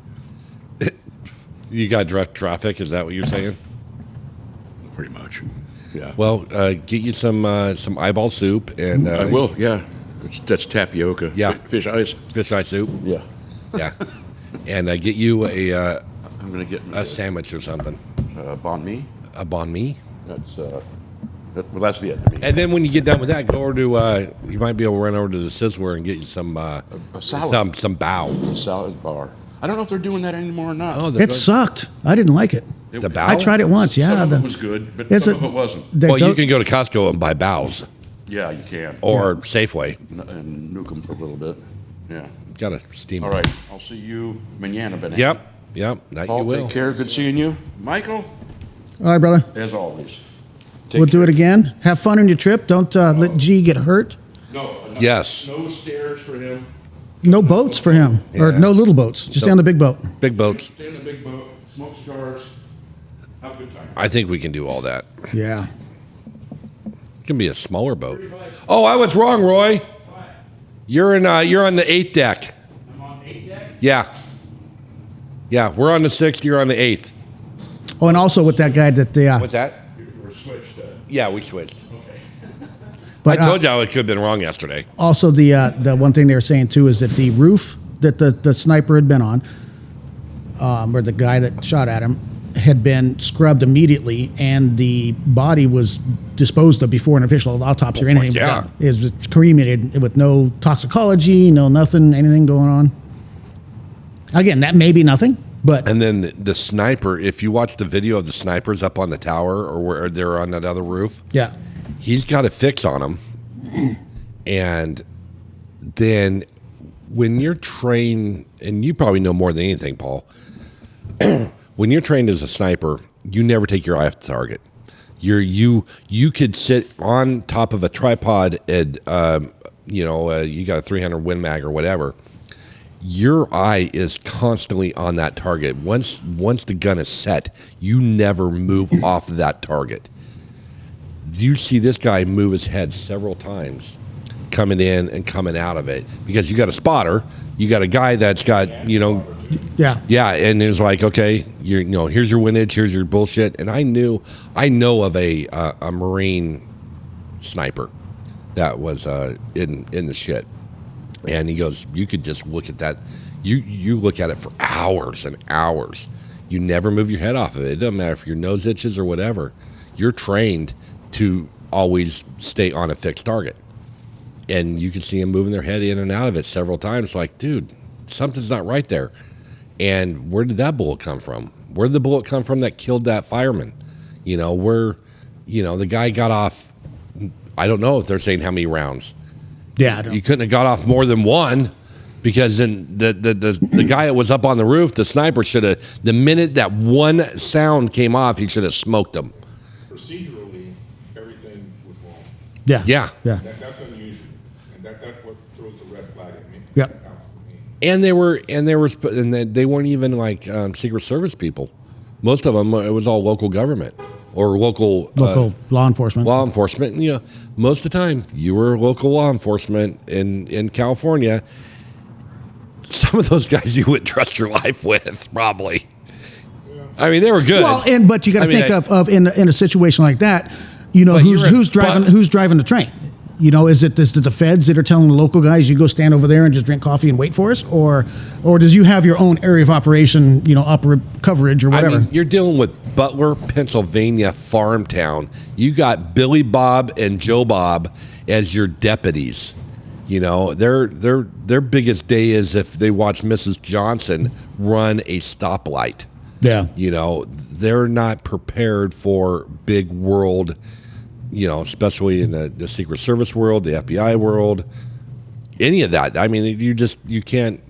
You got direct traffic. Is that what you're saying? Pretty much. Yeah. Well, get you some eyeball soup and I will. Yeah. That's tapioca. Yeah. Fish ice. fish eye soup. Yeah. Yeah, and get you a I'm gonna get a sandwich or something. banh mi. A banh mi. That's that's Vietnamese. And then when you get done with that, go over to you might be able to run over to the Sizzler and get you some salad. some bao. Salad bar. I don't know if they're doing that anymore or not. Oh, it sucked. I didn't like it. the bao. I tried it once. Yeah, Some of it was good, but It's some a- of it wasn't. Well, you can go to Costco and buy baos Yeah, you can. or Safeway. And nuke them for a little bit. Yeah. Got to steam. All it. right. I'll see you mañana, Banana. Yep. That Paul, you will. take care. Good seeing you. Michael, All right, brother. as always. We'll do it again. Have fun on your trip. Don't let G get hurt. No. Yes. No stairs for him. No boats for him, or Yeah. no little boats. Just stay on the big boat. Big boats. Stay in the big boat. Smoke cigars. Have a good time. I think we can do all that. Yeah. It can be a smaller boat. Oh, I was wrong, Roy. You're on the 8th deck. I'm on 8 deck. Yeah. Yeah, we're on the 6th. You're on the 8th. Oh, and also with that guy that What's that? We're switched. Yeah, we switched. Okay. but I told you I could have been wrong yesterday. also the one thing they were saying too is that the roof that the sniper had been on, or the guy that shot at him, had been scrubbed immediately, and the body was disposed of before an official autopsy or anything. was yeah. done. It was cremated with no toxicology, no nothing, anything going on. Again, that may be nothing, but And then the sniper, if you watch the video of the snipers up on the tower or where they're on that other roof, yeah, he's got a fix on him. And then when you're trained, and you probably know more than anything, Paul, when you're trained as a sniper, you never take your eye off the target. You could sit on top of a tripod and you got a 300 Win Mag or whatever. Your eye is constantly on that target. Once the gun is set, you never move off that target. You see this guy move his head several times, coming in and coming out of it, because you got a spotter, you got a guy that's got yeah, and it was like, okay, here's your windage, here's your bullshit, and I know of a Marine sniper that was in the shit. And he goes, you could just look at that. You look at it for hours and hours. You never move your head off of it. It doesn't matter if your nose itches or whatever. You're trained to always stay on a fixed target. And you can see them moving their head in and out of it several times. Like, dude, something's not right there. And where did that bullet come from? Where did the bullet come from that killed that fireman? The guy got off, I don't know if they're saying how many rounds. yeah. I don't You couldn't have got off more than one, because then the guy that was up on the roof, the sniper, should have, the minute that one sound came off, he should have smoked him. Procedurally, everything was wrong. yeah, Yeah. yeah. That's unusual, and that's what throws the red flag at me. Yep. Out for me. And they weren't even like Secret Service people. Most of them, it was all local government or local Law enforcement. law enforcement. And, most of the time, you were local law enforcement in California. Some of those guys you would trust your life with, probably. I mean, they were good. Well, but you got to think of in a situation like that, You know, But who's driving the train? You know, is it the feds that are telling the local guys you go stand over there and just drink coffee and wait for us, or does you have your own area of operation, you know, coverage or whatever? I mean, you're dealing with Butler, Pennsylvania farm town. You got Billy Bob and Joe Bob as your deputies. You know, their biggest day is if they watch Mrs. Johnson run a stoplight. Yeah. You know, they're not prepared for big world, you know, especially in the Secret Service world, the FBI world, any of that. I mean, you can't,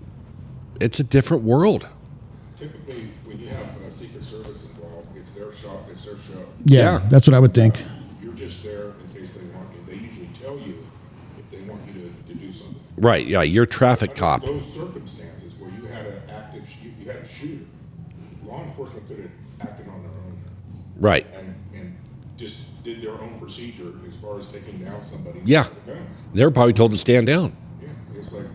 it's a different world. Typically, when you have Secret Service involved, it's their shop, it's their show. Yeah, that's what I would think. You're just there in case they want you. They usually tell you if they want you to do something. Right, yeah, you're a traffic Under cop. those circumstances where you had an active, you had a shooter, law enforcement could have acted on their own. Right. And just did their own procedure as far as taking down somebody. Yeah. with a gun. They were probably told to stand down. Yeah, it's like,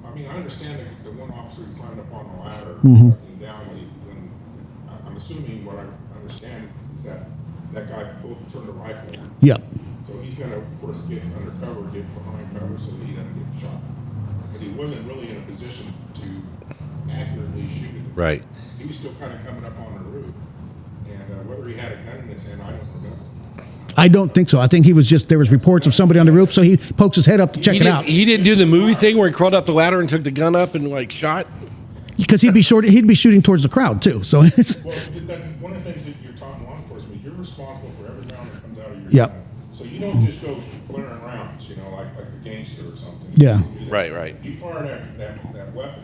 I mean, I understand that the one officer who climbed up on the ladder, looking down when I'm assuming what I understand is that guy turned a rifle on. Yep. So he's gonna, of course, get undercover, get behind cover so that he doesn't get shot. But he wasn't really in a position to accurately shoot at the Right. He was still kind of coming up on the roof. And whether he had a gun in his hand, I don't know. I don't think so. I think there was reports of somebody on the roof, so he pokes his head up to check it out. He didn't do the movie thing where he crawled up the ladder and took the gun up and like shot. Because he'd be shooting towards the crowd too. So it's Well, one of the things that you're taught in law enforcement, you're responsible for every round that comes out of your Yep. gun. So you don't just go blaring rounds, you know, like a gangster or something. Yeah. Right. You fire that weapon,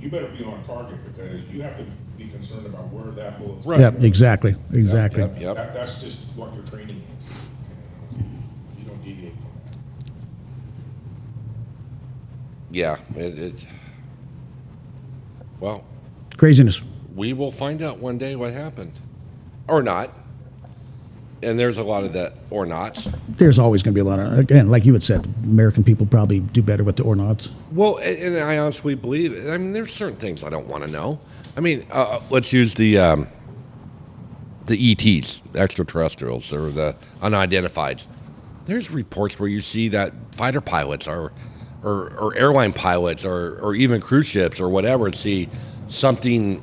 you better be on target because you have to be concerned about where that bullet's Right. Yep, exactly. Yep. That's just what your training is. You don't deviate from that. Yeah. Well, Craziness. we will find out one day what happened. Or not. And there's a lot of that or nots. There's always going to be a lot of, again, like you had said, American people probably do better with the or nots. Well, and I honestly believe, I mean, there's certain things I don't want to know. I mean, let's use the ETs, extraterrestrials, or the unidentifieds. There's reports where you see that fighter pilots or airline pilots or even cruise ships or whatever see something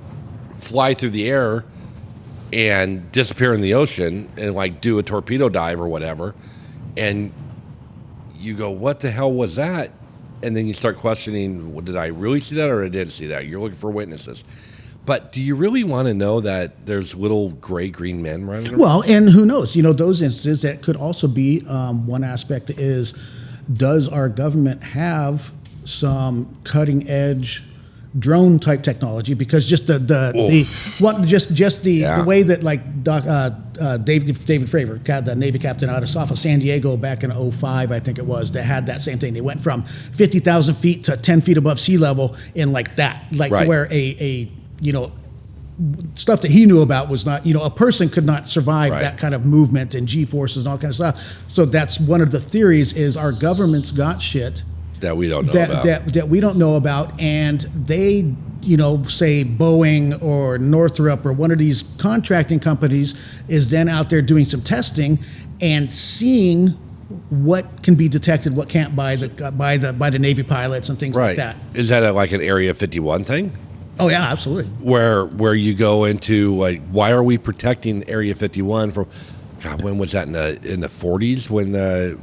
fly through the air and disappear in the ocean and like do a torpedo dive or whatever. And you go, what the hell was that? And then you start questioning, well, did I really see that or I didn't see that? You're looking for witnesses. But do you really want to know that there's little gray-green men running around? Well, and who knows? You know, those instances, that could also be one aspect is, does our government have some cutting-edge drone type technology? Because just the way that like David Fravor, the Navy captain out of San Diego back in 2005, I think it was, that had that same thing. They went from 50,000 feet to 10 feet above sea level in like that, like Right. where a you know, stuff that he knew about was not, you know, a person could not survive Right. that kind of movement and G-forces and all kind of stuff. So that's one of the theories, is our government's got shit that we don't know about. that we don't know about, and they, you know, say Boeing or Northrop or one of these contracting companies is then out there doing some testing and seeing what can be detected, what can't by the Navy pilots and things like that. Is that like an Area 51 thing? Oh yeah, absolutely. Where you go into like, why are we protecting Area 51 from? God, when was that in the 40s? When It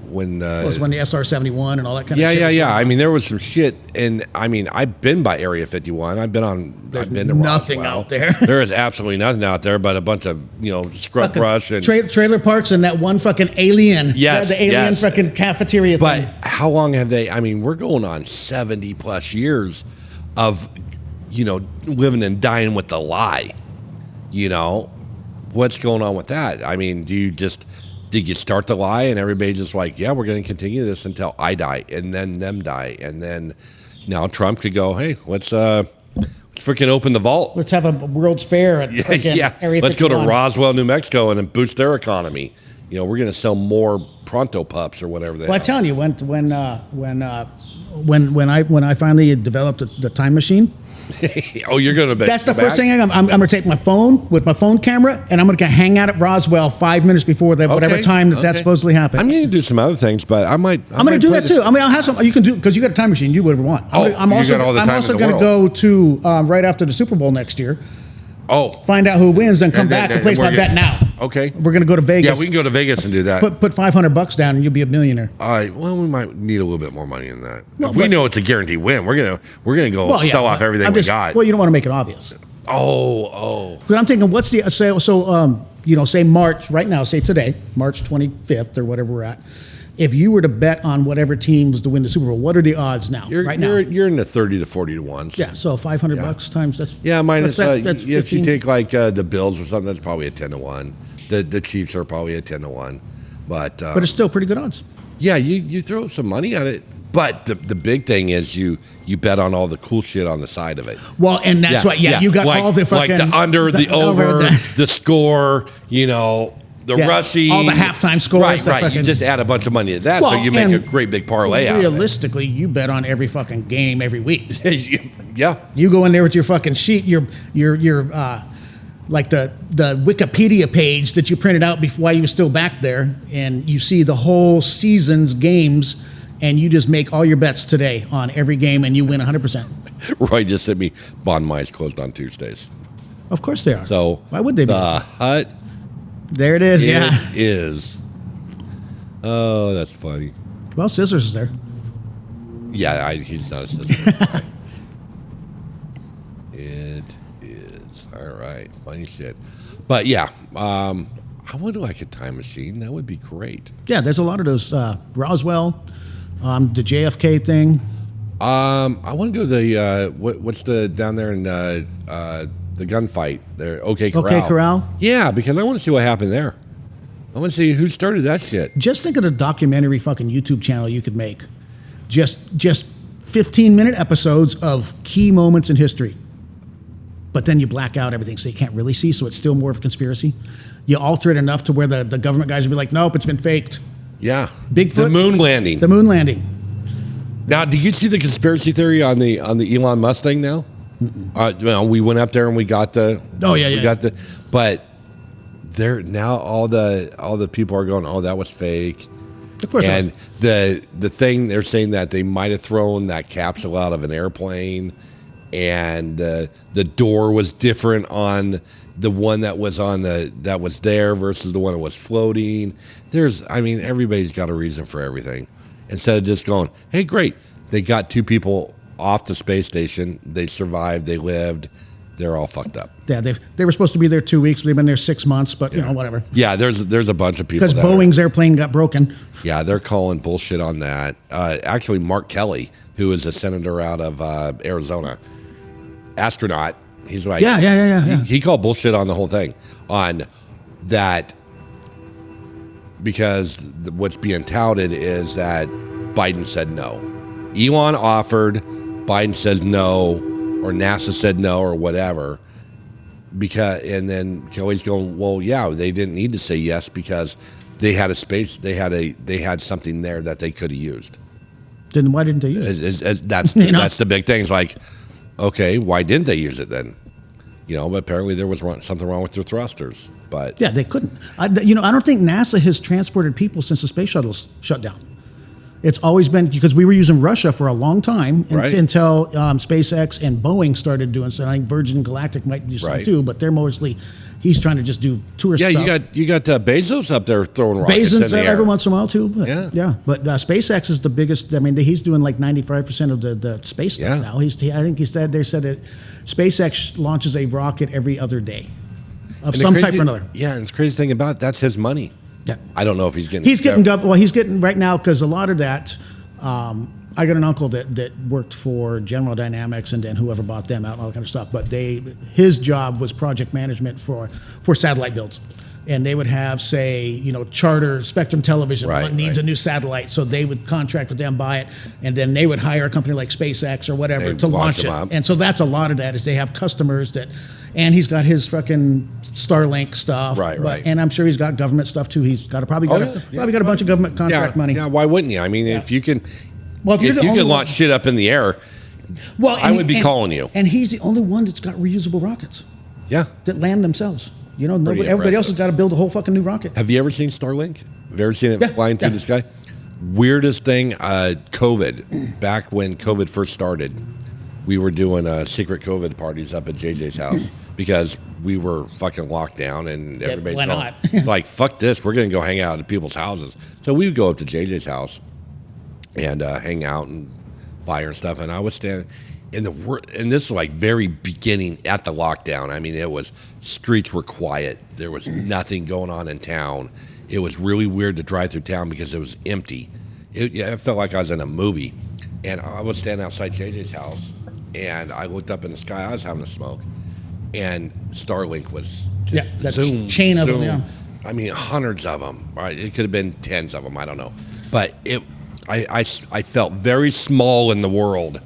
was when the SR-71 and all that kind of shit. yeah. I mean, there was some shit, and I mean, I've been by Area 51. I've been to nothing Roswell. out there. There is absolutely nothing out there but a bunch of scrub brush and. Trailer parks and that one fucking alien. Yes, the alien yes. fucking cafeteria But thing. how long have they? I mean, we're going on 70 plus years of, living and dying with the lie. What's going on with that? I mean, did you start the lie and everybody just like, yeah, we're going to continue this until I die and then them die, and then now Trump could go, hey, let's freaking open the vault. Let's have a World's Fair at Area Let's 51. go to Roswell, New Mexico, and then boost their economy. We're going to sell more Pronto pups or whatever they Well, have. I'm telling you, when when I finally developed the time machine, Oh, you're going to that's the first thing I'm going to take my phone with my phone camera, and I'm going to hang out at Roswell 5 minutes before whatever time that supposedly happened. I'm going to do some other things, but I'm going to do that too. I mean, I'll have some. You can do because you got a time machine. You do whatever you want. I'm also going to go to right after the Super Bowl next year. Oh, find out who wins, then come back and place my bet now. Okay, we're going to go to Vegas. Yeah, we can go to Vegas and do that. Put $500 down, and you'll be a millionaire. All right. Well, we might need a little bit more money than that. No, we know it's a guaranteed win. We're gonna go sell off everything we got. Well, you don't want to make it obvious. Oh. But I'm thinking, what's the sale? So, say March right now. Say today, March 25th or whatever we're at. If you were to bet on whatever team was to win the Super Bowl, what are the odds now? You're in the 30 to 40 to 1. Yeah, so $500 times that's minus that's if you take like the Bills or something, that's probably a 10 to 1. The Chiefs are probably a 10 to 1, but it's still pretty good odds. Yeah, you throw some money on it, but the big thing is you bet on all the cool shit on the side of it. Well, and that's what you got all the fucking like the under, the over, the score, the rushing, all the halftime scores. Right. You just add a bunch of money to that, so you make a great big parlay out of it. Realistically, you bet on every fucking game every week. Yeah. You go in there with your fucking sheet, your like the Wikipedia page that you printed out while you were still back there, and you see the whole season's games, and you just make all your bets today on every game, and you win 100%. Roy just sent me Bon Mai's closed on Tuesdays. Of course they are. So why would they be? The Hut. There it is. It is. Oh, that's funny. Well, Scissors is there. Yeah, he's not a scissors. It is. All right. Funny shit. But yeah, I would like a time machine. That would be great. Yeah, there's a lot of those. Roswell, the JFK thing. I want to go to the what's the down there in the gunfight there? OK Corral. OK Corral. Yeah, because I want to see what happened there. I want to see who started that shit. Just think of the documentary fucking YouTube channel you could make. Just 15-minute episodes of key moments in history. But then you black out everything so you can't really see, so it's still more of a conspiracy. You alter it enough to where the government guys will be like, nope, it's been faked. Yeah. Bigfoot. The moon landing. The moon landing. Now, did you see the conspiracy theory on the Elon Musk thing now? We went up there and we got the... Oh, yeah, we got the... But there now all the people are going, oh, that was fake. Of course. And the thing, they're saying that they might have thrown that capsule out of an airplane, and the door was different on the one that was that was there versus the one that was floating. Everybody's got a reason for everything. Instead of just going, hey, great, they got 2 people off the space station, they survived, they lived, they're all fucked up. Yeah, they were supposed to be there 2 weeks, but they've been there 6 months, but whatever. Yeah, there's a bunch of people. Because Boeing's airplane got broken. Yeah, they're calling bullshit on that. Actually, Mark Kelly, who is a senator out of Arizona, astronaut, he's like, yeah. He called bullshit on the whole thing, on that, because what's being touted is that Biden said no. Elon offered, Biden said no, or NASA said no, or whatever. And then Kelly's going, well, yeah, they didn't need to say yes because they had they had something there that they could have used. Then why didn't they use it? That's the big thing. It's like, okay, why didn't they use it then? But apparently there was something wrong with their thrusters. But yeah, they couldn't. I don't think NASA has transported people since the space shuttles shut down. It's always been because we were using Russia for a long time until SpaceX and Boeing started doing so. I think Virgin Galactic might do something too, but they're mostly. He's trying to just do tourist stuff. Yeah, you got Bezos up there throwing rockets in the air. Every once in a while too. But, yeah. But SpaceX is the biggest. I mean, he's doing like 95% of the space stuff now. I think they said that SpaceX launches a rocket every other day of some type or another. Yeah, and the crazy thing about it, that's his money. Yeah. I don't know if he's getting. He's getting right now because a lot of that. I got an uncle that worked for General Dynamics and then whoever bought them out and all that kind of stuff. But his job was project management for satellite builds. And they would have, say, Charter Spectrum Television needs a new satellite. So they would contract with them, buy it, and then they would hire a company like SpaceX or whatever to launch it. And so that's a lot of that is they have customers that, and he's got his fucking Starlink stuff. Right. And I'm sure he's got government stuff too. He's got probably got a bunch of government contract money. Yeah, why wouldn't you? I mean, if you can, Well, if you're the you only could launch shit up in the air, well, I would be calling you. And he's the only one that's got reusable rockets Yeah. that land themselves. You know, nobody, Pretty everybody else has impressive. got to build a whole fucking new rocket. Have you ever seen Starlink? Have you ever seen it Yeah, flying through yeah. the sky? Weirdest thing, COVID. Back when COVID first started, we were doing secret COVID parties up at JJ's house because we were fucking locked down and everybody's why going, not? like, fuck this, we're going to go hang out at people's houses. So we would go up to JJ's house and hang out and fire and stuff. And I was standing in and this was like very beginning at the lockdown. I mean, streets were quiet. There was nothing going on in town. It was really weird to drive through town because it was empty. It felt like I was in a movie. And I was standing outside JJ's house, and I looked up in the sky. I was having a smoke, and Starlink was just that zoom, chain of them, zoom. yeah. I mean, hundreds of them. Right? It could have been tens of them. I don't know. But I felt very small in the world.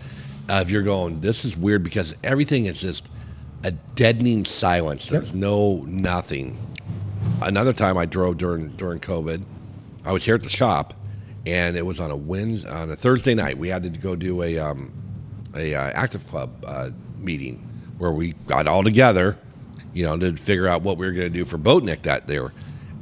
If you're going, this is weird because everything is just a deadening silence. There's nothing. Another time I drove during COVID, I was here at the shop, and it was on a Thursday night. We had to go do a active club meeting where we got all together, to figure out what we were going to do for Boatnik that there.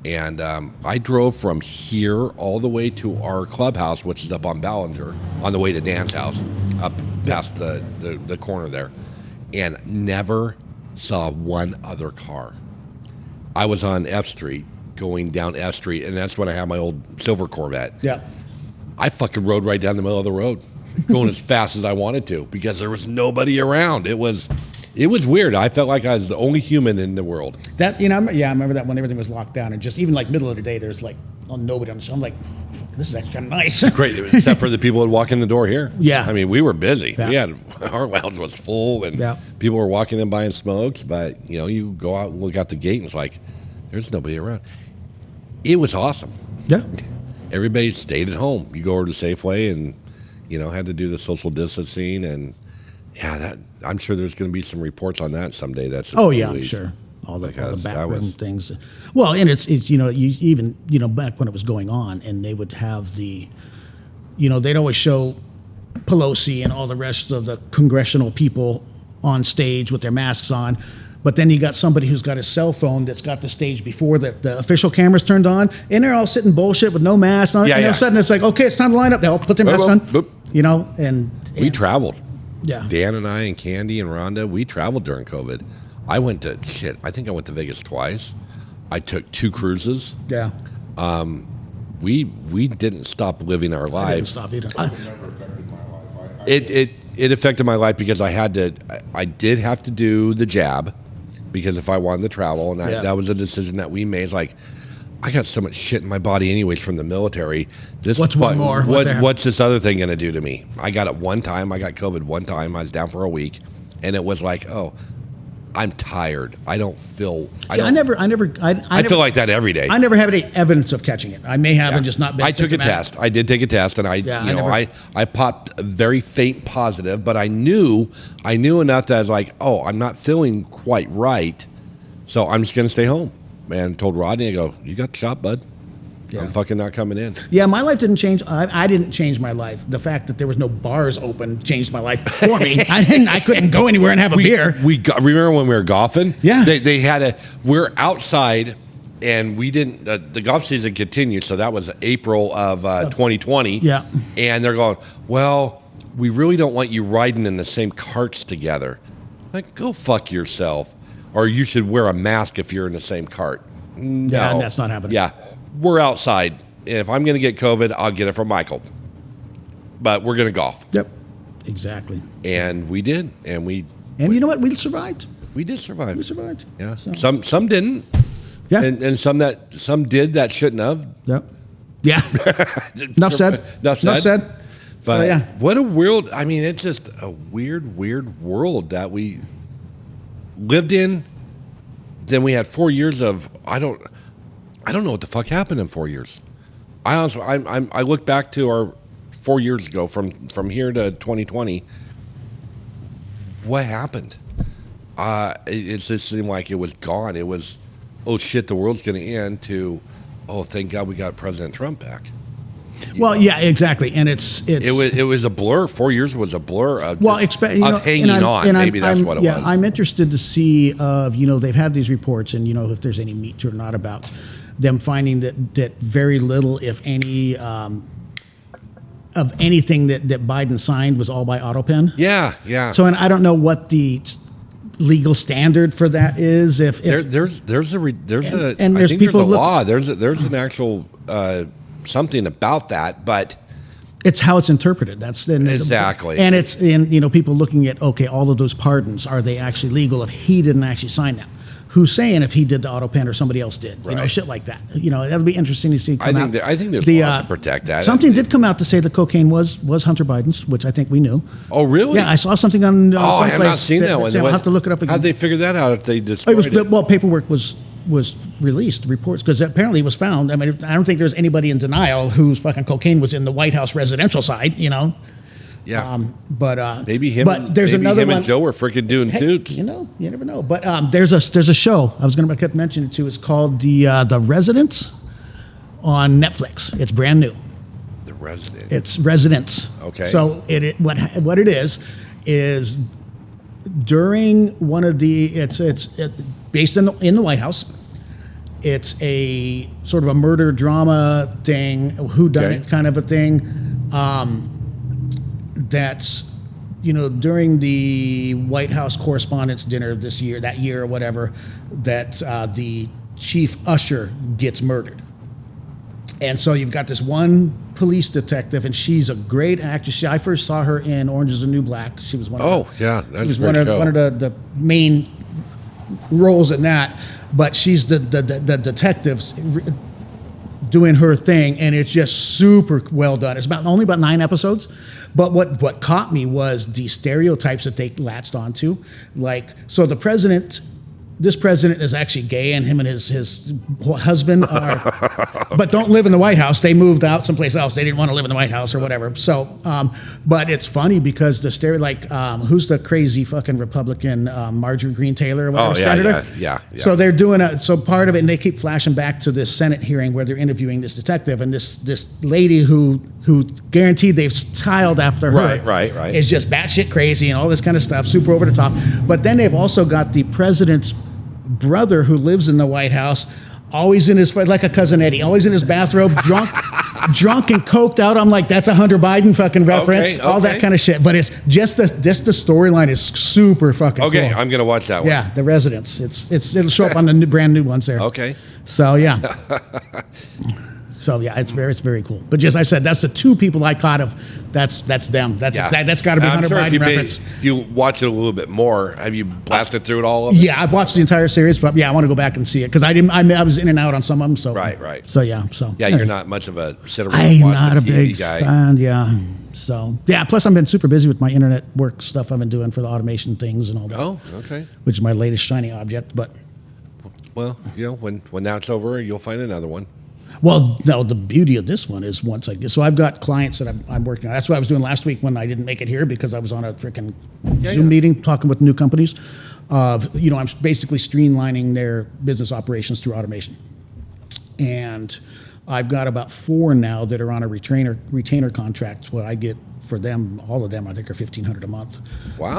And I drove from here all the way to our clubhouse, which is up on Ballinger, on the way to Dan's house, up past the corner there, and never saw one other car. I was on F Street, going down F Street, and that's when I had my old silver Corvette. Yeah. I fucking rode right down the middle of the road, going as fast as I wanted to because there was nobody around. It was weird. I felt like I was the only human in the world. I remember that when everything was locked down, and just even like middle of the day, there's like nobody on the show. I'm like, this is actually kind of nice. Great, except for the people who walk in the door here. Yeah. I mean, we were busy. Yeah. Our lounge was full, and Yeah. people were walking in buying smokes. But you go out and look out the gate, and it's like there's nobody around. It was awesome. Yeah. Everybody stayed at home. You go over to Safeway and had to do the social distancing, and I'm sure there's going to be some reports on that someday. That's Oh yeah, I'm released. sure. All the Because that backroom was- things. Well, and it's you even back when it was going on, and they would have they'd always show Pelosi and all the rest of the congressional people on stage with their masks on. But then you got somebody who's got a cell phone that's got the stage before the official cameras turned on, and they're all sitting bullshit with no masks on. Yeah, and all of a sudden it's like, okay, it's time to line up. They'll put their mask on. Boop. And We traveled. Yeah. Dan and I and Candy and Rhonda, we traveled during COVID. I think I went to Vegas twice. I took 2 cruises. Yeah. We didn't stop living our I didn't lives. stop either. It never affected my life. It affected my life because I did have to do the jab because if I wanted to travel, and that was a decision that we made. It's like, I got so much shit in my body anyways from the military. What's one more? What's this other thing going to do to me? I got it one time. I got COVID one time. I was down for a week, and it was like, oh, I'm tired. I don't feel. I feel feel like that every day. I never have any evidence of catching it. I may have and just not been. I took a symptomatic. test. I did take a test, and I popped a very faint positive, but I knew enough that I was like, oh, I'm not feeling quite right, so I'm just going to stay home. And told Rodney, I go, you got the shot, bud. Yeah. I'm fucking not coming in. Yeah, my life didn't change. I didn't change my life. The fact that there was no bars open changed my life for me. I couldn't go anywhere and have a beer. Remember when we were golfing? Yeah. They had we're outside, and we didn't, the golf season continued, so that was April of 2020. Yeah. And they're going, well, we really don't want you riding in the same carts together. Like, go fuck yourself. Or you should wear a mask if you're in the same cart. No. Yeah, and that's not happening. Yeah. We're outside. If I'm going to get COVID, I'll get it from Michael. But we're going to golf. Yep. Exactly. And we did. And you know what? We survived. we did survive. We survived. Yeah. So. Some didn't. Yeah. And some did that shouldn't have. Yep. Yeah. Enough said. Enough Enough said. But So, yeah. what a weird, I mean, it's just a weird world that we lived in. Then we had 4 years of, I don't know what the fuck happened in 4 years. I honestly, I look back to our 4 years ago from here to 2020. What happened? It just seemed like it was gone. It was, oh shit, the world's going to end, to, oh, thank God we got President Trump back. Well, yeah, exactly, and it's It was a blur. 4 years was a blur of, well, of hanging on. Maybe that's what it was. I'm interested to see they've had these reports, and if there's any meat or not about them finding that very little, if any, of anything that Biden signed was all by auto pen. Yeah. So, and I don't know what the legal standard for that is. If there's a people law. There's an actual something about that, but it's how it's interpreted. That's exactly. And it's people looking at all of those pardons, are they actually legal if he didn't actually sign them? Who's saying if he did the auto pen or somebody else did? Right. Shit like that. That'll be interesting to see. I think there's laws to protect that. Something did come out to say the cocaine was Hunter Biden's, which I think we knew. Oh, really? Yeah, I saw something on. I have not seen that one. I'll have to look it up again. How'd they figure that out if they destroyed it? Paperwork was released, reports, because apparently it was found. I mean, I don't think there's anybody in denial whose fucking cocaine was in the White House residential side. Yeah. Maybe him. But there's maybe another him one. and Joe were freaking doing toots. You never know. But there's a show I was going to mention it too. It's called the Residents on Netflix. It's brand new. The Resident. It's Residents. Okay. So what it is during one of it's based in the White House. It's a sort of a murder drama thing, whodunit kind of a thing. That's during the White House Correspondents' Dinner that year or whatever, that the chief usher gets murdered. And so you've got this one police detective, and she's a great actress. I first saw her in Orange Is the New Black. She was one of one of the main roles in that. But she's the detectives doing her thing, and it's just super well done. It's only about 9 episodes, but what caught me was the stereotypes that they latched onto. So this president is actually gay, and him and his husband are, but don't live in the White House. They moved out someplace else. They didn't want to live in the White House or whatever. So, but it's funny because the who's the crazy fucking Republican, Marjorie Greene Taylor or whatever, senator? Yeah. So they're doing part of it, and they keep flashing back to this Senate hearing where they're interviewing this detective, and this lady who guaranteed they've styled after her, right, is just batshit crazy and all this kind of stuff, super over the top. But then they've also got the president's brother who lives in the White House, always in his, like a cousin Eddie, always in his bathrobe, drunk and coked out. I'm like, that's a Hunter Biden fucking reference, all that kind of shit. But it's just the storyline is super fucking cool. I'm gonna watch that one. Yeah, The Residents. It'll show up on the brand new ones there. Okay. So yeah. It's very cool. But just I said, that's the two people I caught of. That's them. That's got to be Hunter Biden reference. If you watch it a little bit more, have you blasted through it all of it? Yeah, I've watched the entire series, but I want to go back and see it because I was in and out on some of them. So right. So you're not much of a sit around. I'm watch not the a TV big guy. fan. Yeah. So plus I've been super busy with my internet work stuff I've been doing for the automation things and all that. Oh, okay. Which is my latest shiny object, but. Well, when that's over, you'll find another one. Well, no, the beauty of this one is so I've got clients that I'm working on. That's what I was doing last week when I didn't make it here because I was on a freaking Zoom meeting talking with new companies. I'm basically streamlining their business operations through automation. And I've got about 4 now that are on a retainer contract where I get for them, all of them, I think are $1,500 a month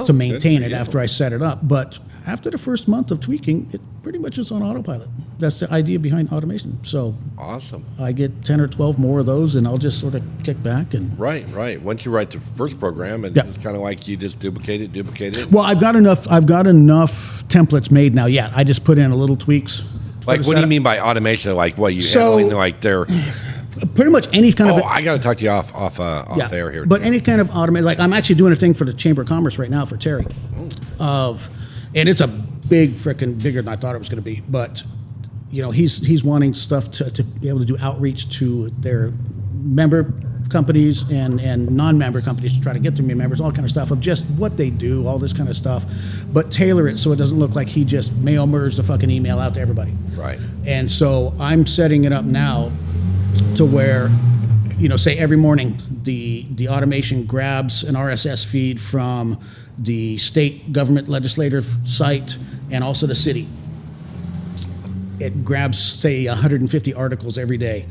to maintain it after I set it up. But after the first month of tweaking, it pretty much is on autopilot. That's the idea behind automation. So awesome. I get 10 or 12 more of those, and I'll just sort of kick back and right. Once you write the first program, and it's kind of like you just duplicate it. Well, I've got enough templates made now. Yeah, I just put in a little tweaks. Like, what do you mean by automation? Like, what you handling? Like, they're pretty much any kind of. I got to talk to you off air here. But any kind of automation, like I'm actually doing a thing for the Chamber of Commerce right now for Terry, and it's a bigger than I thought it was going to be. But he's wanting stuff to be able to do outreach to their member companies and non-member companies to try to get their members, all kind of stuff of just what they do, all this kind of stuff, but tailor it so it doesn't look like he just mail merged the fucking email out to everybody. Right. And so I'm setting it up now to where, say every morning the automation grabs an RSS feed from the state government legislative site and also the city. It grabs, say, 150 articles every day.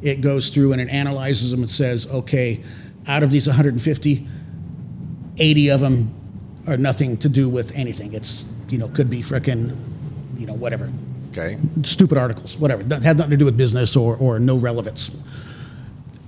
it goes through and it analyzes them and says, okay, out of these 150, 80 of them are nothing to do with anything. It's, could be frickin', whatever. Okay. Stupid articles, whatever. Had nothing to do with business or no relevance.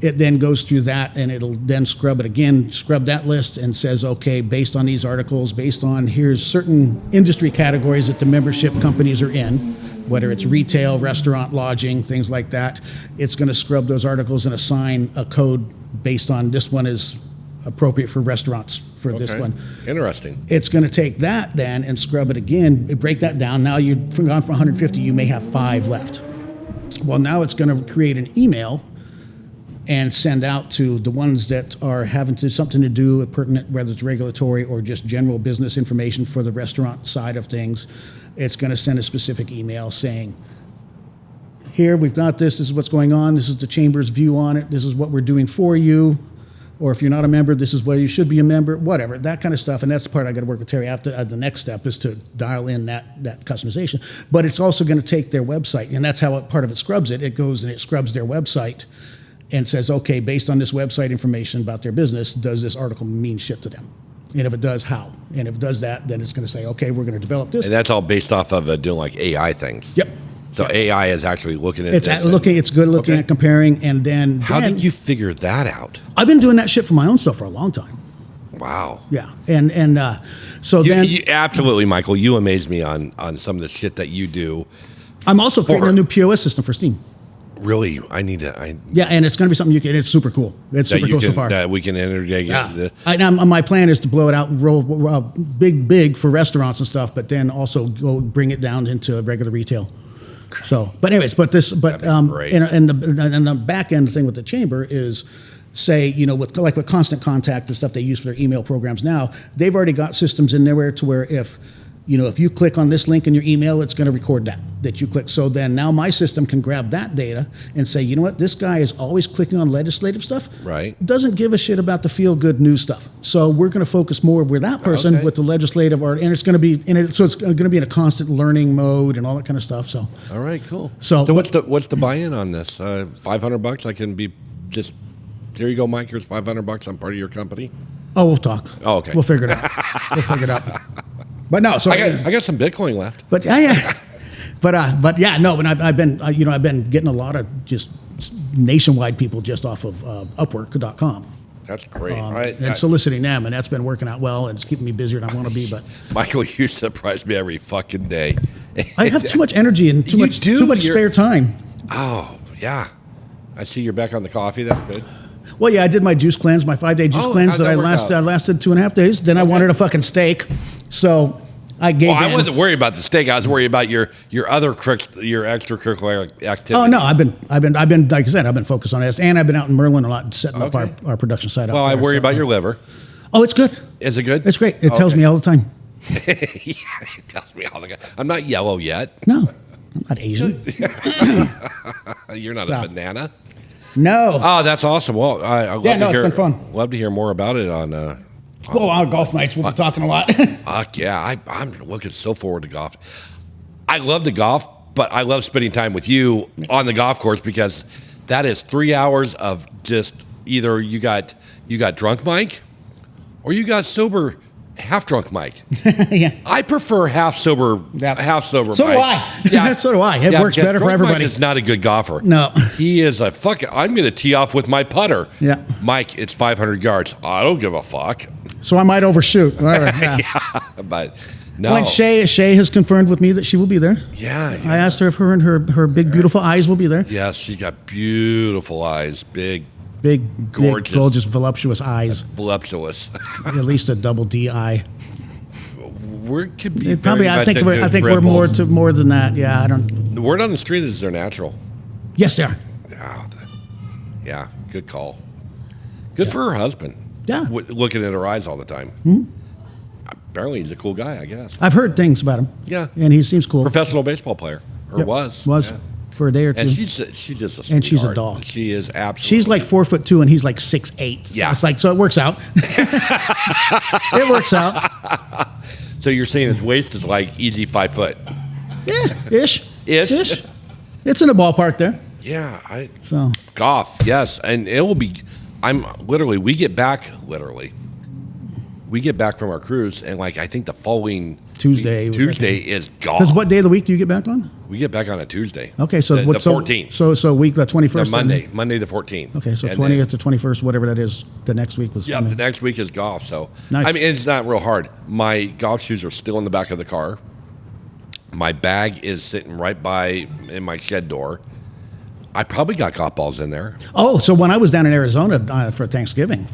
It then goes through that and it'll then scrub that list and says, okay, based on these articles, based on here's certain industry categories that the membership companies are in, whether it's retail, restaurant, lodging, things like that, it's going to scrub those articles and assign a code based on this one is appropriate for restaurants for this one. Interesting. It's going to take that then and scrub it again, break that down. Now you've gone from 150, you may have 5 left. Well, now it's going to create an email and send out to the ones that are having something to do with pertinent, whether it's regulatory or just general business information for the restaurant side of things. It's going to send a specific email saying, here, we've got this is what's going on, this is the chamber's view on it, this is what we're doing for you, or if you're not a member, this is where you should be a member, whatever, that kind of stuff. And that's the part I got to work with Terry after. The next step is to dial in that customization. But it's also going to take their website, and that's how part of it scrubs it. It goes and it scrubs their website and says, okay, based on this website information about their business, does this article mean shit to them? And if it does, how? And if it does that, then it's going to say, okay, we're going to develop this. And that's all based off of doing like AI things. Yep. So AI is actually looking at it's this. It's good looking at comparing, and then how did you figure that out? I've been doing that shit for my own stuff for a long time. Wow. Yeah, and so then you absolutely, Michael, you amaze me on some of the shit that you do. I'm also creating a new POS system for Steam. Really, I need to. Yeah, and it's going to be something you can. It's super cool. It's super cool so far. That we can integrate. Yeah. My plan is to blow it out, roll big for restaurants and stuff, but then also go bring it down into regular retail. So, but anyways, and the back end thing with the chamber is, say, with Constant Contact, the stuff they use for their email programs now, they've already got systems in there to where if you click on this link in your email, it's going to record that you click. So then now my system can grab that data and say, you know what, this guy is always clicking on legislative stuff. Right. Doesn't give a shit about the feel-good news stuff. So we're going to focus more with that person with the legislative art, and it's going to be so it's going to be in a constant learning mode and all that kind of stuff. So. All right, cool. So what's the buy-in on this? $500. I can be just. Here you go, Mike. Here's $500. I'm part of your company. Oh, we'll talk. Oh, okay. We'll figure it out. But no, so I got some Bitcoin left. But yeah. But I've been getting a lot of just nationwide people just off of Upwork.com. That's great. And soliciting them, and that's been working out well, and it's keeping me busier than I want to be. But Michael, you surprise me every fucking day. I have too much energy and too much spare time. Oh yeah, I see you're back on the coffee. That's good. Well, yeah, I did my juice cleanse, my 5-day juice cleanse that I lasted 2.5 days. Then I wanted a fucking steak, so I gave in. I wasn't worried about the steak. I was worried about your other your extracurricular activity. Oh no, I've been like I said, I've been focused on this, and I've been out in Merlin a lot, setting up our production site. Well, I worry about your liver. Oh, it's good. Is it good? It's great. It tells me all the time. Yeah, it tells me all the time. I'm not yellow yet. No, I'm not Asian. You're not a banana. No. Oh, that's awesome. Well, it's been fun. Love to hear more about it on. Our golf nights. We'll be talking a lot. Fuck yeah, I'm looking so forward to golf. I love to golf, but I love spending time with you on the golf course because that is 3 hours of just either you got drunk Mike, or you got sober. Half drunk Mike. Yeah. I prefer half sober. Half sober. So Mike. do I. Yeah. So do I. It works better for everybody. Mike is not a good golfer. No. He is a fuck. I'm going to tee off with my putter. Yeah. Mike, it's 500 yards. I don't give a fuck. So I might overshoot. Whatever. Yeah. But no. Well, Shay has confirmed with me that she will be there. Yeah. I asked her if her and her big beautiful eyes will be there. Yes, she's got beautiful eyes. Big, gorgeous, voluptuous eyes. Voluptuous. At least a double D eye. We could be probably. I think we're more than that. Yeah, I don't. The word on the street is they're natural. Yes, they are. Yeah, good call. Good for her husband. Yeah, looking at her eyes all the time. Mm-hmm. Apparently, he's a cool guy. I guess. I've heard things about him. Yeah, and he seems cool. Professional baseball player, or was. Yeah. For a day or two. And she's just a sweetheart. And she's a dog. She is absolutely. She's like 4'2" and he's like 6'8". Yeah. So it works out. It works out. So you're saying his waist is like easy 5 foot? Yeah, ish. Ish. It's in the ballpark there. Yeah, So golf, yes, and it will be. We get back from our cruise, and like I think the following Tuesday is golf. Because what day of the week do you get back on? We get back on a Tuesday. Okay, so the 14th. So week the 21st. Monday the 14th. Okay, so And 20th to 21st, whatever that is. The next week was. Yeah, the next week is golf. So Nice. I mean, it's not real hard. My golf shoes are still in the back of the car. My bag is sitting right by in my shed door. I probably got golf balls in there. Oh, so when I was down in Arizona for Thanksgiving,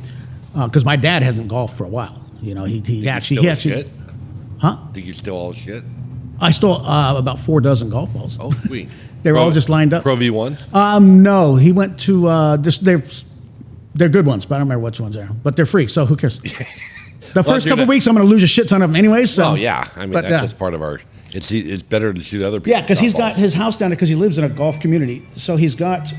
because my dad hasn't golfed for a while. You know, he actually. Shit? Huh? Think you steal all the shit? I stole about 4 dozen golf balls. Oh, sweet. They were all just lined up. Pro V1s? No, he went to they're good ones, but I don't remember which ones they are. But they're free, so who cares? The first couple weeks, I'm going to lose a shit ton of them anyway. So, oh yeah, I mean that's just part of our. It's better to shoot other people. Yeah, because he's got his house down there because he lives in a golf community. So he's got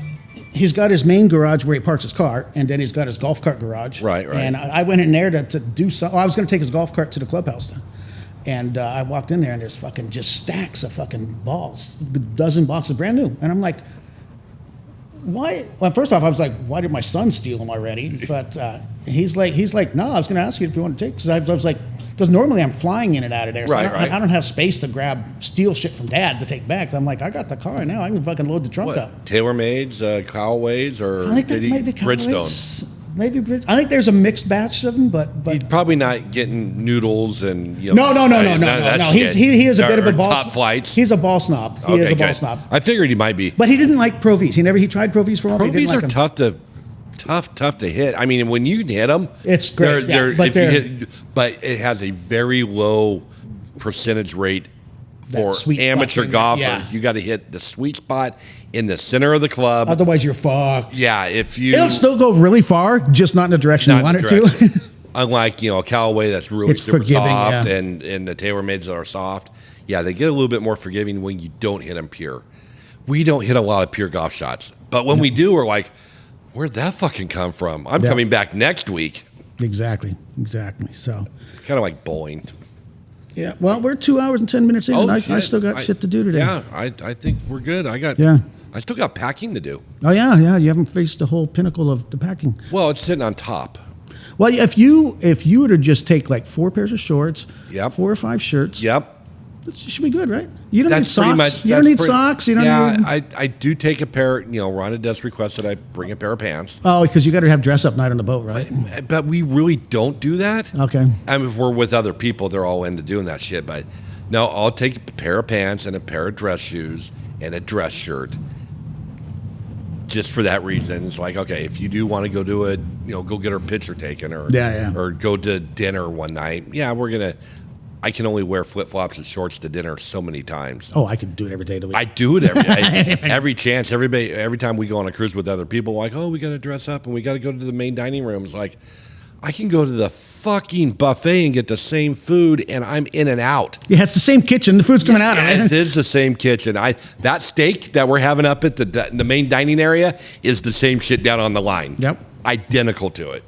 his main garage where he parks his car, and then he's got his golf cart garage. Right. And I went in there to do something. I was going to take his golf cart to the clubhouse. And I walked in there, and there's fucking just stacks of fucking balls, a dozen boxes, brand new. And I'm like, why? Well, first off, I was like, why did my son steal them already? But he's like, no, I was going to ask you if you want to take. Because I was like, because normally I'm flying in and out of there, so I don't have space to steal shit from Dad to take back. So I'm like, I got the car now, I can fucking load the trunk up. TaylorMade's, Callaway's, or I think that maybe Bridgestone? Maybe I think there's a mixed batch of them, but He's probably not getting noodles and no. He is a bit of a ball. Top flights. He's a ball snob. He is a ball snob. I figured he might be, but he didn't like Pro Vs. He tried Pro Vs for a while. Pro Vs are tough to hit. I mean, when you hit them, it's great. But it has a very low percentage rate for amateur golfers. Yeah. You got to hit the sweet spot in the center of the club. Otherwise, you're fucked. Yeah, it'll still go really far, just not in the direction you want it to. Unlike a Callaway that's really it's super forgiving, soft, and the TaylorMades that are soft. Yeah, they get a little bit more forgiving when you don't hit them pure. We don't hit a lot of pure golf shots, but when we do, we're like, where'd that fucking come from? I'm coming back next week. Exactly. So kind of like bowling. Yeah, well, we're 2 hours and 10 minutes in, and I still got shit to do today. Yeah, I think we're good. I still got packing to do. Oh yeah, you haven't faced the whole pinnacle of the packing. Well, it's sitting on top. Well, if you were to just take like 4 pairs of shorts, 4 or 5 shirts, it should be good, right? You don't need socks. You don't need socks. You don't need. I do take a pair. Rhonda does request that I bring a pair of pants. Oh, because you got to have dress up night on the boat, right? But we really don't do that. Okay. I mean, if we're with other people, they're all into doing that shit. But no, I'll take a pair of pants and a pair of dress shoes and a dress shirt. Just for that reason, it's like, okay, if you do want to go do go get her picture taken, or or go to dinner one night, I can only wear flip flops and shorts to dinner so many times. Oh, I could do it every day of the week. I do it every day, every chance, every time we go on a cruise with other people. Like, oh, we got to dress up and we got to go to the main dining room. It's like, I can go to the fucking buffet and get the same food, and I'm in and out. Yeah, it's the same kitchen. The food's coming out of it. It is the same kitchen. That steak that we're having up at the main dining area is the same shit down on the line. Yep. Identical to it.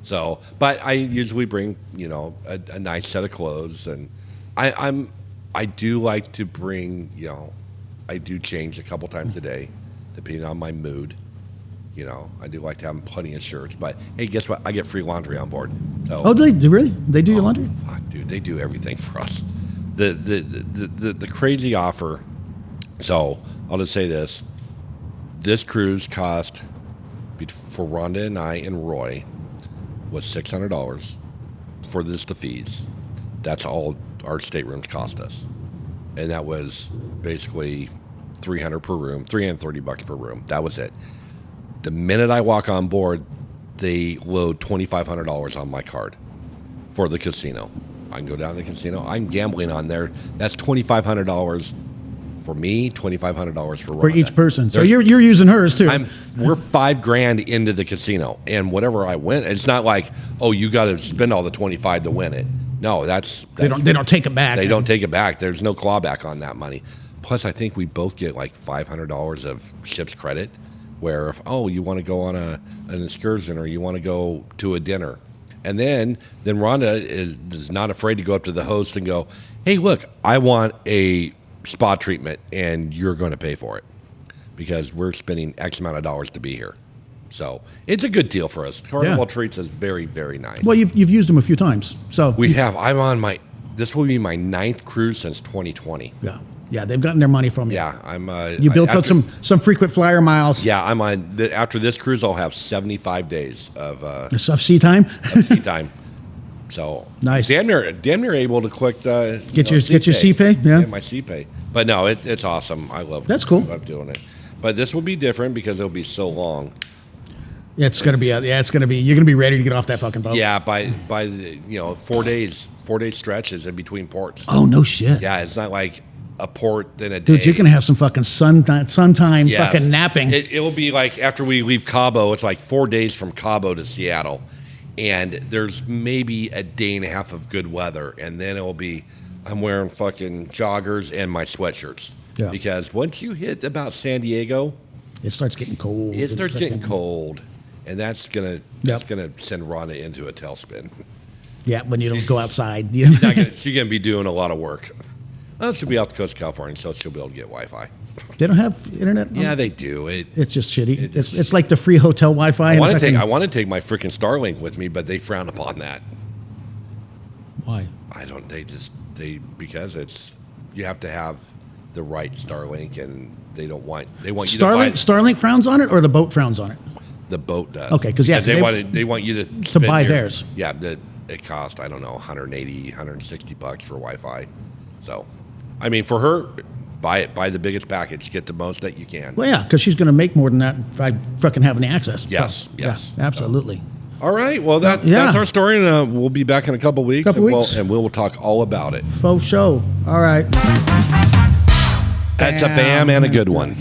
So, but I usually bring, a nice set of clothes, and I do like to bring, I do change a couple times a day, depending on my mood. I do like to have plenty of shirts, but hey, guess what? I get free laundry on board. So, oh, do they really? They do your laundry? Fuck, dude, they do everything for us. The crazy offer. So I'll just say this: this cruise cost for Rhonda and I and Roy was $600 for the fees. That's all our staterooms cost us, and that was basically $300 per room, $330 per room. That was it. The minute I walk on board, they load $2,500 on my card for the casino. I can go down to the casino. I'm gambling on there. That's $2,500 for me, $2,500 for Rhonda. For each person. So you're using hers too. We're $5,000 into the casino, and whatever I win, it's not like, oh, you got to spend all the $25 to win it. No, that's they don't take it back. They don't take it back. There's no clawback on that money. Plus, I think we both get like $500 of ship's credit. Where if you want to go on an excursion, or you want to go to a dinner, and then Rhonda is not afraid to go up to the host and go, hey, look, I want a spa treatment, and you're going to pay for it, because we're spending X amount of dollars to be here. So it's a good deal for us. Carnival treats us very, very nice. Well, you've used them a few times, so We have. I'm on this will be my 9th cruise since 2020. yeah, they've gotten their money from you. Yeah, I'm. You built out some frequent flyer miles. Yeah, I'm on. After this cruise, I'll have 75 days of Sea time. sea time. So Nice. Damn near able to collect. Get your CPay. Yeah. Get my CPay. But no, it's awesome. I love. That's cool. I love doing it. But this will be different because it'll be so long. Yeah, it's gonna be. It's gonna be. You're gonna be ready to get off that fucking boat. Yeah, by the 4 days, 4-day stretches in between ports. Oh no shit. Yeah, it's not like a port then a day. Dude, you're gonna have some fucking sun time Yes. fucking napping. It will be like after we leave Cabo, it's like 4 days from Cabo to Seattle, and there's maybe a day and a half of good weather, and then it will be I'm wearing fucking joggers and my sweatshirts. Yeah. Because once you hit about San Diego, It starts getting cold. it starts getting cold, and that's gonna send Rhonda into a tailspin. Yeah, when you don't go outside. She's gonna be doing a lot of work. Well, she'll be off the coast of California, so she'll be able to get Wi-Fi. They don't have internet. Yeah, they do. It's just shitty. It's like the free hotel Wi-Fi. I want to take my freaking Starlink with me, but they frown upon that. Why? I don't. Because it's you have to have the right Starlink, and they want you to buy Starlink frowns on it, or the boat frowns on it. the boat does. Okay, 'cause, yeah, they they want you to buy theirs. Yeah, it cost I don't know $180, $160 for Wi-Fi. So, I mean, for her, buy the biggest package, get the most that you can. Well, yeah, because she's going to make more than that by fucking having the access. Yes, So, yes. yeah, absolutely. All right, well Yeah. that's our story, and we'll be back in a couple weeks. And we'll talk all about it. Faux show. All right. That's a bam and a good one.